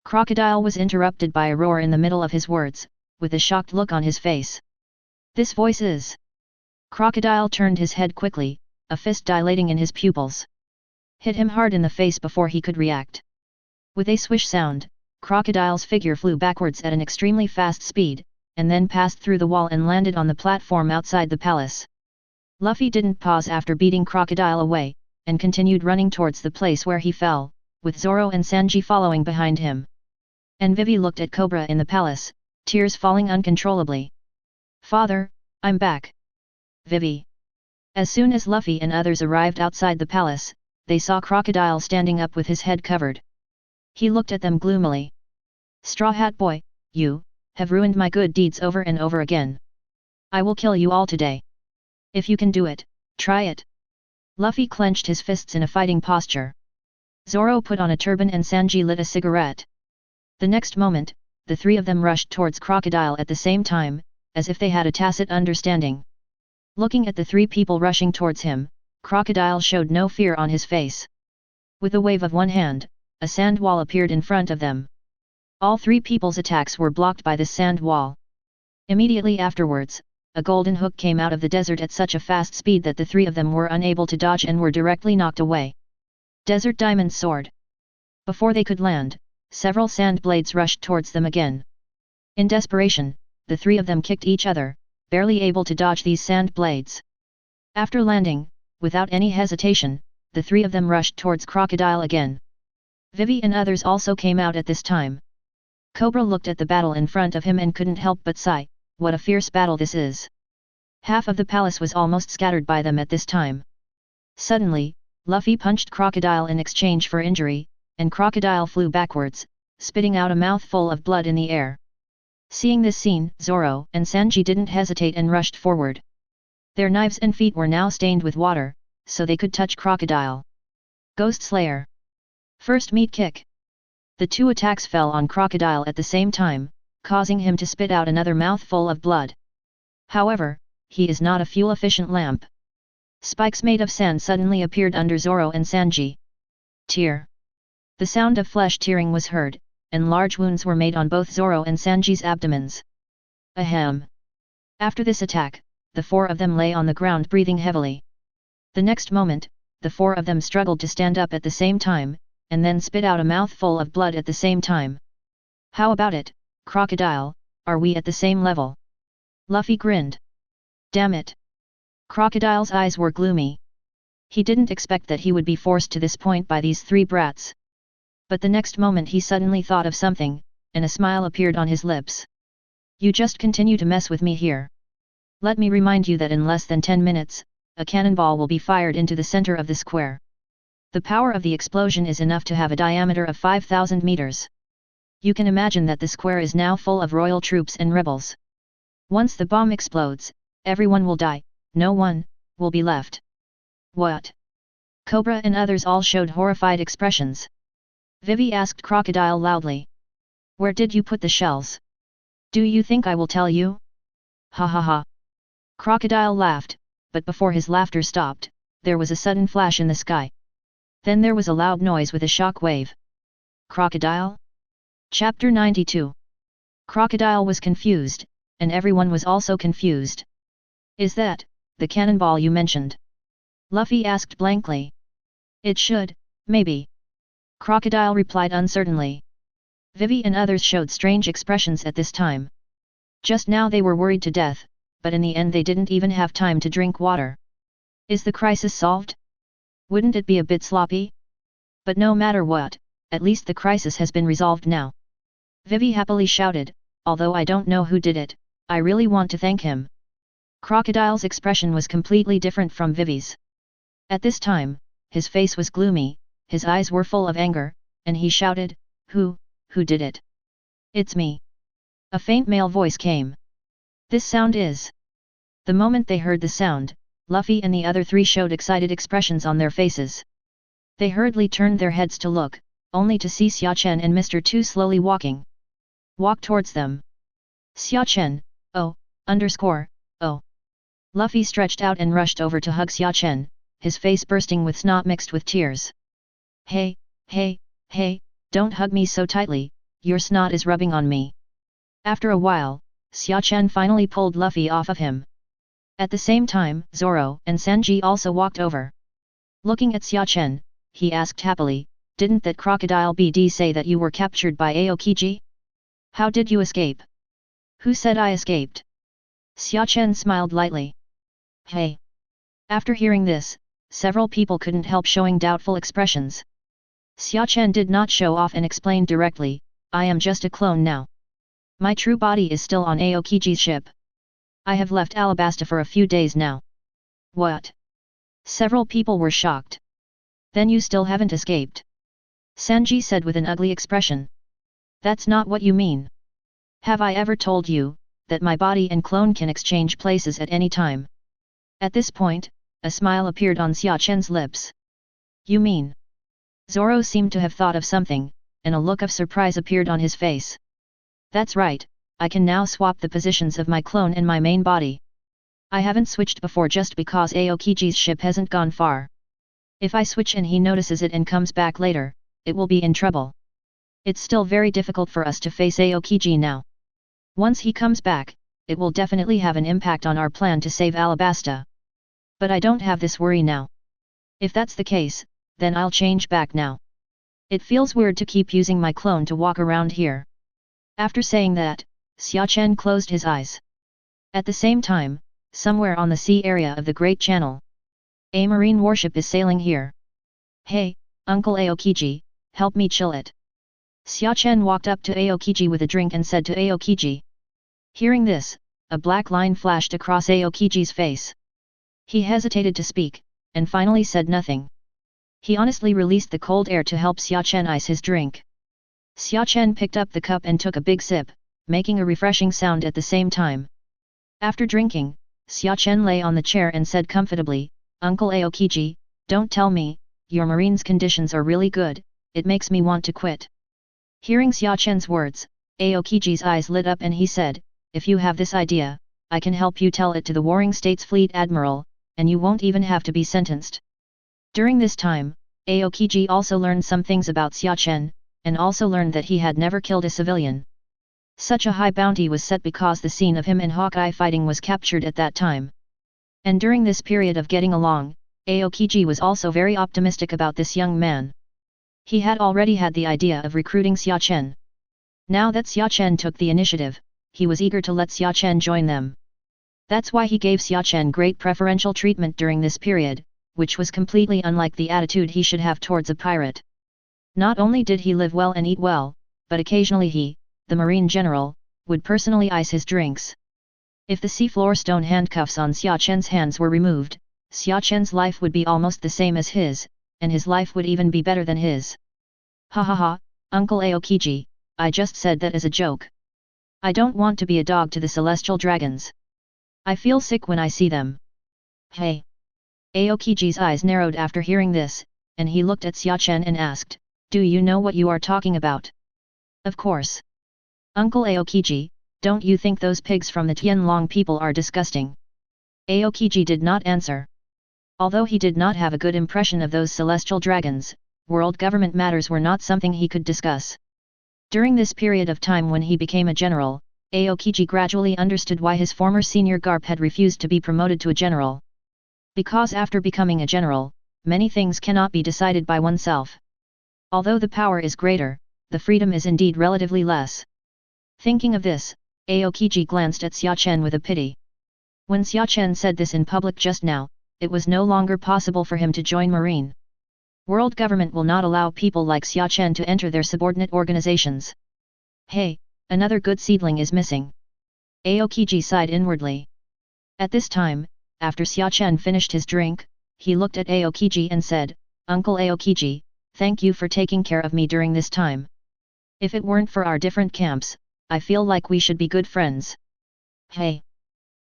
Crocodile was interrupted by a roar in the middle of his words, with a shocked look on his face. This voice is. Crocodile turned his head quickly, a fist dilating in his pupils. Hit him hard in the face before he could react. With a swish sound, Crocodile's figure flew backwards at an extremely fast speed, and then passed through the wall and landed on the platform outside the palace. Luffy didn't pause after beating Crocodile away, and continued running towards the place where he fell, with Zoro and Sanji following behind him. And Vivi looked at Cobra in the palace, tears falling uncontrollably. Father, I'm back. Vivi. As soon as Luffy and others arrived outside the palace, they saw Crocodile standing up with his head covered. He looked at them gloomily. Straw Hat Boy, you have ruined my good deeds over and over again. I will kill you all today. If you can do it, try it. Luffy clenched his fists in a fighting posture. Zoro put on a turban and Sanji lit a cigarette. The next moment, the three of them rushed towards Crocodile at the same time, as if they had a tacit understanding. Looking at the three people rushing towards him, Crocodile showed no fear on his face. With a wave of one hand, a sand wall appeared in front of them. All three people's attacks were blocked by this sand wall. Immediately afterwards, a golden hook came out of the desert at such a fast speed that the three of them were unable to dodge and were directly knocked away. Desert Diamond Sword. Before they could land, several sand blades rushed towards them again. In desperation, the three of them kicked each other, barely able to dodge these sand blades. After landing, without any hesitation, the three of them rushed towards Crocodile again. Vivi and others also came out at this time. Cobra looked at the battle in front of him and couldn't help but sigh, what a fierce battle this is. Half of the palace was almost scattered by them at this time. Suddenly, Luffy punched Crocodile in exchange for injury, and Crocodile flew backwards, spitting out a mouthful of blood in the air. Seeing this scene, Zoro and Sanji didn't hesitate and rushed forward. Their knives and feet were now stained with water, so they could touch Crocodile. Ghost Slayer. First meat kick. The two attacks fell on Crocodile at the same time, causing him to spit out another mouthful of blood. However, he is not a fuel-efficient lamp. Spikes made of sand suddenly appeared under Zoro and Sanji. Tear. The sound of flesh tearing was heard, and large wounds were made on both Zoro and Sanji's abdomens. Ahem. After this attack, the four of them lay on the ground breathing heavily. The next moment, the four of them struggled to stand up at the same time, and then spit out a mouthful of blood at the same time. How about it, Crocodile, are we at the same level? Luffy grinned. Damn it. Crocodile's eyes were gloomy. He didn't expect that he would be forced to this point by these three brats. But the next moment he suddenly thought of something, and a smile appeared on his lips. You just continue to mess with me here. Let me remind you that in less than 10 minutes, a cannonball will be fired into the center of the square. The power of the explosion is enough to have a diameter of 5,000 meters. You can imagine that the square is now full of royal troops and rebels. Once the bomb explodes, everyone will die, no one will be left. What? Cobra and others all showed horrified expressions. Vivi asked Crocodile loudly. Where did you put the shells? Do you think I will tell you? Ha ha ha. Crocodile laughed, but before his laughter stopped, there was a sudden flash in the sky. Then there was a loud noise with a shock wave. Crocodile? Chapter 92. Crocodile was confused, and everyone was also confused. Is that the cannonball you mentioned? Luffy asked blankly. It should, maybe. Crocodile replied uncertainly. Vivi and others showed strange expressions at this time. Just now they were worried to death, but in the end they didn't even have time to drink water. Is the crisis solved? Wouldn't it be a bit sloppy? But no matter what, at least the crisis has been resolved now. Vivi happily shouted, although I don't know who did it, I really want to thank him. Crocodile's expression was completely different from Vivi's. At this time, his face was gloomy, his eyes were full of anger, and he shouted, Who did it? It's me. A faint male voice came. This sound is. The moment they heard the sound, Luffy and the other three showed excited expressions on their faces. They hurriedly turned their heads to look, only to see Xia Chen and Mr. Tu slowly walk towards them. Xia Chen, oh. Luffy stretched out and rushed over to hug Xia Chen, his face bursting with snot mixed with tears. Hey, don't hug me so tightly, your snot is rubbing on me. After a while, Xia Chen finally pulled Luffy off of him. At the same time, Zoro and Sanji also walked over. Looking at Xia Chen, he asked happily, didn't that crocodile BD say that you were captured by Aokiji? How did you escape? Who said I escaped? Xia Chen smiled lightly. Hey! After hearing this, several people couldn't help showing doubtful expressions. Xia Chen did not show off and explained directly, I am just a clone now. My true body is still on Aokiji's ship. I have left Alabasta for a few days now. What? Several people were shocked. Then you still haven't escaped? Sanji said with an ugly expression. That's not what you mean. Have I ever told you that my body and clone can exchange places at any time? At this point, a smile appeared on Xia Chen's lips. You mean? Zoro seemed to have thought of something, and a look of surprise appeared on his face. That's right, I can now swap the positions of my clone and my main body. I haven't switched before just because Aokiji's ship hasn't gone far. If I switch and he notices it and comes back later, it will be in trouble. It's still very difficult for us to face Aokiji now. Once he comes back, it will definitely have an impact on our plan to save Alabasta. But I don't have this worry now. If that's the case, then I'll change back now. It feels weird to keep using my clone to walk around here. After saying that, Xia Chen closed his eyes. At the same time, somewhere on the sea area of the Great Channel, a marine warship is sailing here. Hey, Uncle Aokiji, help me chill it. Xia Chen walked up to Aokiji with a drink and said to Aokiji. Hearing this, a black line flashed across Aokiji's face. He hesitated to speak, and finally said nothing. He honestly released the cold air to help Xia Chen ice his drink. Xia Chen picked up the cup and took a big sip, making a refreshing sound at the same time. After drinking, Xia Chen lay on the chair and said comfortably, Uncle Aokiji, don't tell me, your marine's conditions are really good, it makes me want to quit. Hearing Xia Chen's words, Aokiji's eyes lit up and he said, if you have this idea, I can help you tell it to the Warring States Fleet Admiral, and you won't even have to be sentenced. During this time, Aokiji also learned some things about Xia Chen, and also learned that he had never killed a civilian. Such a high bounty was set because the scene of him and Hawkeye fighting was captured at that time. And during this period of getting along, Aokiji was also very optimistic about this young man. He had already had the idea of recruiting Xia Chen. Now that Xia Chen took the initiative, he was eager to let Xia Chen join them. That's why he gave Xia Chen great preferential treatment during this period, which was completely unlike the attitude he should have towards a pirate. Not only did he live well and eat well, but occasionally he, the Marine General, would personally ice his drinks. If the seafloor stone handcuffs on Xia Chen's hands were removed, Xia Chen's life would be almost the same as his, and his life would even be better than his. Ha ha ha, Uncle Aokiji, I just said that as a joke. I don't want to be a dog to the celestial dragons. I feel sick when I see them. Hey! Aokiji's eyes narrowed after hearing this, and he looked at Xia Chen and asked, do you know what you are talking about? Of course. Uncle Aokiji, don't you think those pigs from the Tianlong people are disgusting? Aokiji did not answer. Although he did not have a good impression of those celestial dragons, world government matters were not something he could discuss. During this period of time when he became a general, Aokiji gradually understood why his former senior Garp had refused to be promoted to a general. Because after becoming a general, many things cannot be decided by oneself. Although the power is greater, the freedom is indeed relatively less. Thinking of this, Aokiji glanced at Xia Chen with a pity. When Xia Chen said this in public just now, it was no longer possible for him to join Marine. World government will not allow people like Xia Chen to enter their subordinate organizations. Hey, another good seedling is missing. Aokiji sighed inwardly. At this time, after Xia Chen finished his drink, he looked at Aokiji and said, Uncle Aokiji, thank you for taking care of me during this time. If it weren't for our different camps, I feel like we should be good friends. Hey!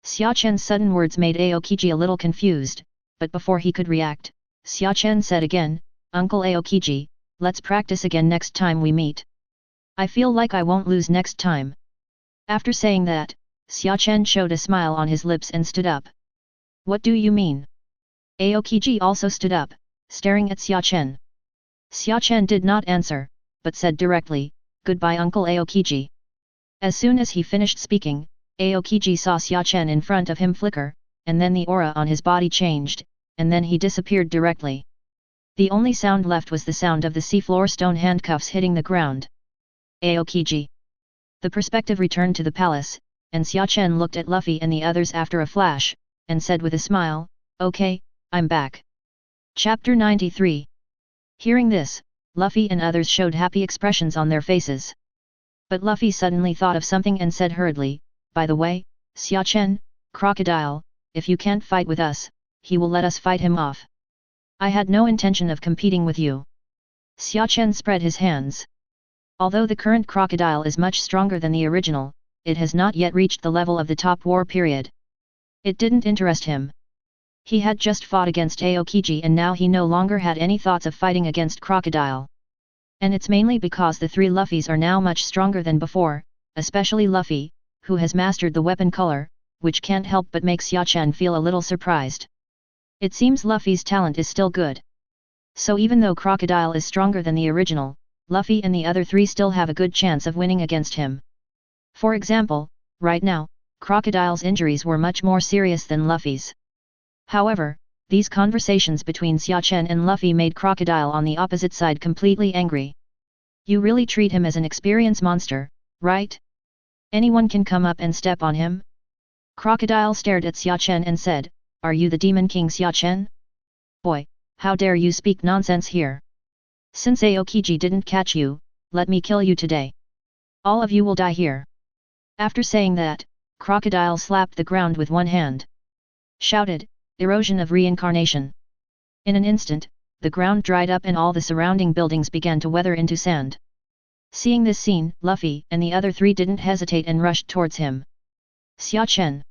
Xia Chen's sudden words made Aokiji a little confused, but before he could react, Xia Chen said again, Uncle Aokiji, let's practice again next time we meet. I feel like I won't lose next time. After saying that, Xia Chen showed a smile on his lips and stood up. What do you mean? Aokiji also stood up, staring at Xia Chen. Xia Chen did not answer, but said directly, Goodbye Uncle Aokiji. As soon as he finished speaking, Aokiji saw Xia Chen in front of him flicker, and then the aura on his body changed, and then he disappeared directly. The only sound left was the sound of the seafloor stone handcuffs hitting the ground. Aokiji. The perspective returned to the palace, and Xia Chen looked at Luffy and the others after a flash, and said with a smile, Okay, I'm back. Chapter 93. Hearing this, Luffy and others showed happy expressions on their faces. But Luffy suddenly thought of something and said hurriedly, By the way, Xia Chen, Crocodile, if you can't fight with us, he will let us fight him off. I had no intention of competing with you. Xia Chen spread his hands. Although the current Crocodile is much stronger than the original, it has not yet reached the level of the top war period. It didn't interest him. He had just fought against Aokiji and now he no longer had any thoughts of fighting against Crocodile. And it's mainly because the three Luffys are now much stronger than before, especially Luffy, who has mastered the weapon color, which can't help but make Xia Chen feel a little surprised. It seems Luffy's talent is still good. So even though Crocodile is stronger than the original, Luffy and the other three still have a good chance of winning against him. For example, right now, Crocodile's injuries were much more serious than Luffy's. However, these conversations between Xia Chen and Luffy made Crocodile on the opposite side completely angry. You really treat him as an experience monster, right? Anyone can come up and step on him? Crocodile stared at Xia Chen and said, "Are you the Demon King Xia Chen? Boy, how dare you speak nonsense here? Since Aokiji didn't catch you, let me kill you today. All of you will die here." After saying that, Crocodile slapped the ground with one hand. Shouted, "Erosion of reincarnation." In an instant, the ground dried up and all the surrounding buildings began to weather into sand. Seeing this scene, Luffy and the other three didn't hesitate and rushed towards him. Xia Chen.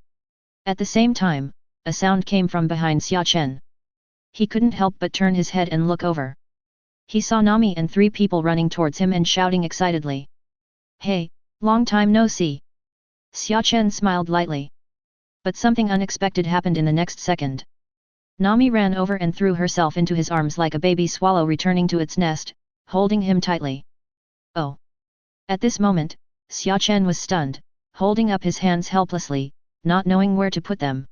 At the same time, a sound came from behind Xia Chen. He couldn't help but turn his head and look over. He saw Nami and three people running towards him and shouting excitedly. "Hey, long time no see." Xia Chen smiled lightly. But something unexpected happened in the next second. Nami ran over and threw herself into his arms like a baby swallow returning to its nest, holding him tightly. Oh! At this moment, Xia Chen was stunned, holding up his hands helplessly, not knowing where to put them.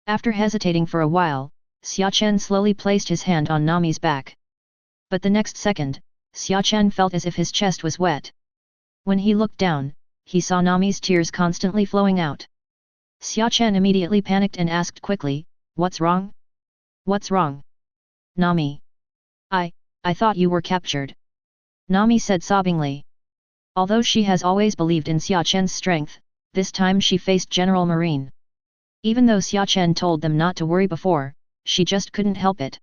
After hesitating for a while, Xia Chen slowly placed his hand on Nami's back. But the next second, Xia Chen felt as if his chest was wet. When he looked down, he saw Nami's tears constantly flowing out. Xia Chen immediately panicked and asked quickly, "What's wrong? What's wrong? Nami? I thought you were captured." Nami said sobbingly. Although she has always believed in Xia Chen's strength, this time she faced General Marine. Even though Xia Chen told them not to worry before, she just couldn't help it.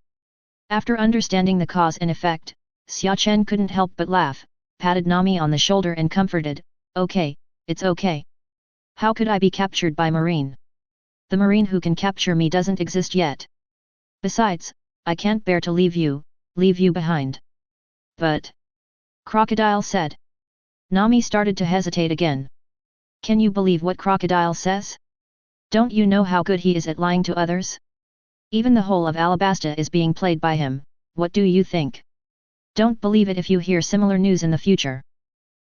After understanding the cause and effect, Xia Chen couldn't help but laugh, patted Nami on the shoulder and comforted, "Okay, it's okay. How could I be captured by Marine? The Marine who can capture me doesn't exist yet. Besides, I can't bear to leave you behind." "But..." Crocodile said. Nami started to hesitate again. Can you believe what Crocodile says? Don't you know how good he is at lying to others? Even the whole of Alabasta is being played by him, what do you think? Don't believe it if you hear similar news in the future.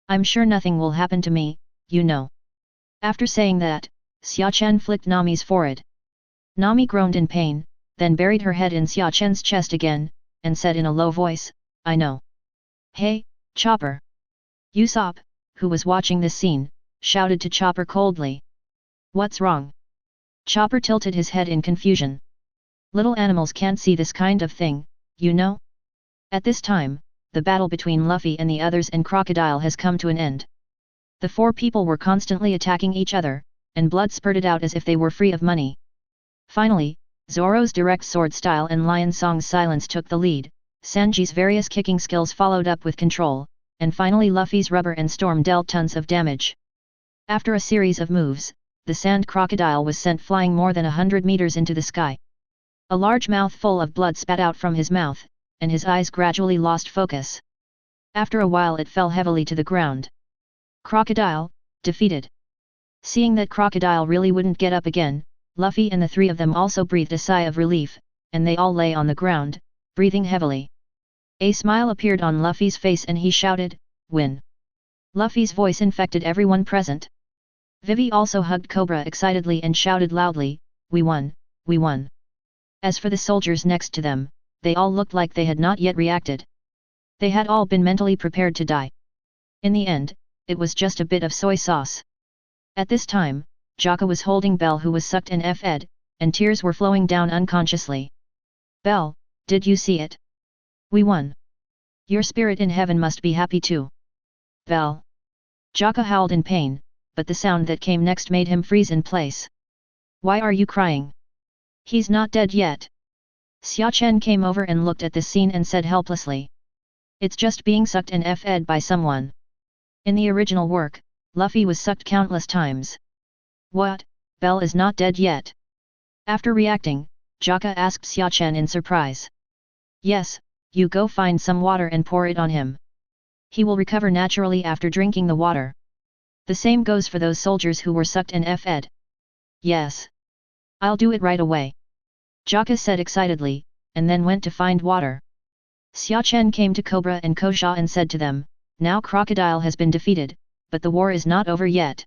I'm sure nothing will happen to me, you know. After saying that, Xia Chen flicked Nami's forehead. Nami groaned in pain, then buried her head in Xia Chen's chest again, and said in a low voice, "I know." "Hey, Chopper!" Usopp, who was watching this scene, shouted to Chopper coldly. "What's wrong?" Chopper tilted his head in confusion. "Little animals can't see this kind of thing, you know?" At this time, the battle between Luffy and the others and Crocodile has come to an end. The four people were constantly attacking each other, and blood spurted out as if they were free of money. Finally, Zoro's direct sword style and Lion Song's silence took the lead, Sanji's various kicking skills followed up with control, and finally Luffy's rubber and storm dealt tons of damage. After a series of moves, the sand crocodile was sent flying more than 100 meters into the sky. A large mouthful of blood spat out from his mouth, and his eyes gradually lost focus. After a while it fell heavily to the ground. Crocodile, defeated. Seeing that Crocodile really wouldn't get up again, Luffy and the three of them also breathed a sigh of relief, and they all lay on the ground, breathing heavily. A smile appeared on Luffy's face and he shouted, "Win!" Luffy's voice infected everyone present. Vivi also hugged Cobra excitedly and shouted loudly, "We won, we won!" As for the soldiers next to them, they all looked like they had not yet reacted. They had all been mentally prepared to die. In the end, it was just a bit of soy sauce. At this time, Jaka was holding Belle who was sucked and fed, and tears were flowing down unconsciously. "Belle, did you see it? We won. Your spirit in heaven must be happy too." "Belle." Jaka howled in pain, but the sound that came next made him freeze in place. "Why are you crying? He's not dead yet." Xia Chen came over and looked at this scene and said helplessly. "It's just being sucked and fed by someone. In the original work, Luffy was sucked countless times." "What, Belle is not dead yet?" After reacting, Jaka asked Xia Chen in surprise. "Yes, you go find some water and pour it on him. He will recover naturally after drinking the water. The same goes for those soldiers who were sucked and fed." "Yes. I'll do it right away," Jaka said excitedly, and then went to find water. Xia Chen came to Cobra and Koxia and said to them, "Now Crocodile has been defeated, but the war is not over yet.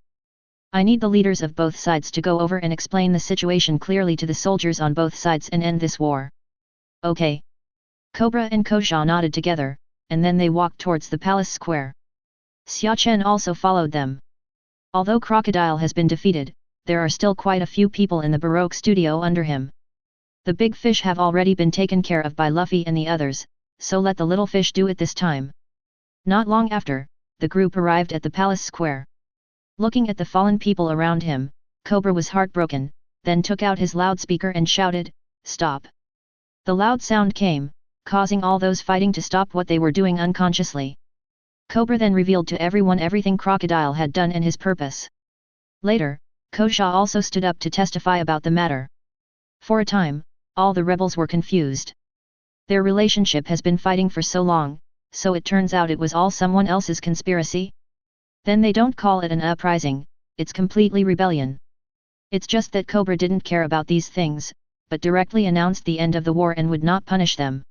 I need the leaders of both sides to go over and explain the situation clearly to the soldiers on both sides and end this war." "Okay." Cobra and Koxia nodded together, and then they walked towards the palace square. Xia Chen also followed them. Although Crocodile has been defeated, there are still quite a few people in the Baroque studio under him. The big fish have already been taken care of by Luffy and the others, so let the little fish do it this time. Not long after, the group arrived at the palace square. Looking at the fallen people around him, Cobra was heartbroken, then took out his loudspeaker and shouted, "Stop!" The loud sound came, causing all those fighting to stop what they were doing unconsciously. Cobra then revealed to everyone everything Crocodile had done and his purpose. Later, Koxia also stood up to testify about the matter. For a time, all the rebels were confused. Their relationship has been fighting for so long, so it turns out it was all someone else's conspiracy? Then they don't call it an uprising, it's completely rebellion. It's just that Cobra didn't care about these things, but directly announced the end of the war and would not punish them.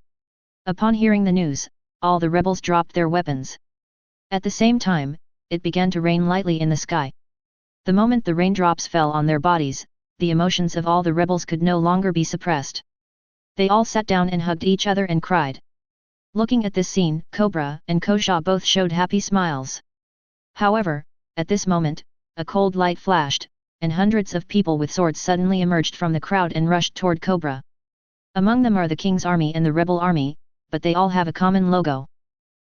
Upon hearing the news, all the rebels dropped their weapons. At the same time, it began to rain lightly in the sky. The moment the raindrops fell on their bodies, the emotions of all the rebels could no longer be suppressed. They all sat down and hugged each other and cried. Looking at this scene, Cobra and Koxia both showed happy smiles. However, at this moment, a cold light flashed, and hundreds of people with swords suddenly emerged from the crowd and rushed toward Cobra. Among them are the King's army and the rebel army, but they all have a common logo.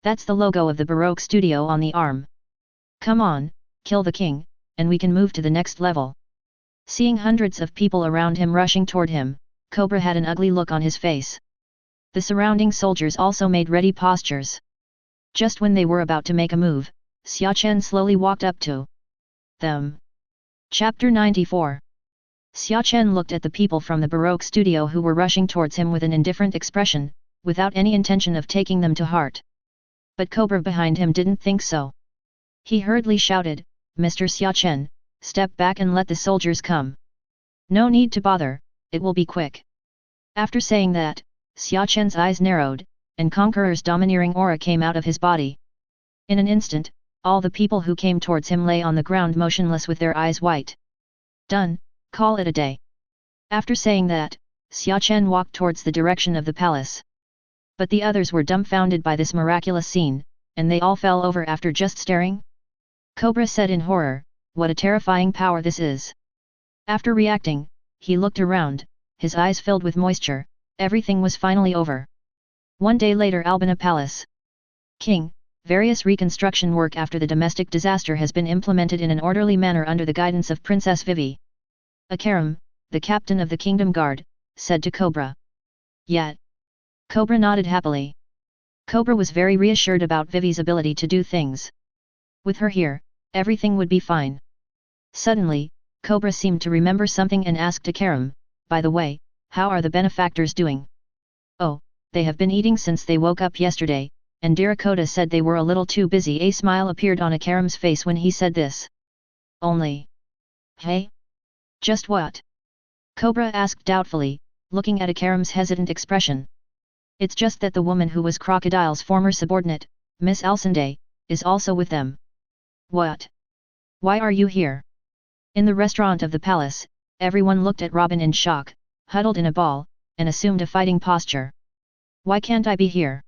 That's the logo of the Baroque studio on the arm. "Come on, kill the king, and we can move to the next level." Seeing hundreds of people around him rushing toward him, Cobra had an ugly look on his face. The surrounding soldiers also made ready postures. Just when they were about to make a move, Xia Chen slowly walked up to them. Chapter 94. Xia Chen looked at the people from the Baroque studio who were rushing towards him with an indifferent expression, without any intention of taking them to heart. But Cobra behind him didn't think so. He hurriedly shouted, "Mr. Xia Chen, step back and let the soldiers come. No need to bother, it will be quick." After saying that, Xia Chen's eyes narrowed, and Conqueror's domineering aura came out of his body. In an instant, all the people who came towards him lay on the ground motionless with their eyes white. "Done, call it a day." After saying that, Xia Chen walked towards the direction of the palace. But the others were dumbfounded by this miraculous scene, and they all fell over after just staring. Cobra said in horror, "What a terrifying power this is." After reacting, he looked around, his eyes filled with moisture. Everything was finally over. One day later, Albina Palace. "King, various reconstruction work after the domestic disaster has been implemented in an orderly manner under the guidance of Princess Vivi. Akaram, the captain of the Kingdom Guard, said to Cobra. "Yet." Cobra nodded happily. Cobra was very reassured about Vivi's ability to do things. With her here, everything would be fine. Suddenly, Cobra seemed to remember something and asked Akaram, "By the way, how are the benefactors doing?" "Oh, they have been eating since they woke up yesterday," and Dirakota said they were a little too busy. A smile appeared on Akaram's face when he said this. "Only? Hey? Just what?" Cobra asked doubtfully, looking at Akaram's hesitant expression. "It's just that the woman who was Crocodile's former subordinate, Miss Alcinde, is also with them." "What? Why are you here?" In the restaurant of the palace, everyone looked at Robin in shock, huddled in a ball, and assumed a fighting posture. "Why can't I be here?"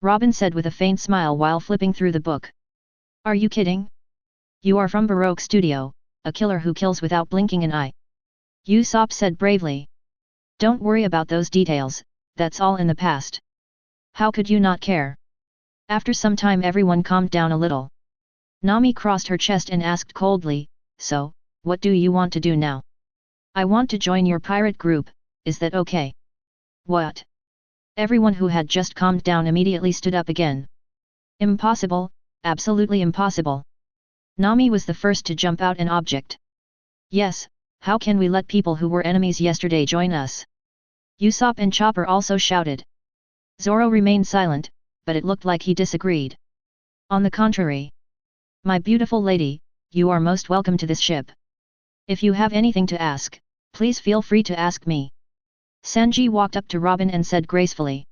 Robin said with a faint smile while flipping through the book. "Are you kidding? You are from Baroque Studio, a killer who kills without blinking an eye." Usopp said bravely. "Don't worry about those details, that's all in the past. How could you not care?" After some time everyone calmed down a little. Nami crossed her chest and asked coldly, "So, what do you want to do now?" "I want to join your pirate group, is that okay?" "What?" Everyone who had just calmed down immediately stood up again. "Impossible, absolutely impossible." Nami was the first to jump out an object. "Yes, how can we let people who were enemies yesterday join us?" Usopp and Chopper also shouted. Zoro remained silent, but it looked like he disagreed. "On the contrary. My beautiful lady, you are most welcome to this ship. If you have anything to ask, please feel free to ask me." Sanji walked up to Robin and said gracefully.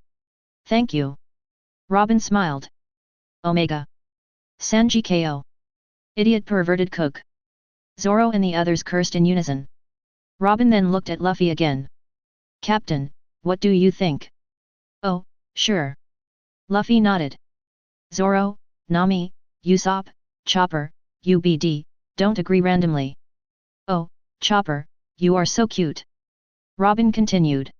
"Thank you." Robin smiled. Omega. Sanji KO. Idiot perverted cook. Zoro and the others cursed in unison. Robin then looked at Luffy again. Captain, what do you think? Oh, sure. Luffy nodded. Zoro, Nami, Usopp, Chopper, UBD, don't agree randomly. Oh, Chopper, you are so cute. Robin continued.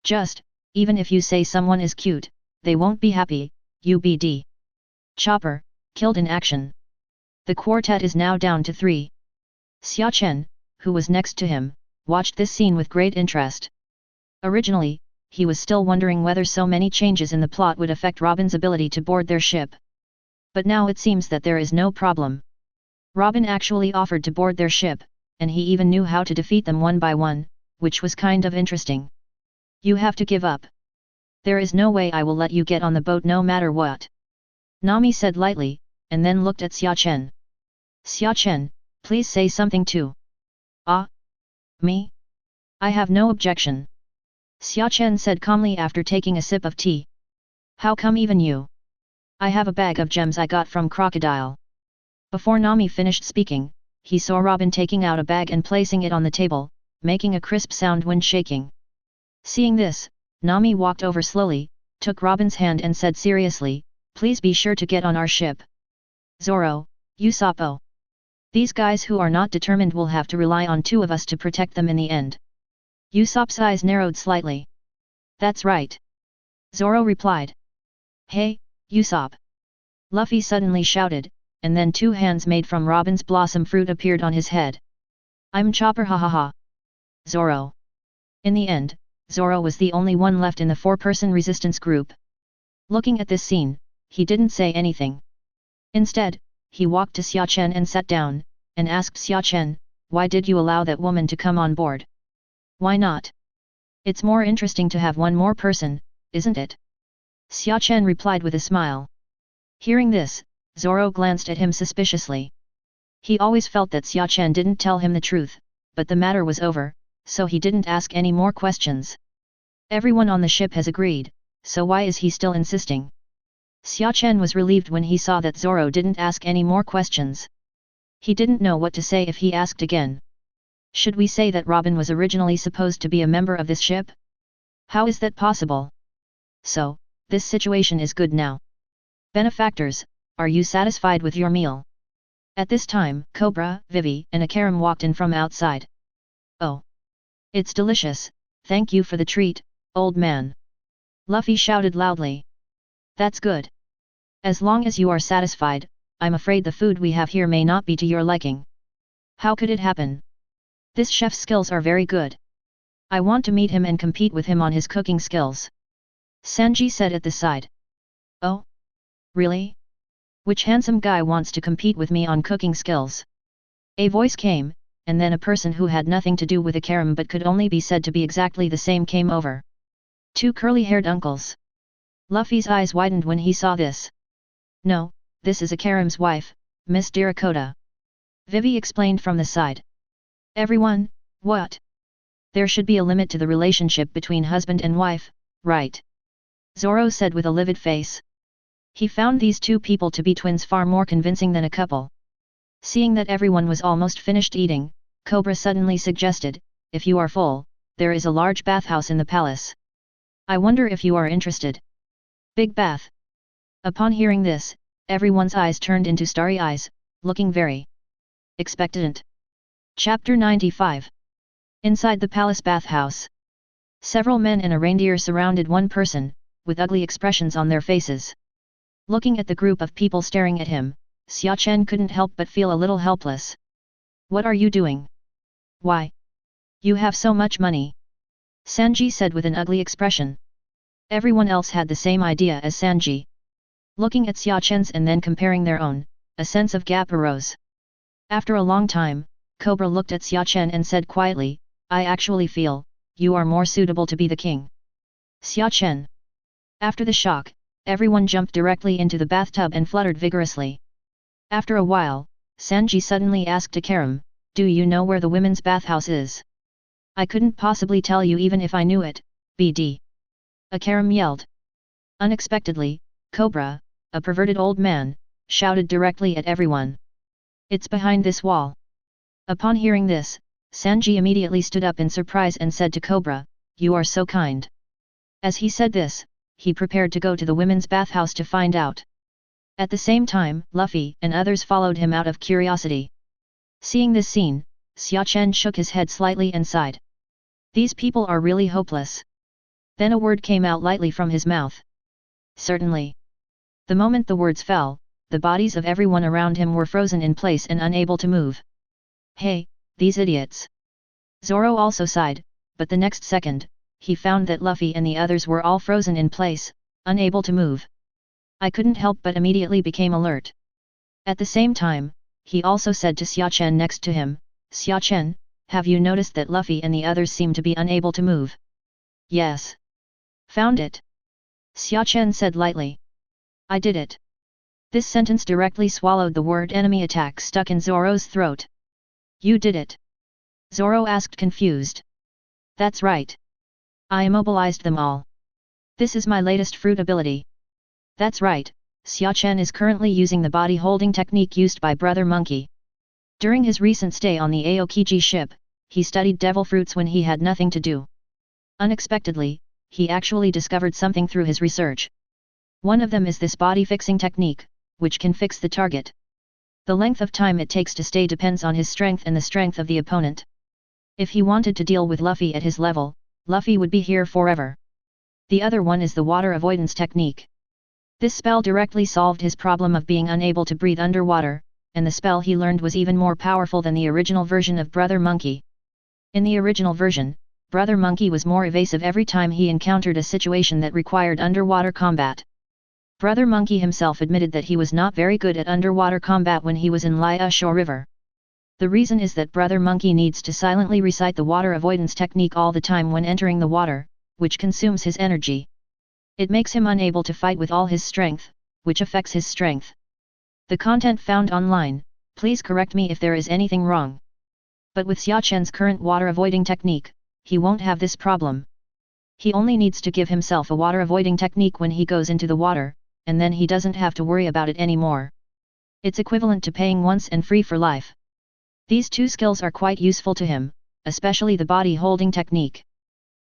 Just, even if you say someone is cute, they won't be happy, UBD. Chopper, killed in action. The quartet is now down to 3. Xia Chen, who was next to him, watched this scene with great interest. Originally, he was still wondering whether so many changes in the plot would affect Robin's ability to board their ship. But now it seems that there is no problem. Robin actually offered to board their ship, and he even knew how to defeat them one by one, which was kind of interesting. You have to give up. There is no way I will let you get on the boat no matter what. Nami said lightly, and then looked at Xia Chen. Xia Chen, please say something too. Ah? Me? I have no objection. Xia Chen said calmly after taking a sip of tea. How come even you? I have a bag of gems I got from Crocodile. Before Nami finished speaking, he saw Robin taking out a bag and placing it on the table, making a crisp sound when shaking. Seeing this, Nami walked over slowly, took Robin's hand and said seriously, please be sure to get on our ship. Zoro, Usopp. These guys who are not determined will have to rely on 2 of us to protect them in the end. Usopp's eyes narrowed slightly. That's right. Zoro replied. Hey, Usopp. Luffy suddenly shouted, and then 2 hands made from Robin's blossom fruit appeared on his head. I'm Chopper ha ha ha. Zoro. In the end, Zoro was the only one left in the 4-person resistance group. Looking at this scene, he didn't say anything. Instead, he walked to Xia Chen and sat down, and asked Xia Chen, why did you allow that woman to come on board? Why not? It's more interesting to have one more person, isn't it? Xia Chen replied with a smile. Hearing this, Zoro glanced at him suspiciously. He always felt that Xia Chen didn't tell him the truth, but the matter was over, so he didn't ask any more questions. Everyone on the ship has agreed, so why is he still insisting? Xia Chen was relieved when he saw that Zoro didn't ask any more questions. He didn't know what to say if he asked again. Should we say that Robin was originally supposed to be a member of this ship? How is that possible? So, this situation is good now. Benefactors, are you satisfied with your meal? At this time, Cobra, Vivi, and Akaram walked in from outside. Oh! It's delicious, thank you for the treat, old man. Luffy shouted loudly. That's good. As long as you are satisfied, I'm afraid the food we have here may not be to your liking. How could it happen? This chef's skills are very good. I want to meet him and compete with him on his cooking skills. Sanji said at the side. Oh? Really? Which handsome guy wants to compete with me on cooking skills? A voice came, and then a person who had nothing to do with Akaram but could only be said to be exactly the same came over. 2 curly-haired uncles. Luffy's eyes widened when he saw this. No, this is Akaram's wife, Miss Dirakota. Vivi explained from the side. Everyone, what? There should be a limit to the relationship between husband and wife, right? Zoro said with a livid face. He found these 2 people to be twins far more convincing than a couple. Seeing that everyone was almost finished eating, Cobra suddenly suggested, if you are full, there is a large bathhouse in the palace. I wonder if you are interested. Big bath. Upon hearing this, everyone's eyes turned into starry eyes, looking very expectant. Chapter 95. Inside the palace bathhouse. Several men and a reindeer surrounded one person, with ugly expressions on their faces. Looking at the group of people staring at him, Xia Chen couldn't help but feel a little helpless. What are you doing? Why? You have so much money. Sanji said with an ugly expression. Everyone else had the same idea as Sanji. Looking at Xia Chen's and then comparing their own, a sense of gap arose. After a long time, Cobra looked at Xia Chen and said quietly, I actually feel, you are more suitable to be the king. Xia Chen. After the shock, everyone jumped directly into the bathtub and fluttered vigorously. After a while, Sanji suddenly asked Akaram, do you know where the women's bathhouse is? I couldn't possibly tell you even if I knew it, BD. Akaram yelled. Unexpectedly, Cobra, a perverted old man, shouted directly at everyone. It's behind this wall. Upon hearing this, Sanji immediately stood up in surprise and said to Cobra, "You are so kind." As he said this, he prepared to go to the women's bathhouse to find out. At the same time, Luffy and others followed him out of curiosity. Seeing this scene, Xia Chen shook his head slightly and sighed. These people are really hopeless. Then a word came out lightly from his mouth. Certainly. The moment the words fell, the bodies of everyone around him were frozen in place and unable to move. Hey, these idiots! Zoro also sighed, but the next second, he found that Luffy and the others were all frozen in place, unable to move. I couldn't help but immediately became alert. At the same time, he also said to Xia Chen next to him, "Xia Chen, have you noticed that Luffy and the others seem to be unable to move?" "Yes. Found it," Xia Chen said lightly. "I did it." This sentence directly swallowed the word enemy attack stuck in Zoro's throat. "You did it?" Zoro asked confused. "That's right. I immobilized them all. This is my latest fruit ability." "That's right, Xia Chen is currently using the body holding technique used by Brother Monkey. During his recent stay on the Aokiji ship, he studied devil fruits when he had nothing to do. Unexpectedly, he actually discovered something through his research. One of them is this body fixing technique, which can fix the target. The length of time it takes to stay depends on his strength and the strength of the opponent. If he wanted to deal with Luffy at his level, Luffy would be here forever. The other one is the water avoidance technique. This spell directly solved his problem of being unable to breathe underwater, and the spell he learned was even more powerful than the original version of Brother Monkey. In the original version, Brother Monkey was more evasive every time he encountered a situation that required underwater combat. Brother Monkey himself admitted that he was not very good at underwater combat when he was in Laya Shore River. The reason is that Brother Monkey needs to silently recite the water avoidance technique all the time when entering the water, which consumes his energy. It makes him unable to fight with all his strength, which affects his strength. The content found online, please correct me if there is anything wrong. But with Xia Chen's current water avoiding technique, he won't have this problem. He only needs to give himself a water avoiding technique when he goes into the water, and then he doesn't have to worry about it anymore. It's equivalent to paying once and free for life. These two skills are quite useful to him, especially the body holding technique.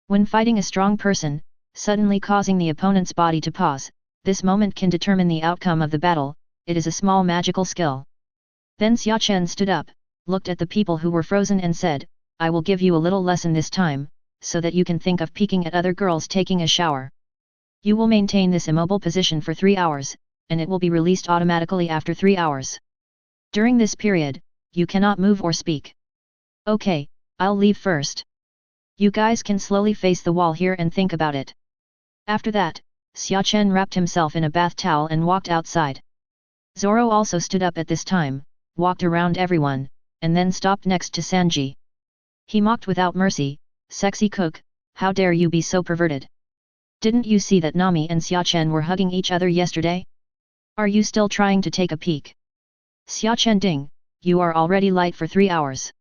When fighting a strong person, suddenly causing the opponent's body to pause, this moment can determine the outcome of the battle. It is a small magical skill. Then Xia Chen stood up, looked at the people who were frozen and said, "I will give you a little lesson this time, so that you can think of peeking at other girls taking a shower. You will maintain this immobile position for 3 hours, and it will be released automatically after 3 hours. During this period, you cannot move or speak. Okay, I'll leave first. You guys can slowly face the wall here and think about it." After that, Xia Chen wrapped himself in a bath towel and walked outside. Zoro also stood up at this time, walked around everyone, and then stopped next to Sanji. He mocked without mercy, "Sexy cook, how dare you be so perverted? Didn't you see that Nami and Xia Chen were hugging each other yesterday? Are you still trying to take a peek? Xia Chen ding, you are already light for 3 hours.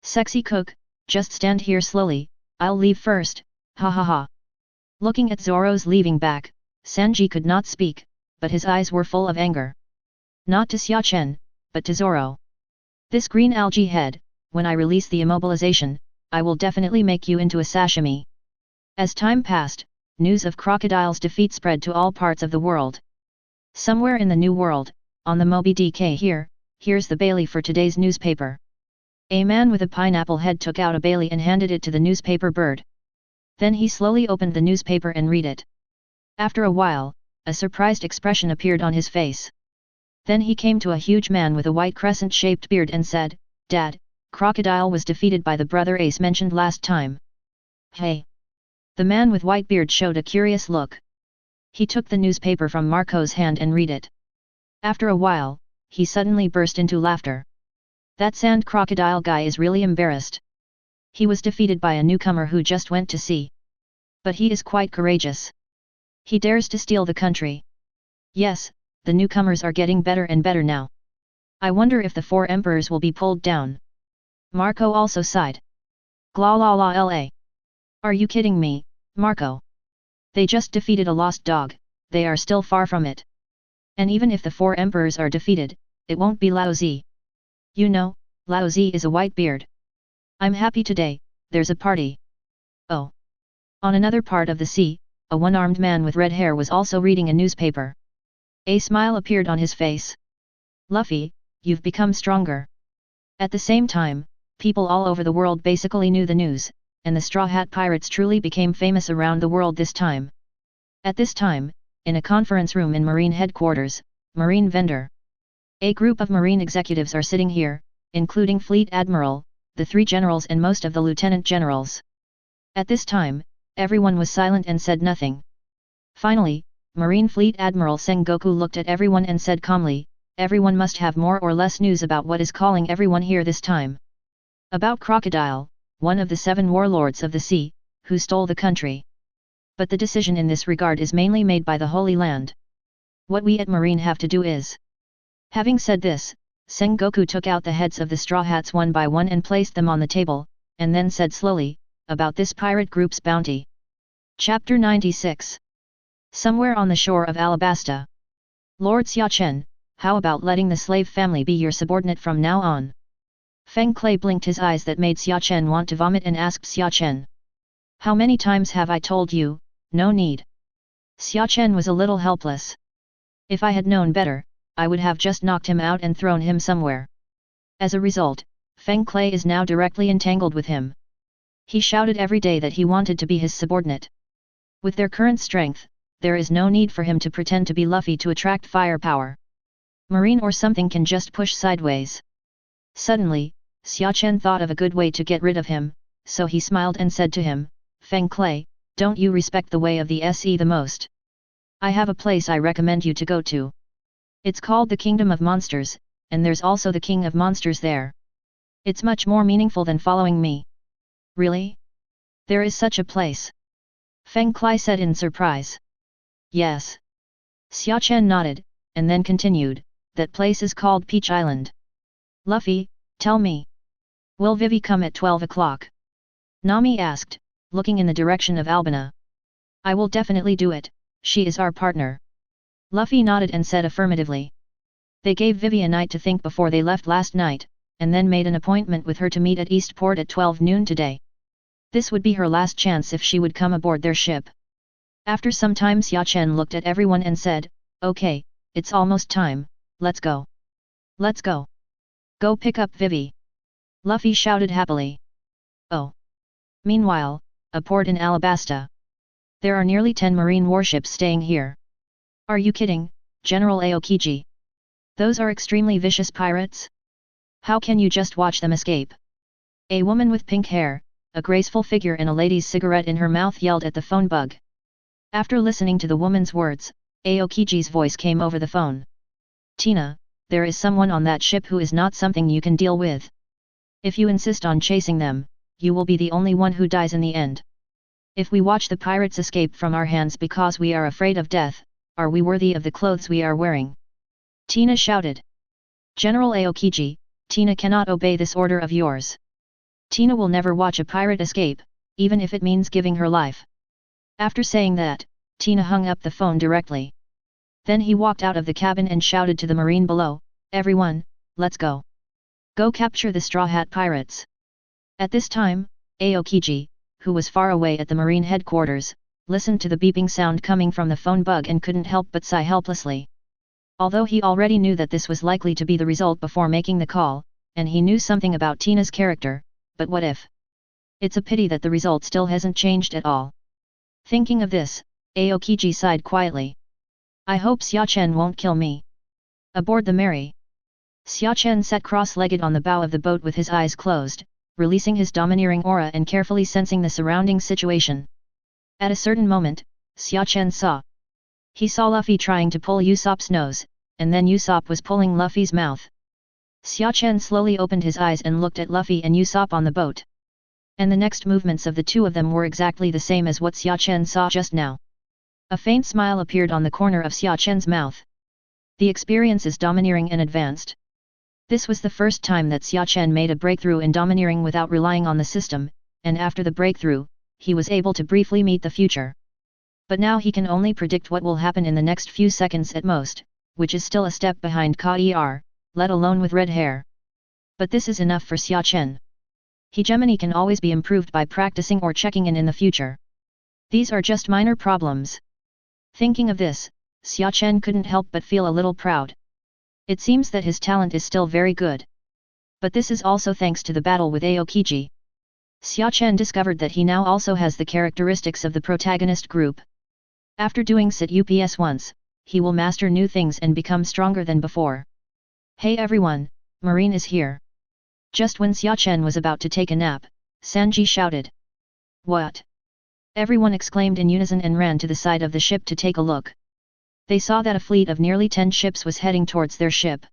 Sexy cook, just stand here slowly, I'll leave first, ha ha ha." Looking at Zoro's leaving back, Sanji could not speak, but his eyes were full of anger. Not to Xia Chen, but to Zoro. "This green algae head, when I release the immobilization, I will definitely make you into a sashimi." As time passed, news of Crocodile's defeat spread to all parts of the world. Somewhere in the New World, on the Moby DK here's the Bailey for today's newspaper. A man with a pineapple head took out a Bailey and handed it to the newspaper bird. Then he slowly opened the newspaper and read it. After a while, a surprised expression appeared on his face. Then he came to a huge man with a white crescent-shaped beard and said, "Dad, Crocodile was defeated by the brother Ace mentioned last time." "Hey!" The man with white beard showed a curious look. He took the newspaper from Marco's hand and read it. After a while, he suddenly burst into laughter. "That sand crocodile guy is really embarrassed. He was defeated by a newcomer who just went to sea. But he is quite courageous. He dares to steal the country. Yes, the newcomers are getting better and better now. I wonder if the 4 emperors will be pulled down." Marco also sighed. "Gla la la la. Are you kidding me, Marco? They just defeated a lost dog, they are still far from it. And even if the 4 emperors are defeated, it won't be Laozi. You know, Laozi is a white beard. I'm happy today, there's a party. Oh. On another part of the sea, a one-armed man with red hair was also reading a newspaper. A smile appeared on his face. Luffy, you've become stronger. At the same time, people all over the world basically knew the news, and the Straw Hat Pirates truly became famous around the world this time. At this time, in a conference room in Marine Headquarters, Marine Vendor. A group of Marine executives are sitting here, including Fleet Admiral, the 3 generals and most of the lieutenant generals. At this time, everyone was silent and said nothing. Finally, Marine Fleet Admiral Sengoku looked at everyone and said calmly, everyone must have more or less news about what is calling everyone here this time. About Crocodile, one of the 7 warlords of the sea, who stole the country. But the decision in this regard is mainly made by the Holy Land. What we at Marine have to do is. Having said this, Sengoku took out the heads of the Straw Hats one by one and placed them on the table, and then said slowly, about this pirate group's bounty. Chapter 96. Somewhere on the shore of Alabasta. Lord Xia Chen, how about letting the slave family be your subordinate from now on? Feng Clay blinked his eyes that made Xia Chen want to vomit and asked Xia Chen. How many times have I told you, no need? Xia Chen was a little helpless. If I had known better, I would have just knocked him out and thrown him somewhere. As a result, Feng Clay is now directly entangled with him. He shouted every day that he wanted to be his subordinate. With their current strength, there is no need for him to pretend to be Luffy to attract firepower. Marine or something can just push sideways. Suddenly, Xia Chen thought of a good way to get rid of him, so he smiled and said to him, Feng Clay, don't you respect the way of the SE the most? I have a place I recommend you to go to. It's called the Kingdom of Monsters, and there's also the King of Monsters there. It's much more meaningful than following me. Really? There is such a place? Feng Clay said in surprise. Yes. Xia Chen nodded, and then continued, that place is called Peach Island. Luffy, tell me. Will Vivi come at 12 o'clock? Nami asked, looking in the direction of Albina. I will definitely do it, she is our partner. Luffy nodded and said affirmatively. They gave Vivi a night to think before they left last night, and then made an appointment with her to meet at Eastport at 12 noon today. This would be her last chance if she would come aboard their ship. After some time Xia Chen looked at everyone and said, okay, it's almost time, let's go. Let's go. Go pick up Vivi. Luffy shouted happily. Oh. Meanwhile, a port in Alabasta. There are nearly 10 marine warships staying here. Are you kidding, General Aokiji? Those are extremely vicious pirates? How can you just watch them escape? A woman with pink hair, a graceful figure and a lady's cigarette in her mouth yelled at the phone bug. After listening to the woman's words, Aokiji's voice came over the phone. Tina, there is someone on that ship who is not something you can deal with. If you insist on chasing them, you will be the only one who dies in the end. If we watch the pirates escape from our hands because we are afraid of death, are we worthy of the clothes we are wearing? Tina shouted. General Aokiji, Tina cannot obey this order of yours. Tina will never watch a pirate escape, even if it means giving her life. After saying that, Tina hung up the phone directly. Then he walked out of the cabin and shouted to the marine below, everyone, let's go. Go capture the Straw Hat Pirates. At this time, Aokiji, who was far away at the marine headquarters, listened to the beeping sound coming from the phone bug and couldn't help but sigh helplessly. Although he already knew that this was likely to be the result before making the call, and he knew something about Tina's character, but what if? It's a pity that the result still hasn't changed at all. Thinking of this, Aokiji sighed quietly. I hope Xia Chen won't kill me. Aboard the Mary. Xia Chen sat cross-legged on the bow of the boat with his eyes closed, releasing his domineering aura and carefully sensing the surrounding situation. At a certain moment, Xia Chen saw. He saw Luffy trying to pull Usopp's nose, and then Usopp was pulling Luffy's mouth. Xia Chen slowly opened his eyes and looked at Luffy and Usopp on the boat. And the next movements of the two of them were exactly the same as what Xia Chen saw just now. A faint smile appeared on the corner of Xia Chen's mouth. The experience is domineering and advanced. This was the first time that Xia Chen made a breakthrough in domineering without relying on the system, and after the breakthrough, he was able to briefly meet the future. But now he can only predict what will happen in the next few seconds at most, which is still a step behind Ka let alone with red hair. But this is enough for Xia Chen. Hegemony can always be improved by practicing or checking in the future. These are just minor problems. Thinking of this, Xia Chen couldn't help but feel a little proud. It seems that his talent is still very good. But this is also thanks to the battle with Aokiji. Xia Chen discovered that he now also has the characteristics of the protagonist group. After doing sit ups once, he will master new things and become stronger than before. Hey everyone, Marine is here. Just when Xia Chen was about to take a nap, Sanji shouted. What? Everyone exclaimed in unison and ran to the side of the ship to take a look. They saw that a fleet of nearly 10 ships was heading towards their ship.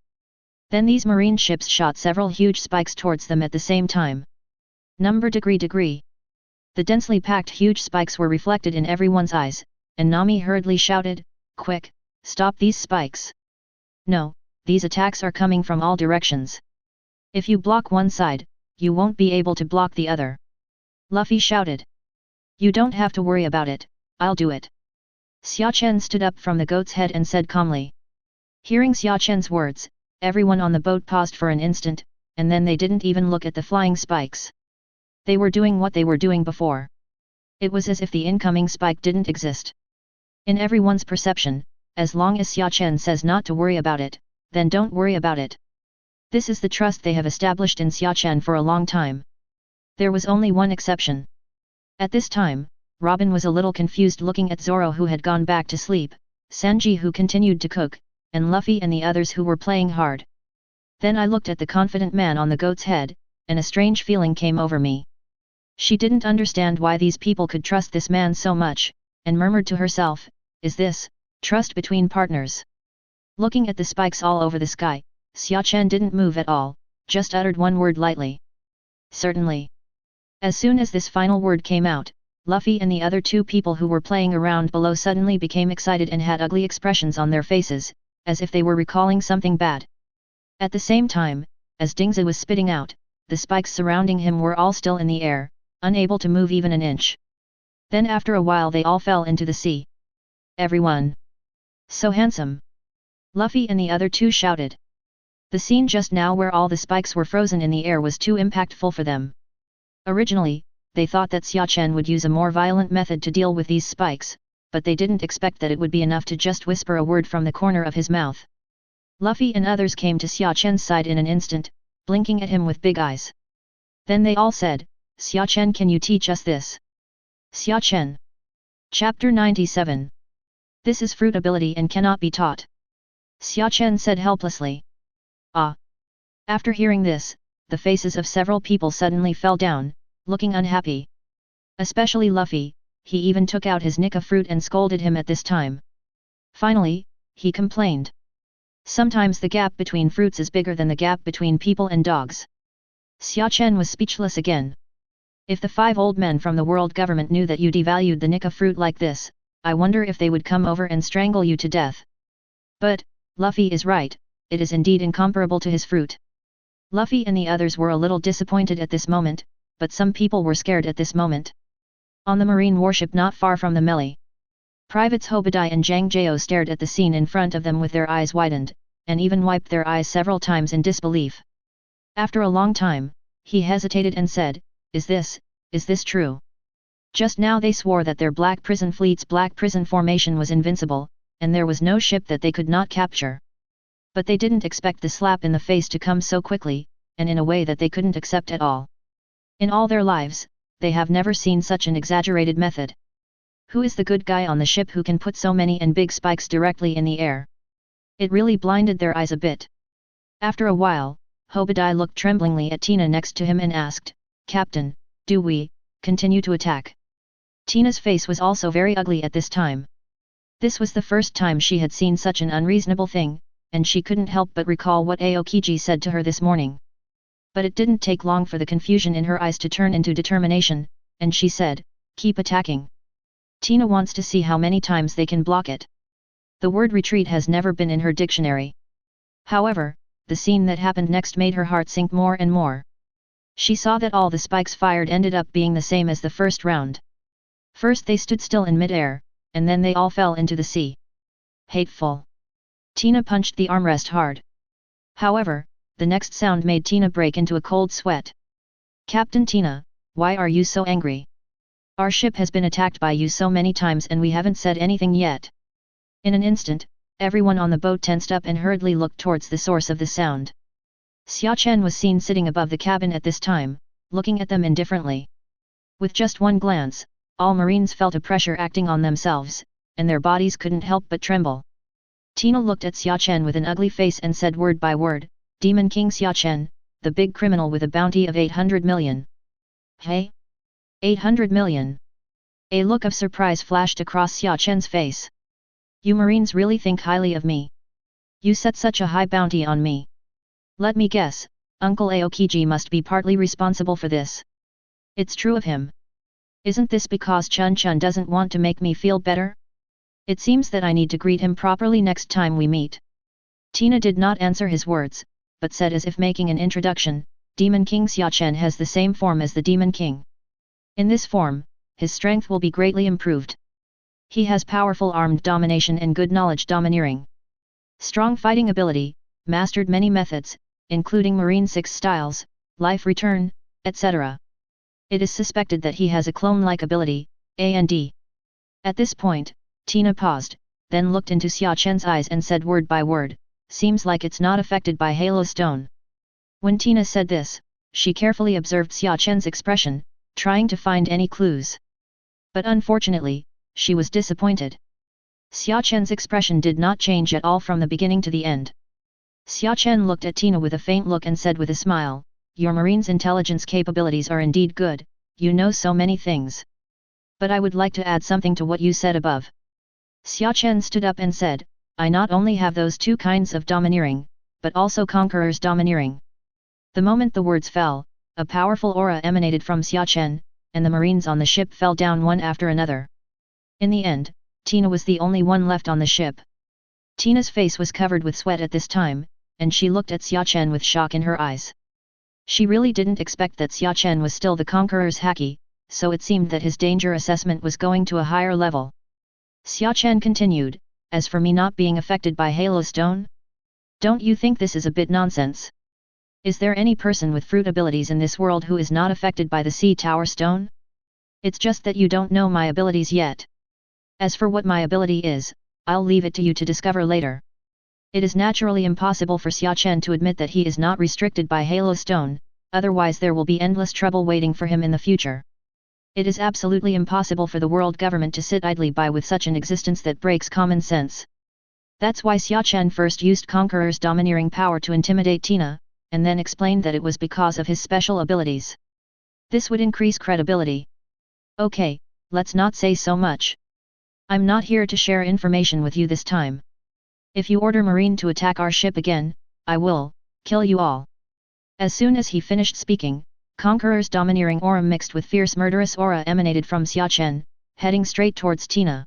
Then these marine ships shot several huge spikes towards them at the same time. Number degree. The densely packed huge spikes were reflected in everyone's eyes, and Nami hurriedly shouted, Quick, stop these spikes. No, these attacks are coming from all directions. If you block one side, you won't be able to block the other. Luffy shouted. You don't have to worry about it, I'll do it. Xia Chen stood up from the goat's head and said calmly. Hearing Xia Chen's words, everyone on the boat paused for an instant, and then they didn't even look at the flying spikes. They were doing what they were doing before. It was as if the incoming spike didn't exist. In everyone's perception, as long as Xia Chen says not to worry about it, then don't worry about it. This is the trust they have established in Xia Chen for a long time. There was only one exception. At this time, Robin was a little confused looking at Zoro who had gone back to sleep, Sanji who continued to cook, and Luffy and the others who were playing hard. Then I looked at the confident man on the goat's head, and a strange feeling came over me. She didn't understand why these people could trust this man so much, and murmured to herself, is this trust between partners? Looking at the spikes all over the sky, Xia Chen didn't move at all, just uttered one word lightly. Certainly. As soon as this final word came out, Luffy and the other two people who were playing around below suddenly became excited and had ugly expressions on their faces, as if they were recalling something bad. At the same time, as Dingzi was spitting out, the spikes surrounding him were all still in the air, unable to move even an inch. Then after a while they all fell into the sea. Everyone! So handsome! Luffy and the other two shouted. The scene just now where all the spikes were frozen in the air was too impactful for them. Originally, they thought that Xia Chen would use a more violent method to deal with these spikes, but they didn't expect that it would be enough to just whisper a word from the corner of his mouth. Luffy and others came to Xia Chen's side in an instant, blinking at him with big eyes. Then they all said, Xia Chen, can you teach us this? Xia Chen. Chapter 97. This is fruit ability and cannot be taught. Xia Chen said helplessly. Ah. After hearing this, the faces of several people suddenly fell down, looking unhappy. Especially Luffy, he even took out his Nika fruit and scolded him at this time. Finally, he complained. Sometimes the gap between fruits is bigger than the gap between people and dogs. Xia Chen was speechless again. If the 5 old men from the world government knew that you devalued the Nika fruit like this, I wonder if they would come over and strangle you to death. But, Luffy is right, it is indeed incomparable to his fruit. Luffy and the others were a little disappointed at this moment, but some people were scared at this moment. On the marine warship not far from the melee, Privates Hobadai and Zhang Jiao stared at the scene in front of them with their eyes widened, and even wiped their eyes several times in disbelief. After a long time, he hesitated and said, is this true? Just now they swore that their Black Prison Fleet's Black Prison formation was invincible, and there was no ship that they could not capture. But they didn't expect the slap in the face to come so quickly, and in a way that they couldn't accept at all. In all their lives, they have never seen such an exaggerated method. Who is the good guy on the ship who can put so many and big spikes directly in the air? It really blinded their eyes a bit. After a while, Hobadai looked tremblingly at Tina next to him and asked, Captain, do we continue to attack? Tina's face was also very ugly at this time. This was the first time she had seen such an unreasonable thing, and she couldn't help but recall what Aokiji said to her this morning. But it didn't take long for the confusion in her eyes to turn into determination, and she said, keep attacking. Tina wants to see how many times they can block it. The word retreat has never been in her dictionary. However, the scene that happened next made her heart sink more and more. She saw that all the spikes fired ended up being the same as the first round. First they stood still in mid-air, and then they all fell into the sea. Hateful. Tina punched the armrest hard. However, the next sound made Tina break into a cold sweat. Captain Tina, why are you so angry? Our ship has been attacked by you so many times and we haven't said anything yet. In an instant, everyone on the boat tensed up and hurriedly looked towards the source of the sound. Xia Chen was seen sitting above the cabin at this time, looking at them indifferently. With just one glance, all Marines felt a pressure acting on themselves, and their bodies couldn't help but tremble. Tina looked at Xia Chen with an ugly face and said word by word, Demon King Xia Chen, the big criminal with a bounty of 800 million. Hey? 800 million? A look of surprise flashed across Xia Chen's face. You Marines really think highly of me? You set such a high bounty on me. Let me guess, Uncle Aokiji must be partly responsible for this. It's true of him. Isn't this because Chun Chun doesn't want to make me feel better? It seems that I need to greet him properly next time we meet. Tina did not answer his words, but said as if making an introduction, Demon King Xia Chen has the same form as the Demon King. In this form, his strength will be greatly improved. He has powerful armed domination and good knowledge domineering. Strong fighting ability, mastered many methods, including Marine 6 styles, life return, etc. It is suspected that he has a clone-like ability, and. At this point, Tina paused, then looked into Xia Chen's eyes and said word by word, seems like it's not affected by Halo Stone. When Tina said this, she carefully observed Xia Chen's expression, trying to find any clues. But unfortunately, she was disappointed. Xia Chen's expression did not change at all from the beginning to the end. Xia Chen looked at Tina with a faint look and said with a smile, your Marine's intelligence capabilities are indeed good, you know so many things. But I would like to add something to what you said above. Xia Chen stood up and said, I not only have those two kinds of domineering, but also conqueror's domineering. The moment the words fell, a powerful aura emanated from Xia Chen, and the Marines on the ship fell down one after another. In the end, Tina was the only one left on the ship. Tina's face was covered with sweat at this time, and she looked at Xia Chen with shock in her eyes. She really didn't expect that Xia Chen was still the conqueror's Haki, so it seemed that his danger assessment was going to a higher level. Xia Chen continued, as for me not being affected by Halo Stone? Don't you think this is a bit nonsense? Is there any person with fruit abilities in this world who is not affected by the Sea Tower Stone? It's just that you don't know my abilities yet. As for what my ability is, I'll leave it to you to discover later. It is naturally impossible for Xia Chen to admit that he is not restricted by Halo Stone, otherwise there will be endless trouble waiting for him in the future. It is absolutely impossible for the world government to sit idly by with such an existence that breaks common sense. That's why Xia Chen first used Conqueror's domineering power to intimidate Tina, and then explained that it was because of his special abilities. This would increase credibility. Okay, let's not say so much. I'm not here to share information with you this time. If you order Marine to attack our ship again, I will kill you all. As soon as he finished speaking, Conqueror's domineering aura mixed with fierce murderous aura emanated from Xia Chen, heading straight towards Tina.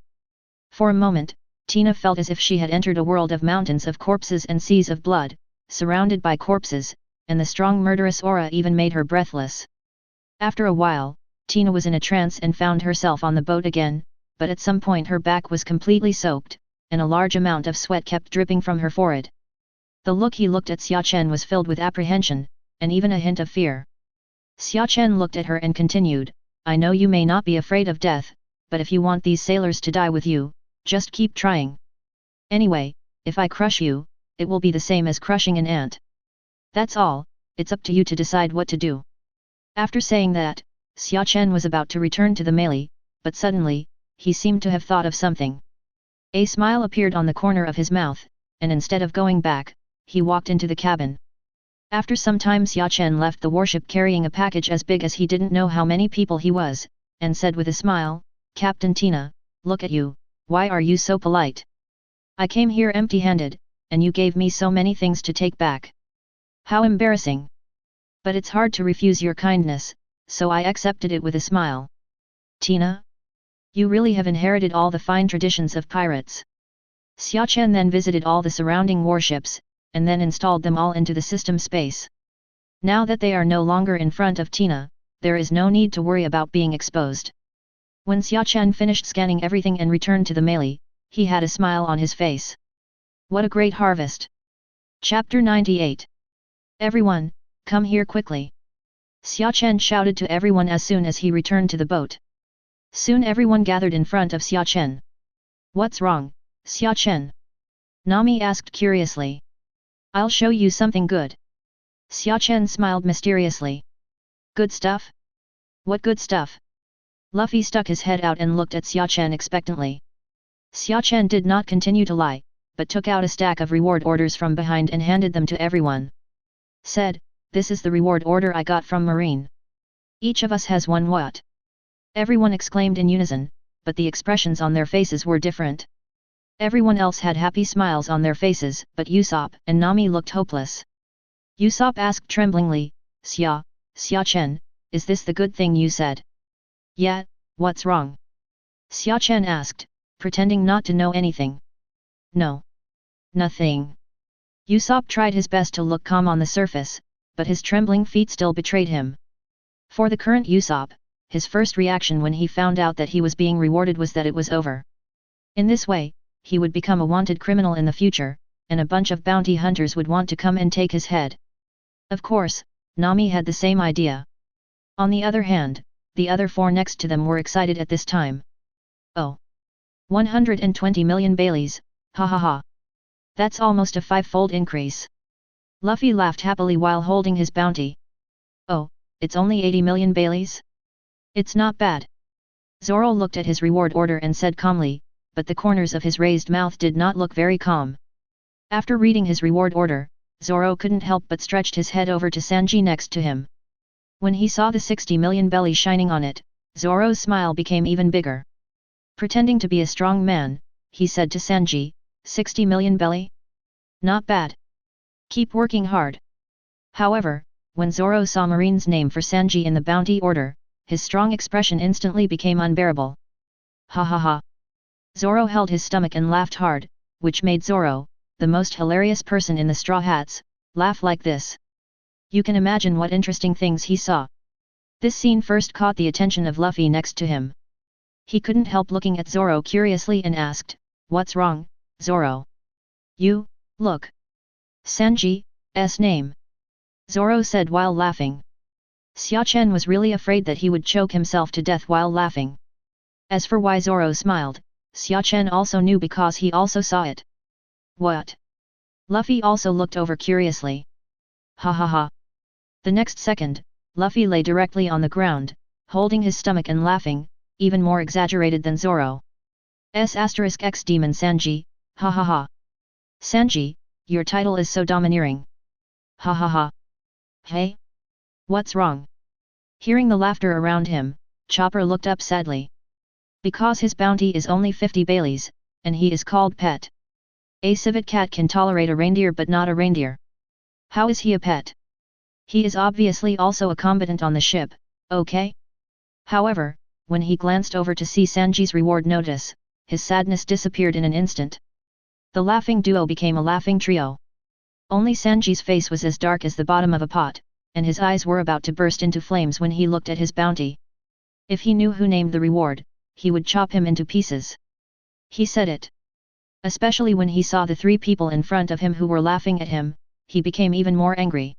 For a moment, Tina felt as if she had entered a world of mountains of corpses and seas of blood, surrounded by corpses, and the strong murderous aura even made her breathless. After a while, Tina was in a trance and found herself on the boat again, but at some point her back was completely soaked, and a large amount of sweat kept dripping from her forehead. The look he looked at Xia Chen was filled with apprehension, and even a hint of fear. Xia Chen looked at her and continued, I know you may not be afraid of death, but if you want these sailors to die with you, just keep trying. Anyway, if I crush you, it will be the same as crushing an ant. That's all, it's up to you to decide what to do. After saying that, Xia Chen was about to return to the melee, but suddenly, he seemed to have thought of something. A smile appeared on the corner of his mouth, and instead of going back, he walked into the cabin. After some time Xia Chen left the warship carrying a package as big as he didn't know how many people he was, and said with a smile, Captain Tina, look at you, why are you so polite? I came here empty-handed, and you gave me so many things to take back. How embarrassing. But it's hard to refuse your kindness, so I accepted it with a smile. Tina? You really have inherited all the fine traditions of pirates. Xia Chen then visited all the surrounding warships, and then installed them all into the system space. Now that they are no longer in front of Tina, there is no need to worry about being exposed. When Xia Chen finished scanning everything and returned to the melee, he had a smile on his face. What a great harvest! Chapter 98. Everyone, come here quickly. Xia Chen shouted to everyone as soon as he returned to the boat. Soon everyone gathered in front of Xia Chen. What's wrong, Xia Chen? Nami asked curiously. I'll show you something good. Xia Chen smiled mysteriously. Good stuff? What good stuff? Luffy stuck his head out and looked at Xia Chen expectantly. Xia Chen did not continue to lie, but took out a stack of reward orders from behind and handed them to everyone. Said, this is the reward order I got from Marine. Each of us has one. What? Everyone exclaimed in unison, but the expressions on their faces were different. Everyone else had happy smiles on their faces, but Usopp and Nami looked hopeless. Usopp asked tremblingly, Xia Chen, is this the good thing you said? Yeah, what's wrong? Xia Chen asked, pretending not to know anything. No. Nothing. Usopp tried his best to look calm on the surface, but his trembling feet still betrayed him. For the current Usopp, his first reaction when he found out that he was being rewarded was that it was over. In this way, he would become a wanted criminal in the future, and a bunch of bounty hunters would want to come and take his head. Of course, Nami had the same idea. On the other hand, the other four next to them were excited at this time. Oh! 120 million Baileys, ha ha ha! That's almost a 5-fold increase. Luffy laughed happily while holding his bounty. Oh, it's only 80 million Baileys? It's not bad. Zoro looked at his reward order and said calmly, but the corners of his raised mouth did not look very calm. After reading his reward order, Zoro couldn't help but stretched his head over to Sanji next to him. When he saw the 60 million belly shining on it, Zoro's smile became even bigger. Pretending to be a strong man, he said to Sanji, 60 million belly? Not bad. Keep working hard. However, when Zoro saw Marine's name for Sanji in the bounty order, his strong expression instantly became unbearable. Ha ha ha. Zoro held his stomach and laughed hard, which made Zoro, the most hilarious person in the Straw Hats, laugh like this. You can imagine what interesting things he saw. This scene first caught the attention of Luffy next to him. He couldn't help looking at Zoro curiously and asked, what's wrong, Zoro? You, look. Sanji's name. Zoro said while laughing. Xia Chen was really afraid that he would choke himself to death while laughing. As for why Zoro smiled, Xia Chen also knew because he also saw it. What? Luffy also looked over curiously. Ha ha ha. The next second, Luffy lay directly on the ground, holding his stomach and laughing, even more exaggerated than Zoro. X Demon Sanji, ha ha ha. Sanji, your title is so domineering. Ha ha ha. Hey? What's wrong? Hearing the laughter around him, Chopper looked up sadly. Because his bounty is only 50 Baileys, and he is called Pet. A civet cat can tolerate a reindeer but not a reindeer. How is he a pet? He is obviously also a combatant on the ship, okay? However, when he glanced over to see Sanji's reward notice, his sadness disappeared in an instant. The laughing duo became a laughing trio. Only Sanji's face was as dark as the bottom of a pot, and his eyes were about to burst into flames when he looked at his bounty. If he knew who named the reward, he would chop him into pieces. He said it. Especially when he saw the three people in front of him who were laughing at him, he became even more angry.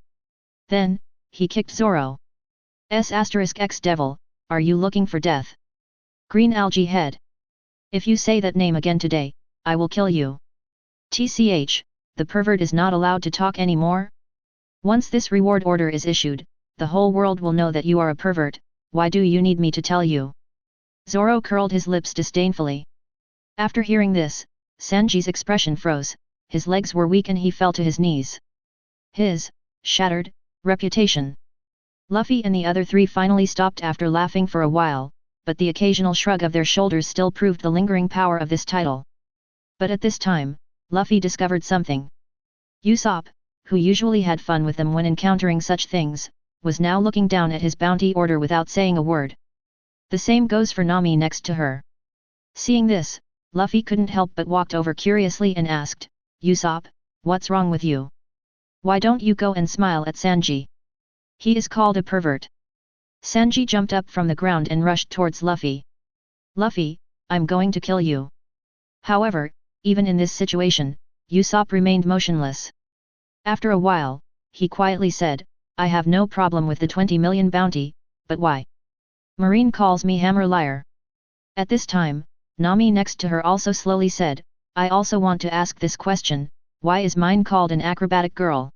Then, he kicked Zoro. X Devil, are you looking for death? Green Algae Head. If you say that name again today, I will kill you. TCH, the pervert is not allowed to talk anymore? Once this reward order is issued, the whole world will know that you are a pervert, why do you need me to tell you? Zoro curled his lips disdainfully. After hearing this, Sanji's expression froze, his legs were weak and he fell to his knees. His shattered reputation. Luffy and the other three finally stopped after laughing for a while, but the occasional shrug of their shoulders still proved the lingering power of this title. But at this time, Luffy discovered something. Usopp, who usually had fun with them when encountering such things, was now looking down at his bounty order without saying a word. The same goes for Nami next to her. Seeing this, Luffy couldn't help but walked over curiously and asked, Usopp, what's wrong with you? Why don't you go and smile at Sanji? He is called a pervert. Sanji jumped up from the ground and rushed towards Luffy. Luffy, I'm going to kill you. However, even in this situation, Usopp remained motionless. After a while, he quietly said, I have no problem with the 20 million bounty, but why? Marine calls me hammer liar. At this time, Nami next to her also slowly said, I also want to ask this question, why is mine called an acrobatic girl?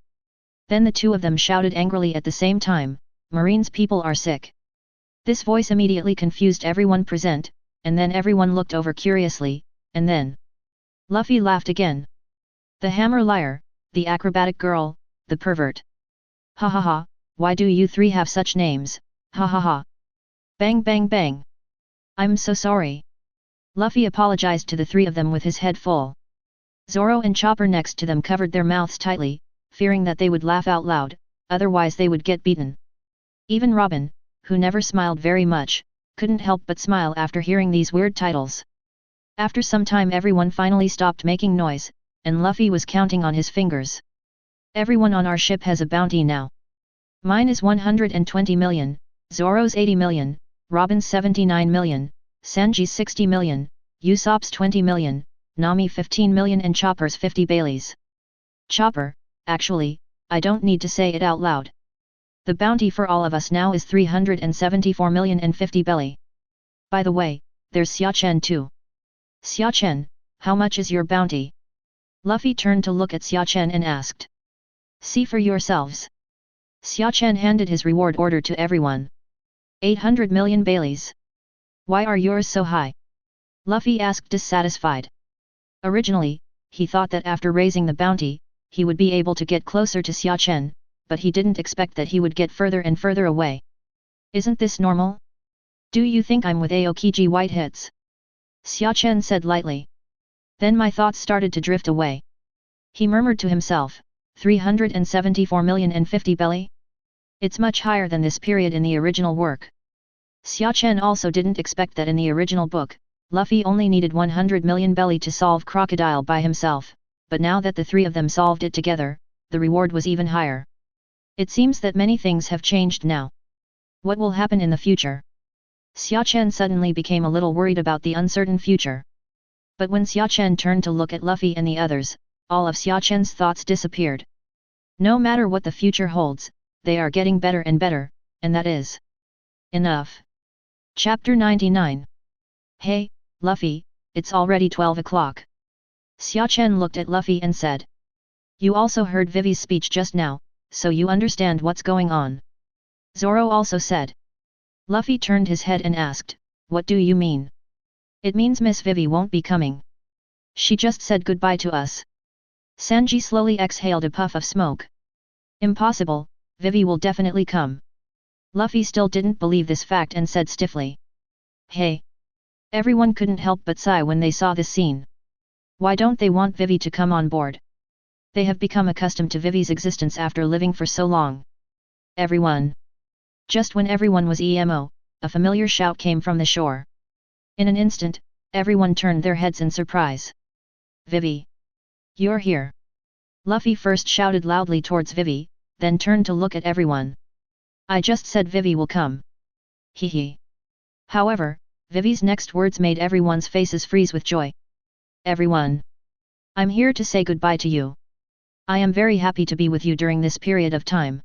Then the two of them shouted angrily at the same time, Marine's people are sick. This voice immediately confused everyone present, and then everyone looked over curiously, and then Luffy laughed again. The hammer liar, the acrobatic girl, the pervert. Ha ha ha, why do you three have such names, ha ha ha. Bang bang bang. I'm so sorry. Luffy apologized to the three of them with his head full. Zoro and Chopper next to them covered their mouths tightly, fearing that they would laugh out loud, otherwise they would get beaten. Even Robin, who never smiled very much, couldn't help but smile after hearing these weird titles. After some time everyone finally stopped making noise, and Luffy was counting on his fingers. Everyone on our ship has a bounty now. Mine is 120 million, Zoro's 80 million, Robin's 79 million, Sanji's 60 million, Usopp's 20 million, Nami 15 million and Chopper's 50 Baileys. Chopper, actually, I don't need to say it out loud. The bounty for all of us now is 374 million and 50 belly. By the way, there's Xia Chen too. Xia Chen, how much is your bounty? Luffy turned to look at Xia Chen and asked. See for yourselves. Xia Chen handed his reward order to everyone. 800 million Baileys. Why are yours so high? Luffy asked dissatisfied. Originally, he thought that after raising the bounty, he would be able to get closer to Xia Chen, but he didn't expect that he would get further and further away. Isn't this normal? Do you think I'm with Aokiji Whiteheads? Xia Chen said lightly. Then my thoughts started to drift away. He murmured to himself, 374 million and 50 belly? It's much higher than this period in the original work. Xia Chen also didn't expect that in the original book, Luffy only needed 100 million belly to solve Crocodile by himself, but now that the three of them solved it together, the reward was even higher. It seems that many things have changed now. What will happen in the future? Xia Chen suddenly became a little worried about the uncertain future. But when Xia Chen turned to look at Luffy and the others, all of Xia Chen's thoughts disappeared. No matter what the future holds, they are getting better and better, and that is enough. Chapter 99. Hey, Luffy, it's already 12 o'clock. Xia Chen looked at Luffy and said. You also heard Vivi's speech just now, so you understand what's going on. Zoro also said. Luffy turned his head and asked, what do you mean? It means Miss Vivi won't be coming. She just said goodbye to us. Sanji slowly exhaled a puff of smoke. Impossible, Vivi will definitely come. Luffy still didn't believe this fact and said stiffly. Hey! Everyone couldn't help but sigh when they saw this scene. Why don't they want Vivi to come on board? They have become accustomed to Vivi's existence after living for so long. Everyone! Just when everyone was emo, a familiar shout came from the shore. In an instant, everyone turned their heads in surprise. Vivi! You're here! Luffy first shouted loudly towards Vivi, then turned to look at everyone. I just said Vivi will come. Hee. However, Vivi's next words made everyone's faces freeze with joy. Everyone! I'm here to say goodbye to you. I am very happy to be with you during this period of time.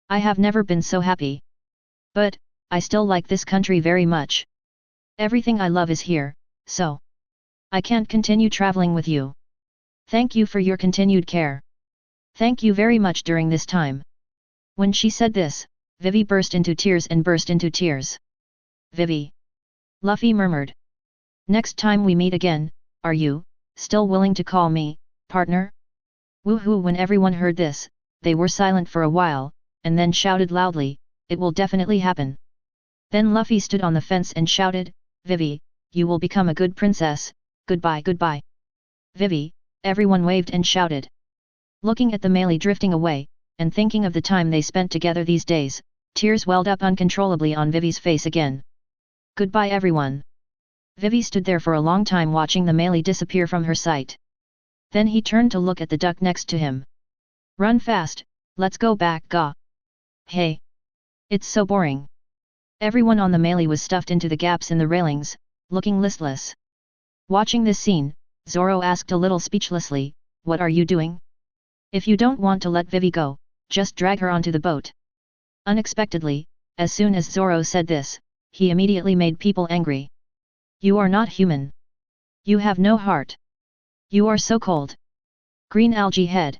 I have never been so happy. But, I still like this country very much. Everything I love is here, so I can't continue traveling with you. Thank you for your continued care. Thank you very much during this time. When she said this, Vivi burst into tears and burst into tears. Vivi! Luffy murmured. Next time we meet again, are you still willing to call me partner? Woohoo! When everyone heard this, they were silent for a while, and then shouted loudly, it will definitely happen. Then Luffy stood on the fence and shouted, Vivi, you will become a good princess, goodbye goodbye. Vivi, everyone waved and shouted. Looking at the melee drifting away, and thinking of the time they spent together these days, tears welled up uncontrollably on Vivi's face again. Goodbye everyone. Vivi stood there for a long time watching the melee disappear from her sight. Then he turned to look at the duck next to him. Run fast, let's go back ga. Hey! It's so boring. Everyone on the melee was stuffed into the gaps in the railings, looking listless. Watching this scene, Zoro asked a little speechlessly, "What are you doing? If you don't want to let Vivi go, just drag her onto the boat." Unexpectedly, as soon as Zoro said this, he immediately made people angry. "You are not human. You have no heart. You are so cold. Green algae head."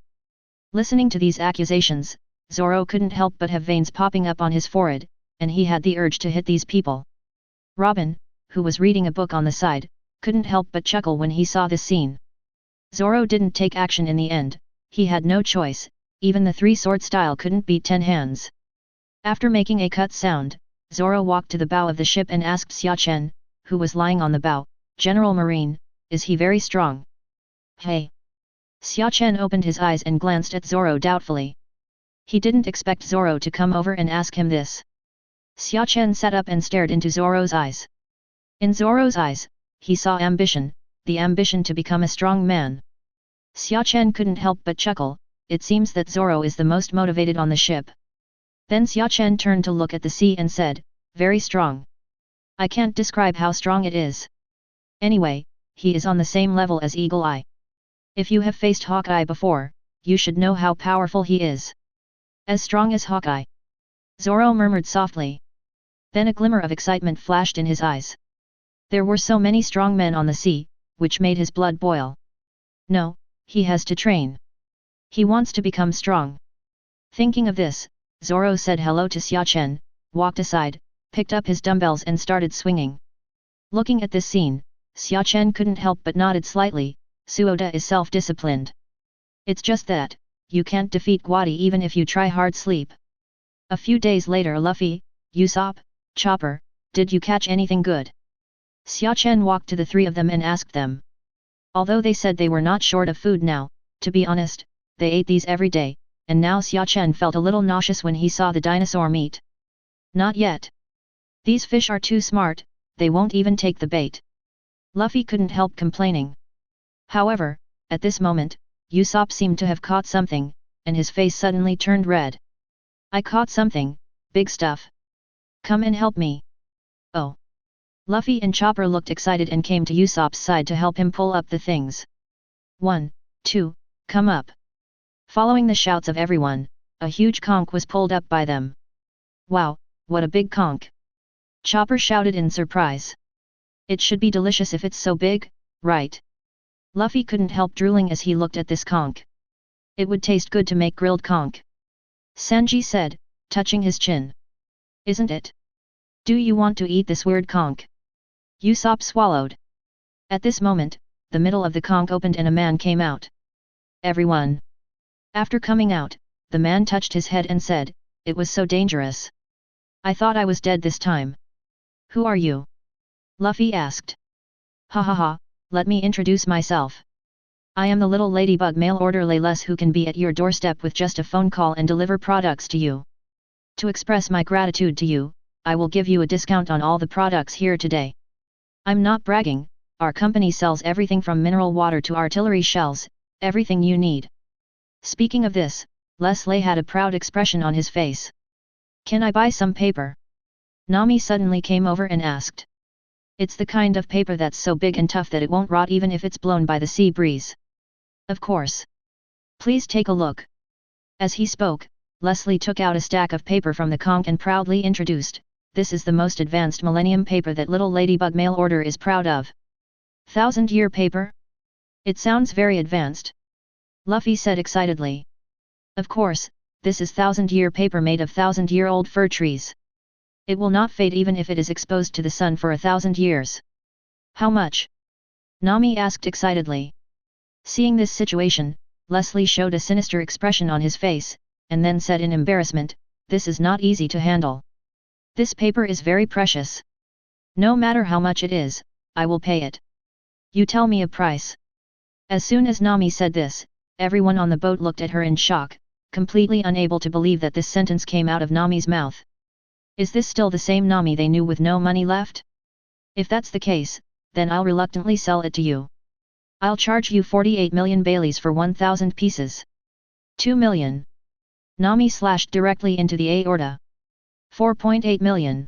Listening to these accusations, Zoro couldn't help but have veins popping up on his forehead, and he had the urge to hit these people. Robin, who was reading a book on the side, couldn't help but chuckle when he saw this scene. Zoro didn't take action in the end, he had no choice, even the three-sword style couldn't beat 10 hands. After making a cut sound, Zoro walked to the bow of the ship and asked Xia Chen, who was lying on the bow, "General Marine, is he very strong?" "Hey!" Xia Chen opened his eyes and glanced at Zoro doubtfully. He didn't expect Zoro to come over and ask him this. Xia Chen sat up and stared into Zoro's eyes. In Zoro's eyes, he saw ambition, the ambition to become a strong man. Xia Chen couldn't help but chuckle, it seems that Zoro is the most motivated on the ship. Then Xia Chen turned to look at the sea and said, "Very strong. I can't describe how strong it is. Anyway, he is on the same level as Eagle Eye. If you have faced Hawkeye before, you should know how powerful he is. As strong as Hawkeye." Zoro murmured softly. Then a glimmer of excitement flashed in his eyes. There were so many strong men on the sea, which made his blood boil. No, he has to train. He wants to become strong. Thinking of this, Zoro said hello to Xia Chen, walked aside, picked up his dumbbells and started swinging. Looking at this scene, Xia Chen couldn't help but nodded slightly. Suoda is self-disciplined. It's just that, you can't defeat Guadi even if you try hard. Sleep. A few days later, Luffy, Usopp, Chopper, did you catch anything good? Xia Chen walked to the three of them and asked them. Although they said they were not short of food now, to be honest, they ate these every day, and now Xia Chen felt a little nauseous when he saw the dinosaur meat. Not yet. These fish are too smart, they won't even take the bait. Luffy couldn't help complaining. However, at this moment, Usopp seemed to have caught something, and his face suddenly turned red. "I caught something, big stuff. Come and help me." "Oh." Luffy and Chopper looked excited and came to Usopp's side to help him pull up the things. "1, 2, come up." Following the shouts of everyone, a huge conch was pulled up by them. "Wow, what a big conch!" Chopper shouted in surprise. "It should be delicious if it's so big, right?" Luffy couldn't help drooling as he looked at this conch. "It would taste good to make grilled conch," Sanji said, touching his chin. "Isn't it? Do you want to eat this weird conch?" Usopp swallowed. At this moment, the middle of the conch opened and a man came out. "Everyone." After coming out, the man touched his head and said, "It was so dangerous. I thought I was dead this time." "Who are you?" Luffy asked. "Ha ha ha, let me introduce myself. I am the little ladybug mail order layless who can be at your doorstep with just a phone call and deliver products to you. To express my gratitude to you, I will give you a discount on all the products here today. I'm not bragging, our company sells everything from mineral water to artillery shells, everything you need." Speaking of this, Leslie had a proud expression on his face. "Can I buy some paper?" Nami suddenly came over and asked. "It's the kind of paper that's so big and tough that it won't rot even if it's blown by the sea breeze." "Of course. Please take a look." As he spoke, Leslie took out a stack of paper from the conch and proudly introduced, "This is the most advanced millennium paper that little ladybug mail order is proud of." "1,000-year paper? It sounds very advanced," Luffy said excitedly. "Of course, this is 1,000-year paper made of 1,000-year-old fir trees. It will not fade even if it is exposed to the sun for 1,000 years. How much?" Nami asked excitedly. Seeing this situation, Leslie showed a sinister expression on his face, and then said in embarrassment, "This is not easy to handle. This paper is very precious. No matter how much it is, I will pay it. You tell me a price." As soon as Nami said this, everyone on the boat looked at her in shock, completely unable to believe that this sentence came out of Nami's mouth. Is this still the same Nami they knew with no money left? If that's the case, then I'll reluctantly sell it to you. I'll charge you 48 million Baileys for 1,000 pieces. 2 million. Nami slashed directly into the aorta. 4.8 million.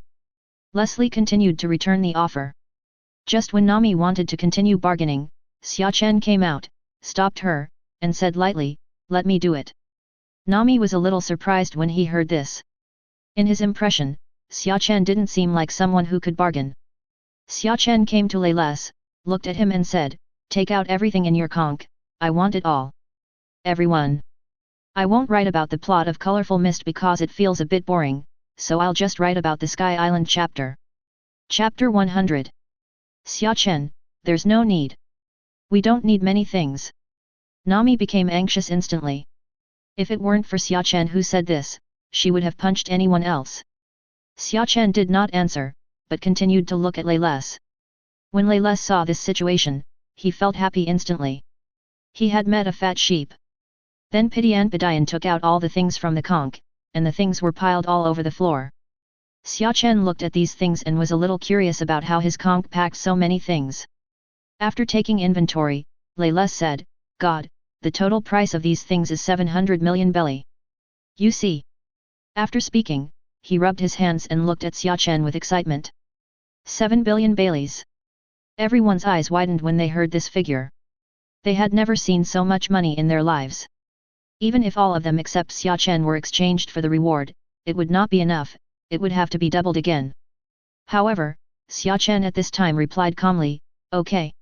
Leslie continued to return the offer. Just when Nami wanted to continue bargaining, Xia Chen came out, stopped her, and said lightly, "Let me do it." Nami was a little surprised when he heard this. In his impression, Xia Chen didn't seem like someone who could bargain. Xia Chen came to Layles, looked at him and said, "Take out everything in your conch, I want it all." "Everyone. I won't write about the plot of Colorful Mist because it feels a bit boring, so I'll just write about the Sky Island chapter." Chapter 100. Xia Chen, there's no need. We don't need many things. Nami became anxious instantly. If it weren't for Xia Chen who said this, she would have punched anyone else. Xia Chen did not answer, but continued to look at Layles. When Layles saw this situation, he felt happy instantly. He had met a fat sheep. Then Pidian Padian took out all the things from the conch, and the things were piled all over the floor. Xia Chen looked at these things and was a little curious about how his conch packed so many things. After taking inventory, Layles said, "God, the total price of these things is 700 million belly. You see." After speaking, he rubbed his hands and looked at Xia Chen with excitement. 7 billion baileys. Everyone's eyes widened when they heard this figure. They had never seen so much money in their lives. Even if all of them except Xia Chen were exchanged for the reward, it would not be enough, it would have to be doubled again. However, Xia Chen at this time replied calmly, "Okay."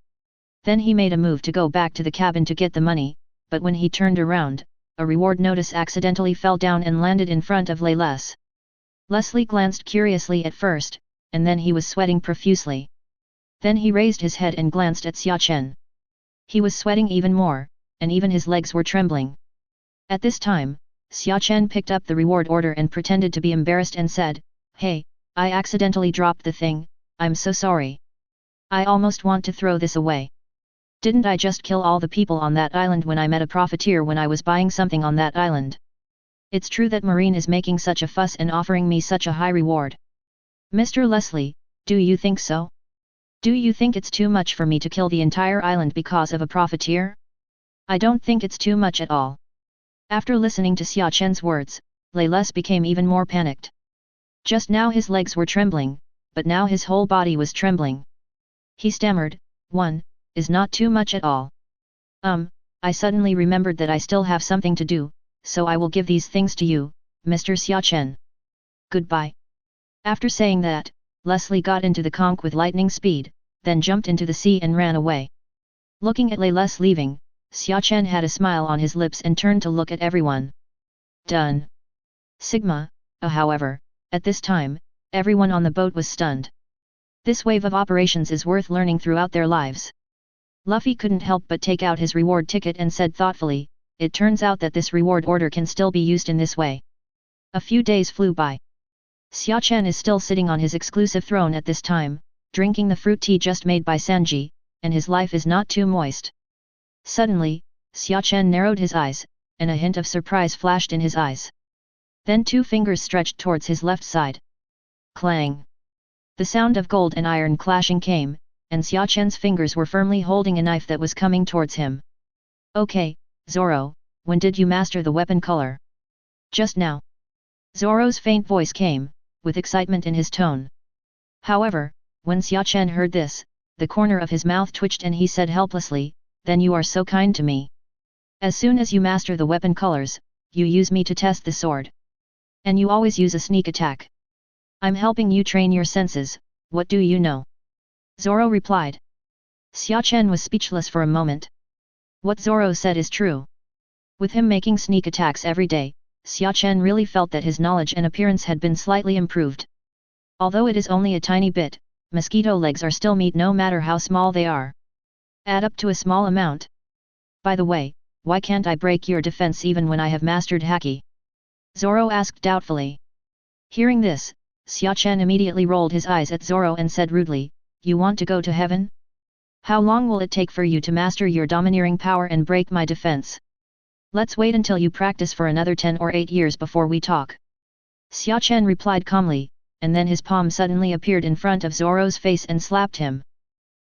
Then he made a move to go back to the cabin to get the money, but when he turned around, a reward notice accidentally fell down and landed in front of Layles. Leslie glanced curiously at first, and then he was sweating profusely. Then he raised his head and glanced at Xia Chen. He was sweating even more, and even his legs were trembling. At this time, Xia Chen picked up the reward order and pretended to be embarrassed and said, "Hey, I accidentally dropped the thing, I'm so sorry. I almost want to throw this away. Didn't I just kill all the people on that island when I met a profiteer when I was buying something on that island? It's true that Marine is making such a fuss and offering me such a high reward. Mr. Leslie, do you think so? Do you think it's too much for me to kill the entire island because of a profiteer? I don't think it's too much at all." After listening to Xia Chen's words, Layles became even more panicked. Just now his legs were trembling, but now his whole body was trembling. He stammered, "1, is not too much at all. I suddenly remembered that I still have something to do, so I will give these things to you, Mr. Xia Chen. Goodbye." After saying that, Leslie got into the conch with lightning speed, then jumped into the sea and ran away. Looking at Layles leaving, Xia Chen had a smile on his lips and turned to look at everyone. Done. Sigma, however, at this time, everyone on the boat was stunned. This wave of operations is worth learning throughout their lives. Luffy couldn't help but take out his reward ticket and said thoughtfully, "It turns out that this reward order can still be used in this way." A few days flew by. Xia Chen is still sitting on his exclusive throne at this time, drinking the fruit tea just made by Sanji, and his life is not too moist. Suddenly, Xia Chen narrowed his eyes, and a hint of surprise flashed in his eyes. Then 2 fingers stretched towards his left side. Clang! The sound of gold and iron clashing came, and Xia Chen's fingers were firmly holding a knife that was coming towards him. "Okay, Zoro, when did you master the weapon color?" "Just now." Zoro's faint voice came, with excitement in his tone. However, when Xia Chen heard this, the corner of his mouth twitched and he said helplessly, "Then you are so kind to me. As soon as you master the weapon colors, you use me to test the sword. And you always use a sneak attack. I'm helping you train your senses, what do you know?" Zoro replied. Xia Chen was speechless for a moment. What Zoro said is true. With him making sneak attacks every day, Xia Chen really felt that his knowledge and appearance had been slightly improved. Although it is only a tiny bit, mosquito legs are still meat no matter how small they are. Add up to a small amount. By the way, why can't I break your defense even when I have mastered Haki? Zoro asked doubtfully. Hearing this, Xia Chen immediately rolled his eyes at Zoro and said rudely, "You want to go to heaven? How long will it take for you to master your domineering power and break my defense? Let's wait until you practice for another 10 or 8 years before we talk." Xia Chen replied calmly, and then his palm suddenly appeared in front of Zoro's face and slapped him.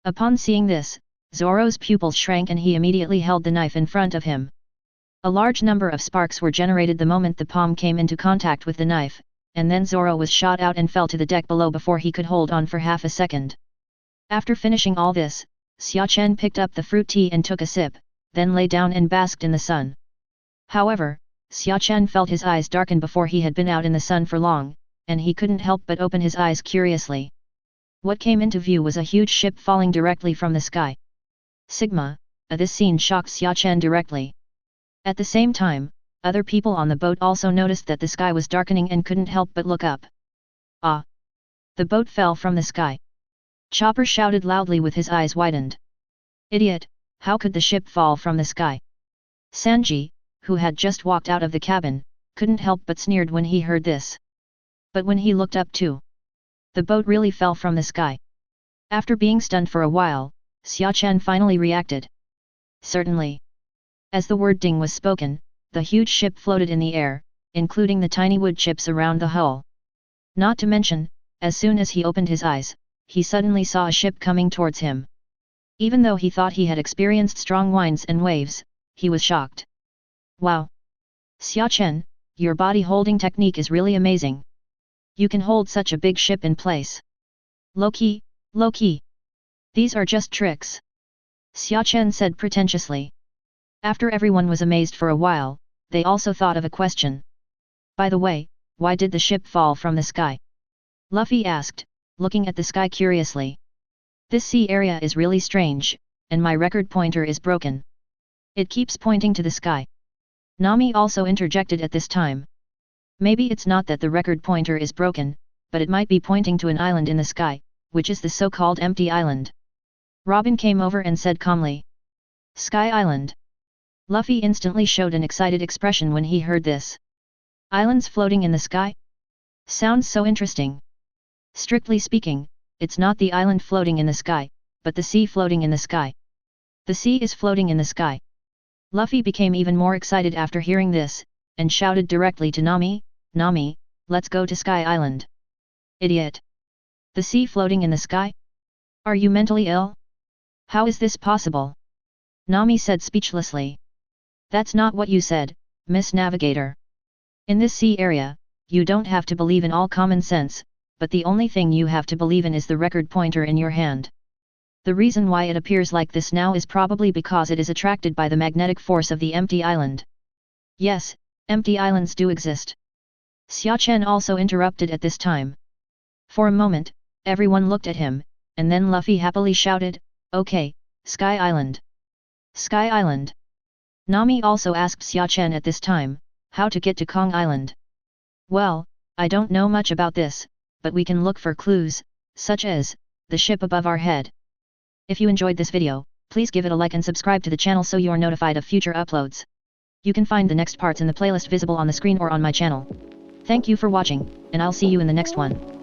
Upon seeing this, Zoro's pupils shrank and he immediately held the knife in front of him. A large number of sparks were generated the moment the palm came into contact with the knife, and then Zoro was shot out and fell to the deck below before he could hold on for half a second. After finishing all this, Xia Chen picked up the fruit tea and took a sip, then lay down and basked in the sun. However, Xia Chen felt his eyes darken before he had been out in the sun for long, and he couldn't help but open his eyes curiously. What came into view was a huge ship falling directly from the sky. Sigma, this scene shocked Xia Chen directly. At the same time, other people on the boat also noticed that the sky was darkening and couldn't help but look up. Ah! The boat fell from the sky. Chopper shouted loudly with his eyes widened. Idiot, how could the ship fall from the sky? Sanji, who had just walked out of the cabin, couldn't help but sneered when he heard this. But when he looked up too, the boat really fell from the sky. After being stunned for a while, Xia Chen finally reacted. Certainly. As the word ding was spoken, the huge ship floated in the air, including the tiny wood chips around the hull. Not to mention, as soon as he opened his eyes, he suddenly saw a ship coming towards him. Even though he thought he had experienced strong winds and waves, he was shocked. Wow! Xia Chen, your body holding technique is really amazing. You can hold such a big ship in place. Low-key, low-key. These are just tricks. Xia Chen said pretentiously. After everyone was amazed for a while, they also thought of a question. By the way, why did the ship fall from the sky? Luffy asked, looking at the sky curiously. This sea area is really strange, and my record pointer is broken. It keeps pointing to the sky. Nami also interjected at this time. Maybe it's not that the record pointer is broken, but it might be pointing to an island in the sky, which is the so-called empty island. Robin came over and said calmly. Sky Island. Luffy instantly showed an excited expression when he heard this. Islands floating in the sky? Sounds so interesting. Strictly speaking, it's not the island floating in the sky, but the sea floating in the sky. The sea is floating in the sky. Luffy became even more excited after hearing this, and shouted directly to Nami, Nami, let's go to Sky Island. Idiot! The sea floating in the sky? Are you mentally ill? How is this possible? Nami said speechlessly. That's not what you said, Miss Navigator. In this sea area, you don't have to believe in all common sense, but the only thing you have to believe in is the record pointer in your hand. The reason why it appears like this now is probably because it is attracted by the magnetic force of the empty island. Yes, empty islands do exist. Xia Chen also interrupted at this time. For a moment, everyone looked at him, and then Luffy happily shouted, okay, Sky Island. Sky Island. Nami also asked Xia Chen at this time, how to get to Kong Island. Well, I don't know much about this, but we can look for clues, such as, the ship above our head. If you enjoyed this video, please give it a like and subscribe to the channel so you are notified of future uploads. You can find the next parts in the playlist visible on the screen or on my channel. Thank you for watching, and I'll see you in the next one.